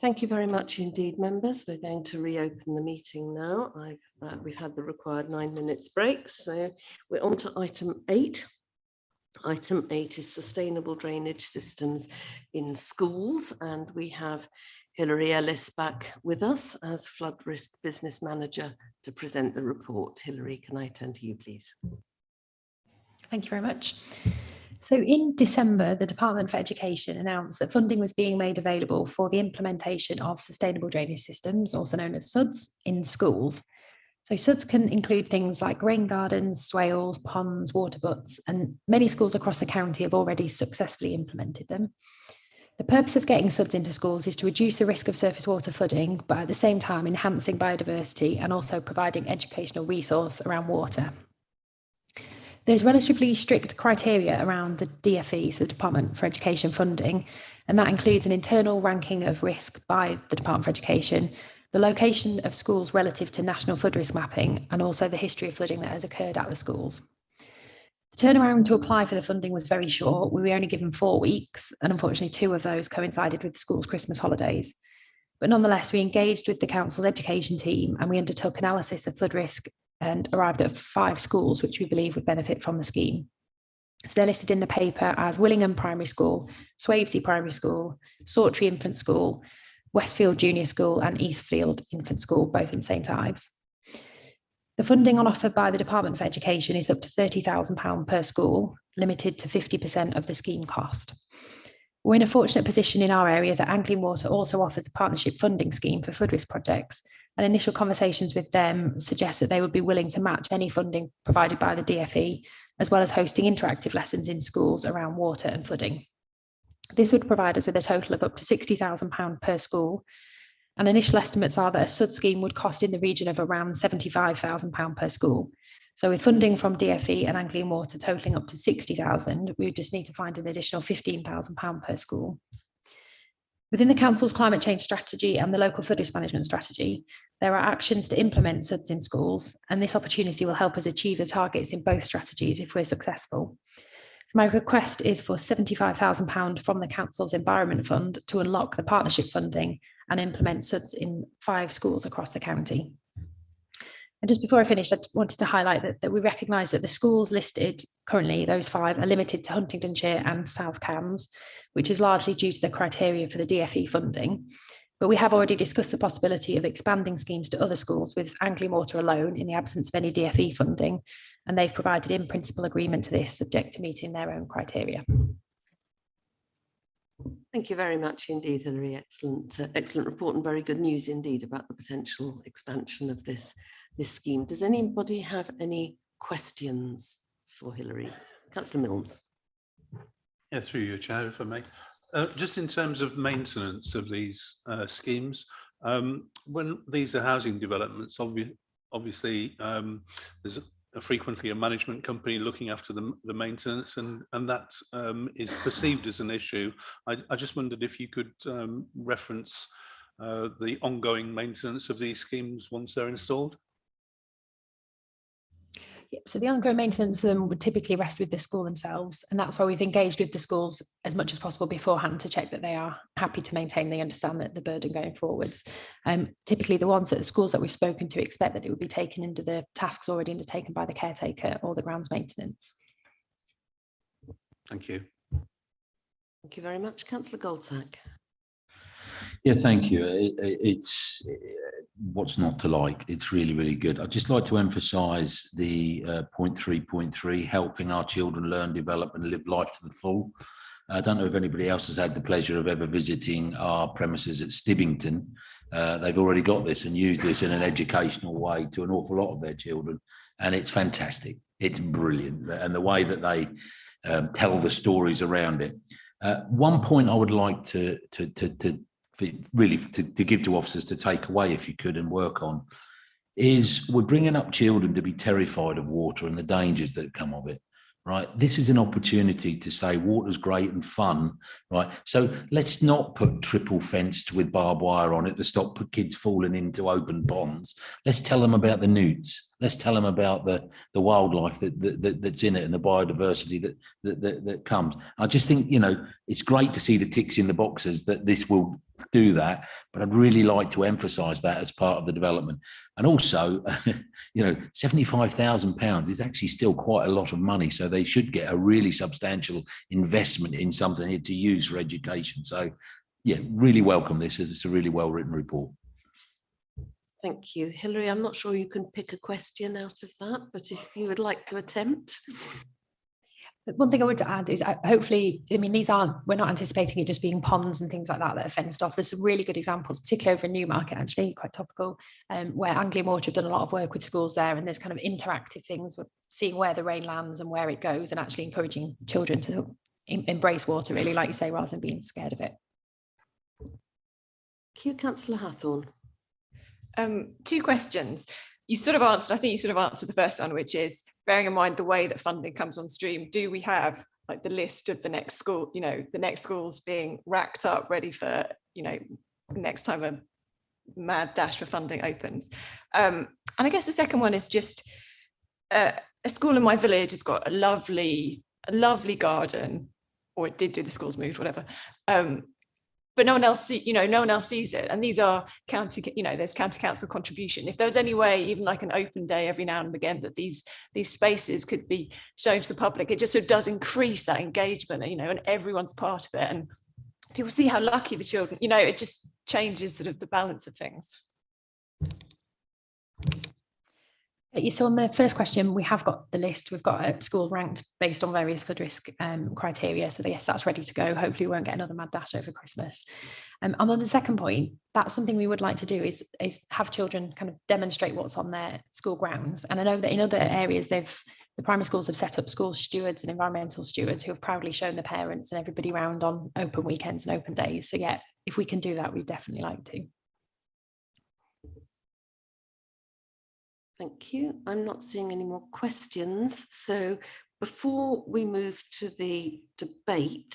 Thank you very much indeed, members. We're going to reopen the meeting now. We've had the required 9 minutes break, so we're on to item 8. Item 8 is sustainable drainage systems in schools, and we have Hilary Ellis back with us as flood risk business manager to present the report. Hilary, can I turn to you, please? Thank you very much. So in December, the Department for Education announced that funding was being made available for the implementation of sustainable drainage systems, also known as Suds, in schools. So Suds can include things like rain gardens, swales, ponds, water butts, and many schools across the county have already successfully implemented them. The purpose of getting Suds into schools is to reduce the risk of surface water flooding, but at the same time enhancing biodiversity and also providing educational resource around water. There's relatively strict criteria around the DFE, so the Department for Education funding, and that includes an internal ranking of risk by the Department for Education, the location of schools relative to national flood risk mapping, and also the history of flooding that has occurred at the schools. The turnaround to apply for the funding was very short. We were only given 4 weeks, and unfortunately 2 of those coincided with the school's Christmas holidays. But nonetheless, we engaged with the council's education team and we undertook analysis of flood risk and arrived at 5 schools which we believe would benefit from the scheme. So they're listed in the paper as Willingham Primary School, Swavesey Primary School, Sawtry Infant School, Westfield Junior School and Eastfield Infant School, both in St Ives. The funding on offer by the Department for Education is up to £30,000 per school, limited to 50% of the scheme cost. We're in a fortunate position in our area that Anglian Water also offers a partnership funding scheme for flood risk projects, and initial conversations with them suggest that they would be willing to match any funding provided by the DFE, as well as hosting interactive lessons in schools around water and flooding. This would provide us with a total of up to £60,000 per school, and initial estimates are that a Sud scheme would cost in the region of around £75,000 per school. So with funding from DFE and Anglian Water totaling up to 60,000, we would just need to find an additional £15,000 per school. Within the council's climate change strategy and the local flood risk management strategy, there are actions to implement Suds in schools, and this opportunity will help us achieve the targets in both strategies if we're successful. So my request is for £75,000 from the council's environment fund to unlock the partnership funding and implement Suds in 5 schools across the county. And just before I finish, I wanted to highlight that we recognise that the schools listed currently, those 5, are limited to Huntingdonshire and South Cambs, which is largely due to the criteria for the DFE funding. But we have already discussed the possibility of expanding schemes to other schools with Anglian Water alone in the absence of any DFE funding, and they've provided in principle agreement to this, subject to meeting their own criteria. Thank you very much indeed, Hilary. Excellent report and very good news indeed about the potential expansion of this scheme. Does anybody have any questions for Hilary? Councillor Mills. Yeah, through you, Chair, if I may. Just in terms of maintenance of these schemes, when these are housing developments, obviously there's frequently a management company looking after the maintenance, and that is perceived as an issue. I just wondered if you could reference the ongoing maintenance of these schemes once they're installed. So the ongoing maintenance of them would typically rest with the school themselves, and that's why we've engaged with the schools as much as possible beforehand to check that they are happy to maintain, they understand that the burden going forwards. Typically the ones that the schools that we've spoken to expect that it would be taken into the tasks already undertaken by the caretaker or the grounds maintenance. Thank you. Thank you very much. Councillor Goldsack. Yeah, thank you. It's what's not to like. It's really, really good. I'd just like to emphasise the point 3.3, helping our children learn, develop and live life to the full. I don't know if anybody else has had the pleasure of ever visiting our premises at Stibbington. They've already got this and used this in an educational way to an awful lot of their children, and it's fantastic. It's brilliant, and the way that they tell the stories around it. One point I would like to give to officers to take away, if you could, and work on, is we're bringing up children to be terrified of water and the dangers that come of it, right? This is an opportunity to say water's great and fun, right? So let's not put triple fenced with barbed wire on it to stop kids falling into open ponds. Let's tell them about the newts. Let's tell them about the wildlife that's in it and the biodiversity that comes. I just think, you know, it's great to see the ticks in the boxes that this will do that, but I'd really like to emphasise that as part of the development. And also, you know, £75,000 is actually still quite a lot of money, so they should get a really substantial investment in something to use for education. So, yeah, really welcome this. It's a really well-written report. Thank you. Hilary, I'm not sure you can pick a question out of that, but if you would like to attempt. One thing I would add is hopefully, I mean, we're not anticipating it just being ponds and things like that that are fenced off. There's some really good examples, particularly over in Newmarket, actually, quite topical, where Anglian Water have done a lot of work with schools there, and there's kind of interactive things with seeing where the rain lands and where it goes, and actually encouraging children to embrace water, really, like you say, rather than being scared of it. Thank you, Councillor Hathorn. 2 questions. You sort of answered, I think you sort of answered the first one, which is bearing in mind the way that funding comes on stream, do we have like the list of the next school, you know, the next schools being racked up, ready for, you know, next time a mad dash for funding opens? And I guess the second one is just a school in my village has got a lovely garden, or it did do, the school's moved, whatever. But no one else sees it. And these are there's county council contribution. If there's any way, even like an open day every now and again, that these spaces could be shown to the public, it just sort of does increase that engagement, you know, and everyone's part of it. And people see how lucky the children, you know, it just changes sort of the balance of things. So on the first question, we have got the list. We've got a school ranked based on various flood risk criteria. So yes, that's ready to go. Hopefully we won't get another mad dash over Christmas. And on the second point, that's something we would like to do is have children kind of demonstrate what's on their school grounds. And I know that in other areas, the primary schools have set up school stewards and environmental stewards who have proudly shown the parents and everybody around on open weekends and open days. So yeah, if we can do that, we'd definitely like to. Thank you. I'm not seeing any more questions. So before we move to the debate,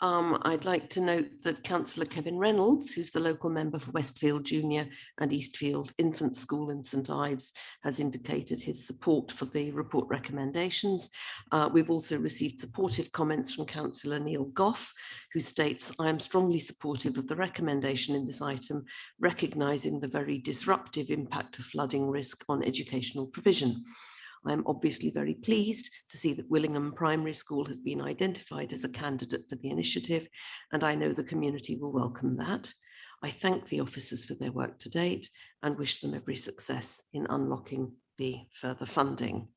I'd like to note that Councillor Kevin Reynolds, who's the local member for Westfield Junior and Eastfield Infant School in St Ives, has indicated his support for the report recommendations. We've also received supportive comments from Councillor Neil Goff, who states, "I am strongly supportive of the recommendation in this item, recognising the very disruptive impact of flooding risk on educational provision. I am obviously very pleased to see that Willingham Primary School has been identified as a candidate for the initiative, and I know the community will welcome that. I thank the officers for their work to date and wish them every success in unlocking the further funding."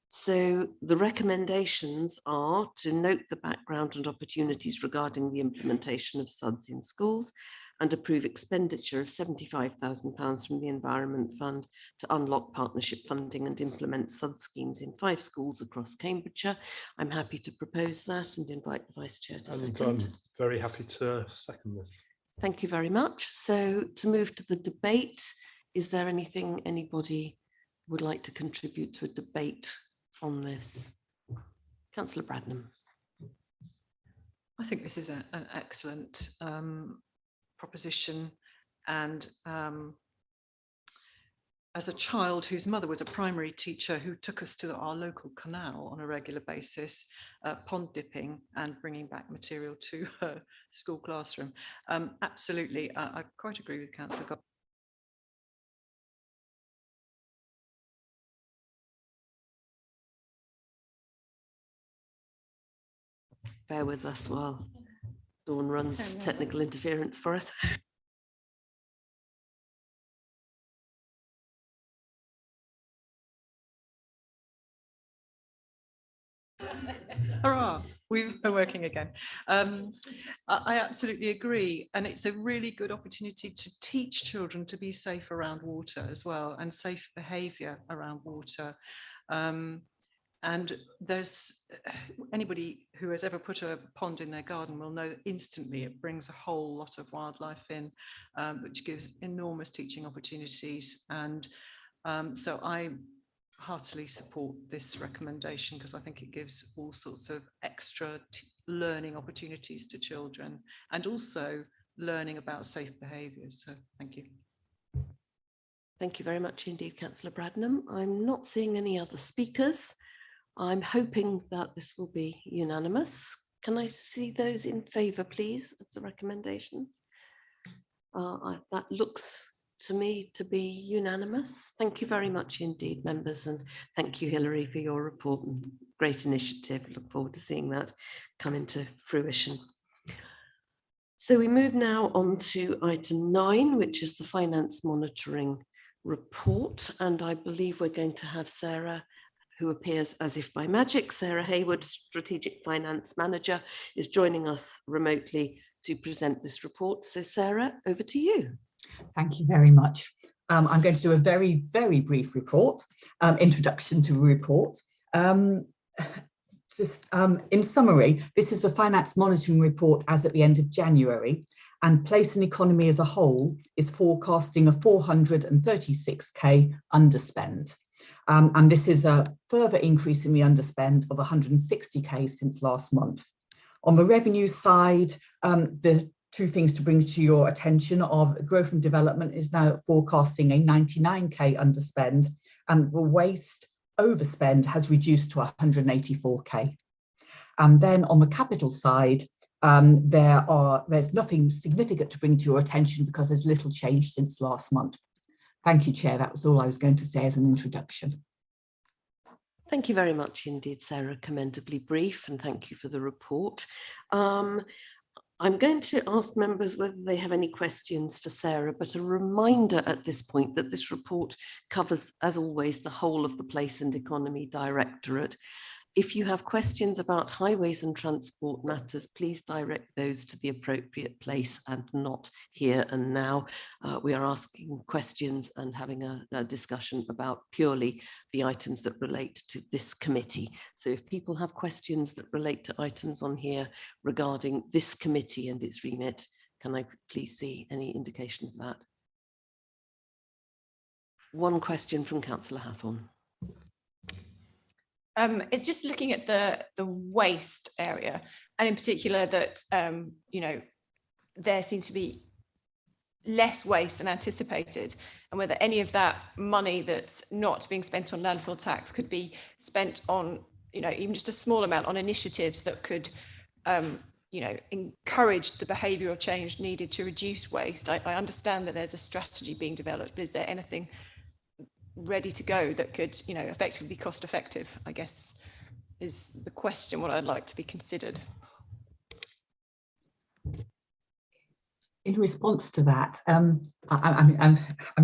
So the recommendations are to note the background and opportunities regarding the implementation of Suds in schools, and approve expenditure of £75,000 from the Environment Fund to unlock partnership funding and implement Sud schemes in 5 schools across Cambridgeshire. I'm happy to propose that and invite the Vice Chair to second. I'm very happy to second this. Thank you very much. So to move to the debate, is there anything anybody would like to contribute to a debate on this? Councillor Bradnam. I think this is an excellent proposition, and as a child whose mother was a primary teacher who took us to our local canal on a regular basis, pond dipping and bringing back material to her school classroom. Absolutely, I quite agree with Councillor Goff. Bear with us while Dawn runs technical interference for us. Hurrah, we're working again. I absolutely agree, and it's a really good opportunity to teach children to be safe around water as well, and safe behaviour around water. And there's anybody who has ever put a pond in their garden will know that instantly it brings a whole lot of wildlife in, which gives enormous teaching opportunities. And so I heartily support this recommendation, because I think it gives all sorts of extra learning opportunities to children, and also learning about safe behaviours. So thank you. Thank you very much indeed, Councillor Bradnam. I'm not seeing any other speakers. I'm hoping that this will be unanimous. Can I see those in favour, please, of the recommendations? That looks to me to be unanimous. Thank you very much indeed, members, and thank you, Hilary, for your report and great initiative. Look forward to seeing that come into fruition. So we move now on to item 9, which is the finance monitoring report, and I believe we're going to have Sarah, who appears as if by magic. Sarah Hayward, Strategic Finance Manager, is joining us remotely to present this report. So Sarah, over to you. Thank you very much. I'm going to do a very, very brief report, introduction to the report. In summary, this is the finance monitoring report as at the end of January, and Place and Economy as a whole is forecasting a 436k underspend. And this is a further increase in the underspend of 160k since last month. On the revenue side, the two things to bring to your attention of growth and development is now forecasting a 99k underspend, and the waste overspend has reduced to 184k. And then on the capital side, there's nothing significant to bring to your attention because there's little change since last month. Thank you, Chair. That was all I was going to say as an introduction. Thank you very much indeed, Sarah. Commendably brief, and thank you for the report. I'm going to ask members whether they have any questions for Sarah, but a reminder at this point that this report covers, as always, the whole of the Place and Economy Directorate. If you have questions about highways and transport matters, please direct those to the appropriate place and not here and now. We are asking questions and having a discussion about purely the items that relate to this committee. So if people have questions that relate to items on here regarding this committee and its remit, can I please see any indication of that? One question from Councillor Hathorn. It's just looking at the waste area, and in particular that you know, there seems to be less waste than anticipated, and whether any of that money that's not being spent on landfill tax could be spent on, you know, even just a small amount on initiatives that could you know, encourage the behavioural change needed to reduce waste. I understand that there's a strategy being developed, but is there anything ready to go that could, you know, effectively be cost effective, I guess, is the question, what I'd like to be considered. In response to that, I'm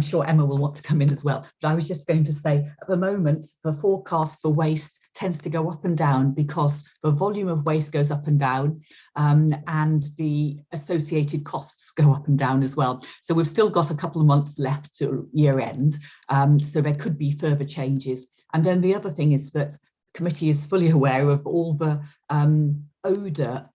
sure Emma will want to come in as well, but I was just going to say at the moment, the forecast for waste tends to go up and down because the volume of waste goes up and down, and the associated costs go up and down as well. So we've still got a couple of months left to year end, so there could be further changes. And then the other thing is that the committee is fully aware of all the odour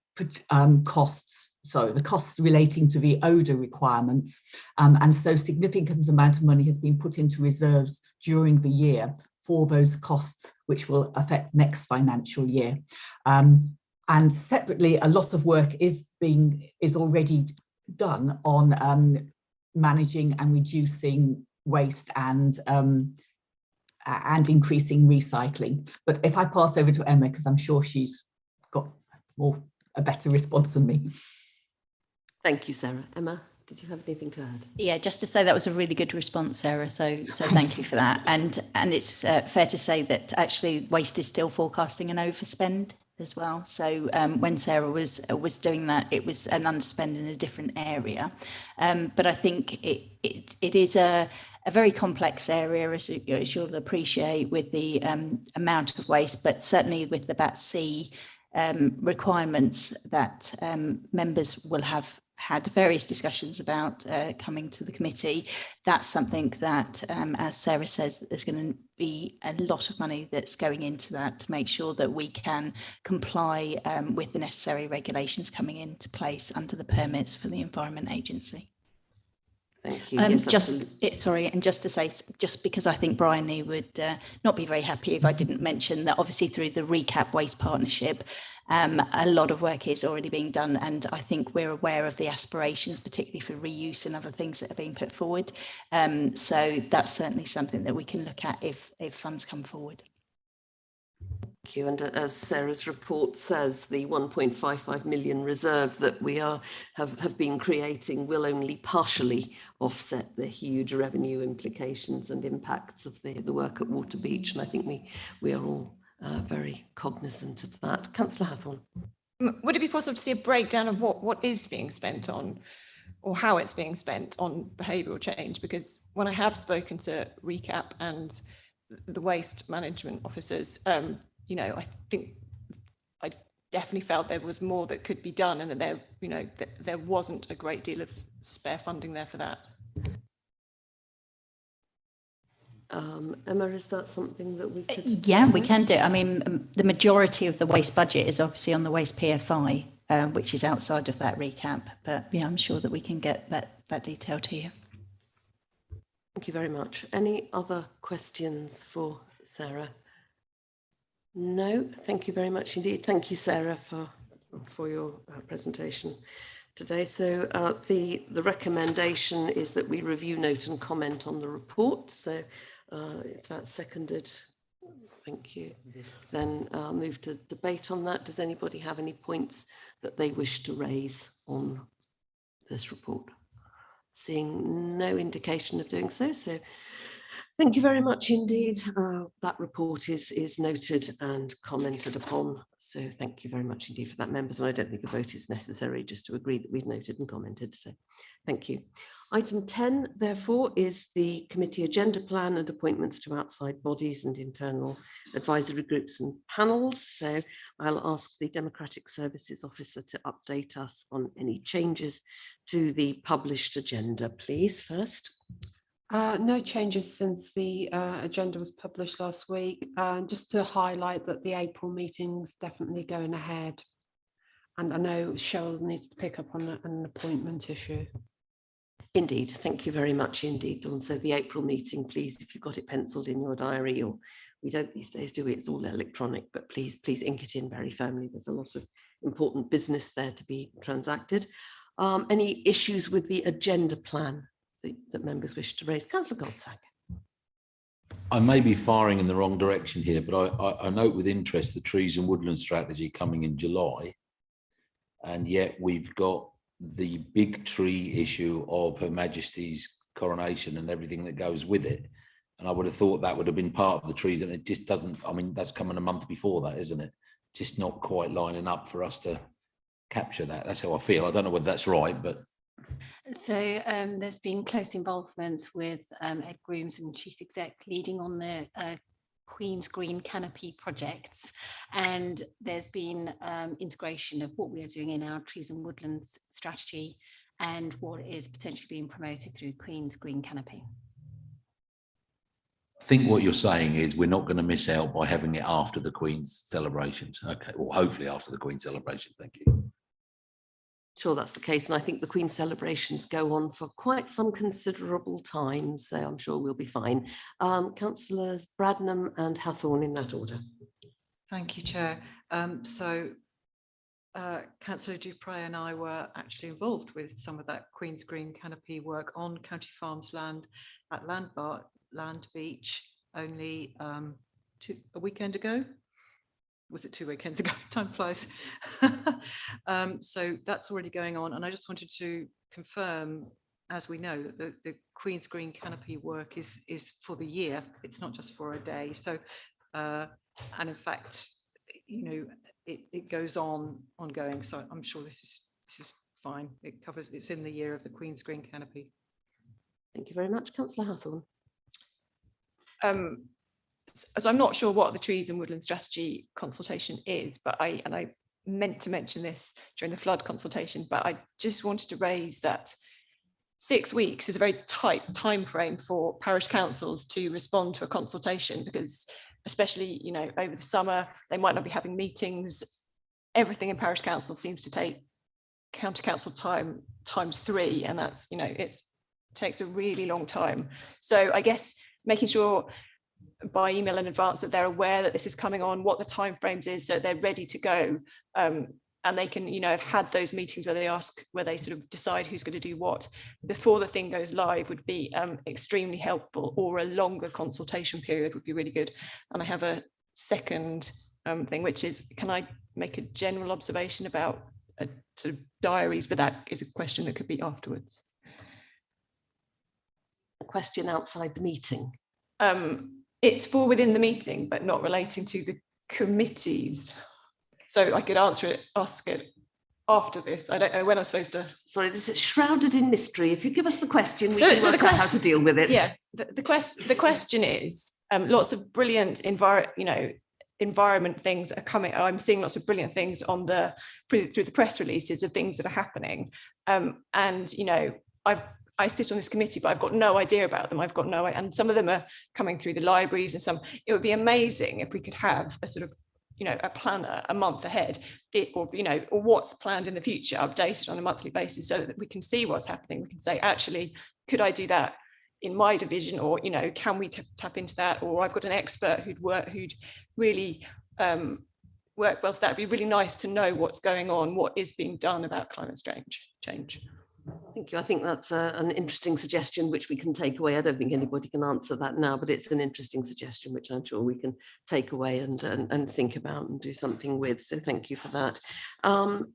costs. So the costs relating to the odour requirements, and so significant amount of money has been put into reserves during the year for those costs, which will affect next financial year. And separately, a lot of work is already done on managing and reducing waste and increasing recycling. But if I pass over to Emma, because I'm sure she's got a better response than me. Thank you, Sarah. Emma, did you have anything to add? Yeah, just to say that was a really good response, Sarah. So thank you for that. And it's fair to say that actually waste is still forecasting an overspend as well. So when Sarah was doing that, it was an underspend in a different area. But I think it is a very complex area, as you'll appreciate, with the amount of waste, but certainly with the BAT-C requirements that members will have had various discussions about coming to the committee. That's something that, as Sarah says, that there's going to be a lot of money that's going into that to make sure that we can comply with the necessary regulations coming into place under the permits for the Environment Agency. Thank you. Yes, And just to say, just because I think Bryony would not be very happy if I didn't mention that obviously through the Recap Waste Partnership, a lot of work is already being done, and I think we're aware of the aspirations, particularly for reuse and other things that are being put forward. So that's certainly something that we can look at if funds come forward. Thank you. And as Sarah's report says, the 1.55 million reserve that we have been creating will only partially offset the huge revenue implications and impacts of the work at Waterbeach. And I think we are all very cognizant of that. Councillor Hathorn. Would it be possible to see a breakdown of what is being spent on, or how it's being spent on behavioural change? Because when I have spoken to RECAP and the waste management officers, you know, I think I definitely felt there was more that could be done, and that there, you know, that there wasn't a great deal of spare funding there for that. Emma, is that something that we could? Yeah, we can do. I mean, the majority of the waste budget is obviously on the waste PFI, which is outside of that recap. But yeah, I'm sure that we can get that detail to you. Thank you very much. Any other questions for Sarah? No, thank you very much indeed. Thank you, Sarah, for your presentation today. So the recommendation is that we review, note and comment on the report. So if that's seconded, thank you. Then I'll move to debate on that. Does anybody have any points that they wish to raise on this report? Seeing no indication of doing so. So thank you very much indeed. That report is noted and commented upon. So thank you very much indeed for that, members. And I don't think a vote is necessary, just to agree that we've noted and commented. So thank you. Item 10, therefore, is the committee agenda plan and appointments to outside bodies and internal advisory groups and panels. So I'll ask the Democratic Services Officer to update us on any changes to the published agenda, please, first. No changes since the agenda was published last week. Just to highlight that the April meeting's definitely going ahead. And I know Cheryl needs to pick up on an appointment issue. Indeed, thank you very much indeed, Dawn. So the April meeting, please, if you've got it penciled in your diary, or we don't these days do it, it's all electronic, but please ink it in very firmly. There's a lot of important business there to be transacted. Any issues with the agenda plan that members wish to raise? Councillor Goldsack. I may be firing in the wrong direction here, but I note with interest the trees and woodland strategy coming in July, and yet we've got the big tree issue of Her Majesty's coronation and everything that goes with it. And I would have thought that would have been part of the trees, and it just doesn't. I mean, that's coming a month before that, isn't it? Just not quite lining up for us to capture that. That's how I feel. I don't know whether that's right, but. So there's been close involvement with Ed Grooms and Chief Exec leading on the Queen's Green Canopy projects, and there's been integration of what we are doing in our trees and woodlands strategy and what is potentially being promoted through Queen's Green Canopy. I think what you're saying is we're not going to miss out by having it after the Queen's celebrations. Okay, well, hopefully after the Queen's celebrations. Thank you. Sure, that's the case. And I think the Queen's celebrations go on for quite some considerable time, so I'm sure we'll be fine. Councillors Bradnam and Hathorn in that order. Thank you, Chair. Councillor Dupre and I were actually involved with some of that Queen's Green Canopy work on County Farms land at Land Beach only a weekend ago. Was it 2 weekends ago? Time flies. So that's already going on, and I just wanted to confirm, as we know, that the Queen's Green Canopy work is for the year. It's not just for a day. So, and in fact, you know, it goes on ongoing. So I'm sure this is fine. It covers. It's in the year of the Queen's Green Canopy. Thank you very much, Councillor Hathorn. So I'm not sure what the trees and woodland strategy consultation is, but I meant to mention this during the flood consultation, but I just wanted to raise that 6 weeks is a very tight time frame for parish councils to respond to a consultation, because especially, you know, over the summer, they might not be having meetings. Everything in parish council seems to take county council time ×3, and that's, you know, it takes a really long time. So I guess making sure by email in advance that they're aware that this is coming on, what the timeframes is, so they're ready to go, and they can, you know, have had those meetings where they sort of decide who's going to do what before the thing goes live would be extremely helpful, or a longer consultation period would be really good. And I have a second thing, which is, can I make a general observation about sort of diaries, but that is a question that could be afterwards. A question outside the meeting. It's for within the meeting, but not relating to the committees. So I could ask it after this. I don't know when I'm supposed to. Sorry, this is shrouded in mystery. If you give us the question, we can work out how to deal with it. Yeah, the question is, lots of brilliant environment things are coming. I'm seeing lots of brilliant things on through the press releases of things that are happening. And you know, I sit on this committee, but I've got no idea about them. I've got no, and some of them are coming through the libraries, and some. It would be amazing if we could have a sort of, you know, a planner a month ahead, or what's planned in the future, updated on a monthly basis, so that we can see what's happening. We can say, actually, could I do that in my division, or you know, can we tap into that? Or I've got an expert who'd really work well. So that'd be really nice to know what's going on, what is being done about climate change. Thank you. I think that's an interesting suggestion which we can take away. I don't think anybody can answer that now, but it's an interesting suggestion which I'm sure we can take away and think about and do something with. So thank you for that.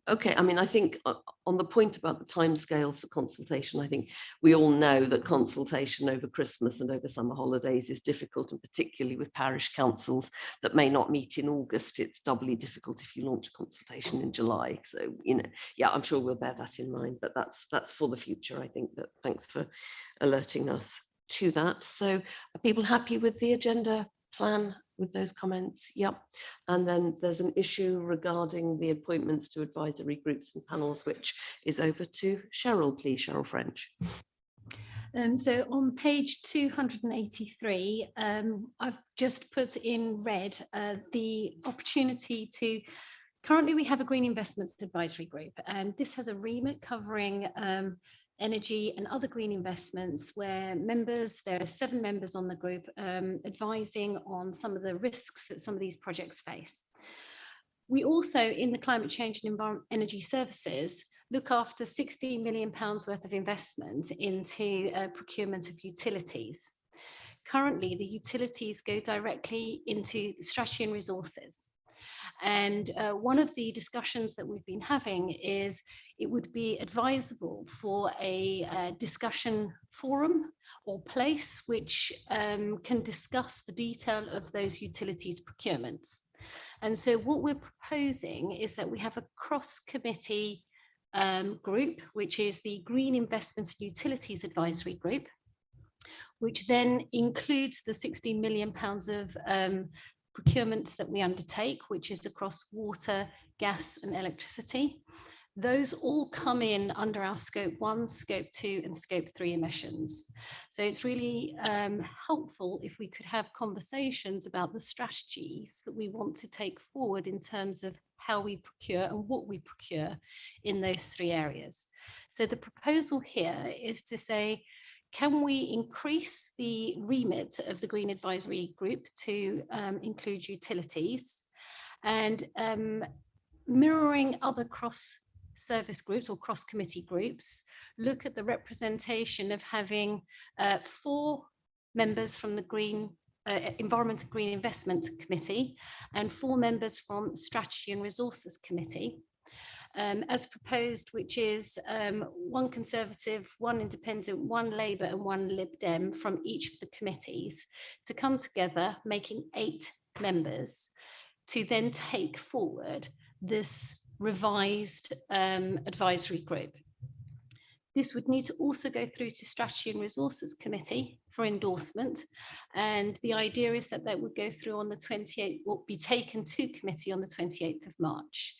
Okay, I mean, I think on the point about the timescales for consultation, I think we all know that consultation over Christmas and over summer holidays is difficult, and particularly with parish councils that may not meet in August, it's doubly difficult if you launch a consultation in July. So, you know, yeah, I'm sure we'll bear that in mind, but that's for the future, I think. But thanks for alerting us to that. So are people happy with the agenda plan with those comments? Yep. And then there's an issue regarding the appointments to advisory groups and panels, which is over to Cheryl, please, Cheryl French. So on page 283, I've just put in red the opportunity to. Currently, we have a Green Investments Advisory Group, and this has a remit covering energy and other green investments, where there are 7 members on the group advising on some of the risks that some of these projects face. We also, in the Climate Change and Energy Services, look after £60 million worth of investment into procurement of utilities. Currently, the utilities go directly into strategy and resources. And one of the discussions that we've been having is it would be advisable for a discussion forum or place which can discuss the detail of those utilities procurements. And so what we're proposing is that we have a cross-committee group, which is the Green Investment and Utilities Advisory Group, which then includes the £16 million of procurements that we undertake, which is across water, gas and electricity. Those all come in under our scope 1, scope 2 and scope 3 emissions. So it's really helpful if we could have conversations about the strategies that we want to take forward in terms of how we procure and what we procure in those 3 areas. So the proposal here is to say, can we increase the remit of the Green Advisory Group to include utilities, and mirroring other cross-service groups or cross-committee groups, look at the representation of having 4 members from the Green Environment and Green Investment Committee and 4 members from Strategy and Resources Committee, as proposed, which is 1 Conservative, 1 Independent, 1 Labour and 1 Lib Dem from each of the committees to come together, making 8 members to then take forward this revised advisory group. This would need to also go through to Strategy and Resources Committee for endorsement. And the idea is that that would go through on the 28th, will be taken to committee on the 28th of March.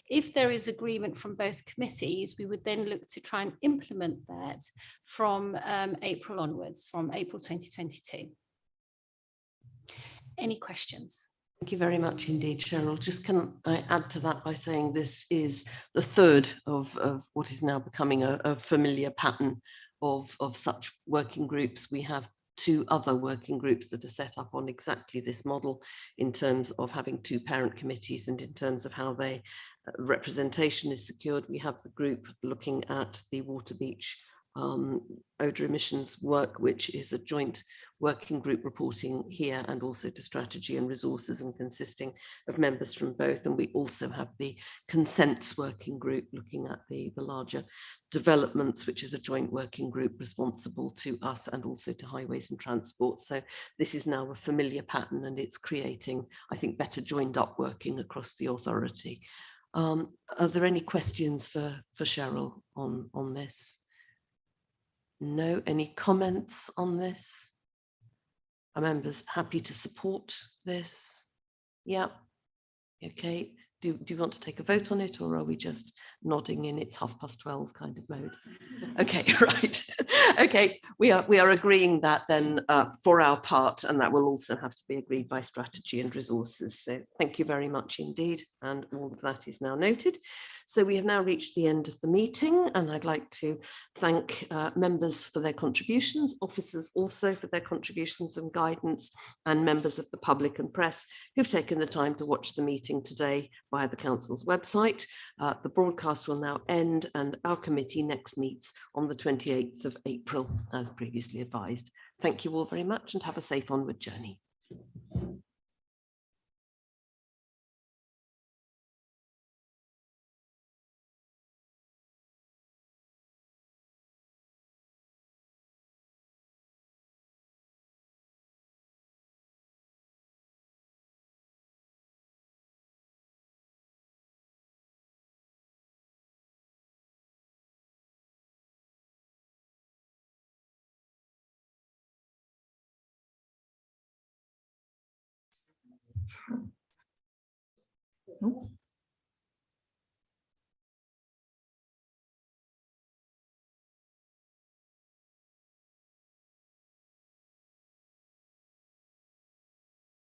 If there is agreement from both committees, we would then look to try and implement that from April onwards, from April 2022. Any questions? Thank you very much indeed, Cheryl. Just can I add to that by saying this is the 3rd of what is now becoming a familiar pattern of such working groups. We have 2 other working groups that are set up on exactly this model in terms of having 2 parent committees and in terms of how representation is secured. We have the group looking at the Water Beach odour emissions work, which is a joint working group reporting here and also to strategy and resources and consisting of members from both. And we also have the consents working group looking at the larger developments, which is a joint working group responsible to us and also to highways and transport. So this is now a familiar pattern and it's creating, I think, better joined up working across the authority. Are there any questions for Cheryl on this? No, any comments on this? Are members happy to support this? Yeah, okay. Do you want to take a vote on it, or are we just nodding in its 12:30 kind of mode? Okay, right. Okay, we are agreeing that then for our part, and that will also have to be agreed by strategy and resources. So thank you very much indeed, and all of that is now noted. So we have now reached the end of the meeting, and I'd like to thank members for their contributions, officers also for their contributions and guidance, and members of the public and press who've taken the time to watch the meeting today via the Council's website. The broadcast will now end and our committee next meets on the 28th of April, as previously advised. Thank you all very much and have a safe onward journey. Oh.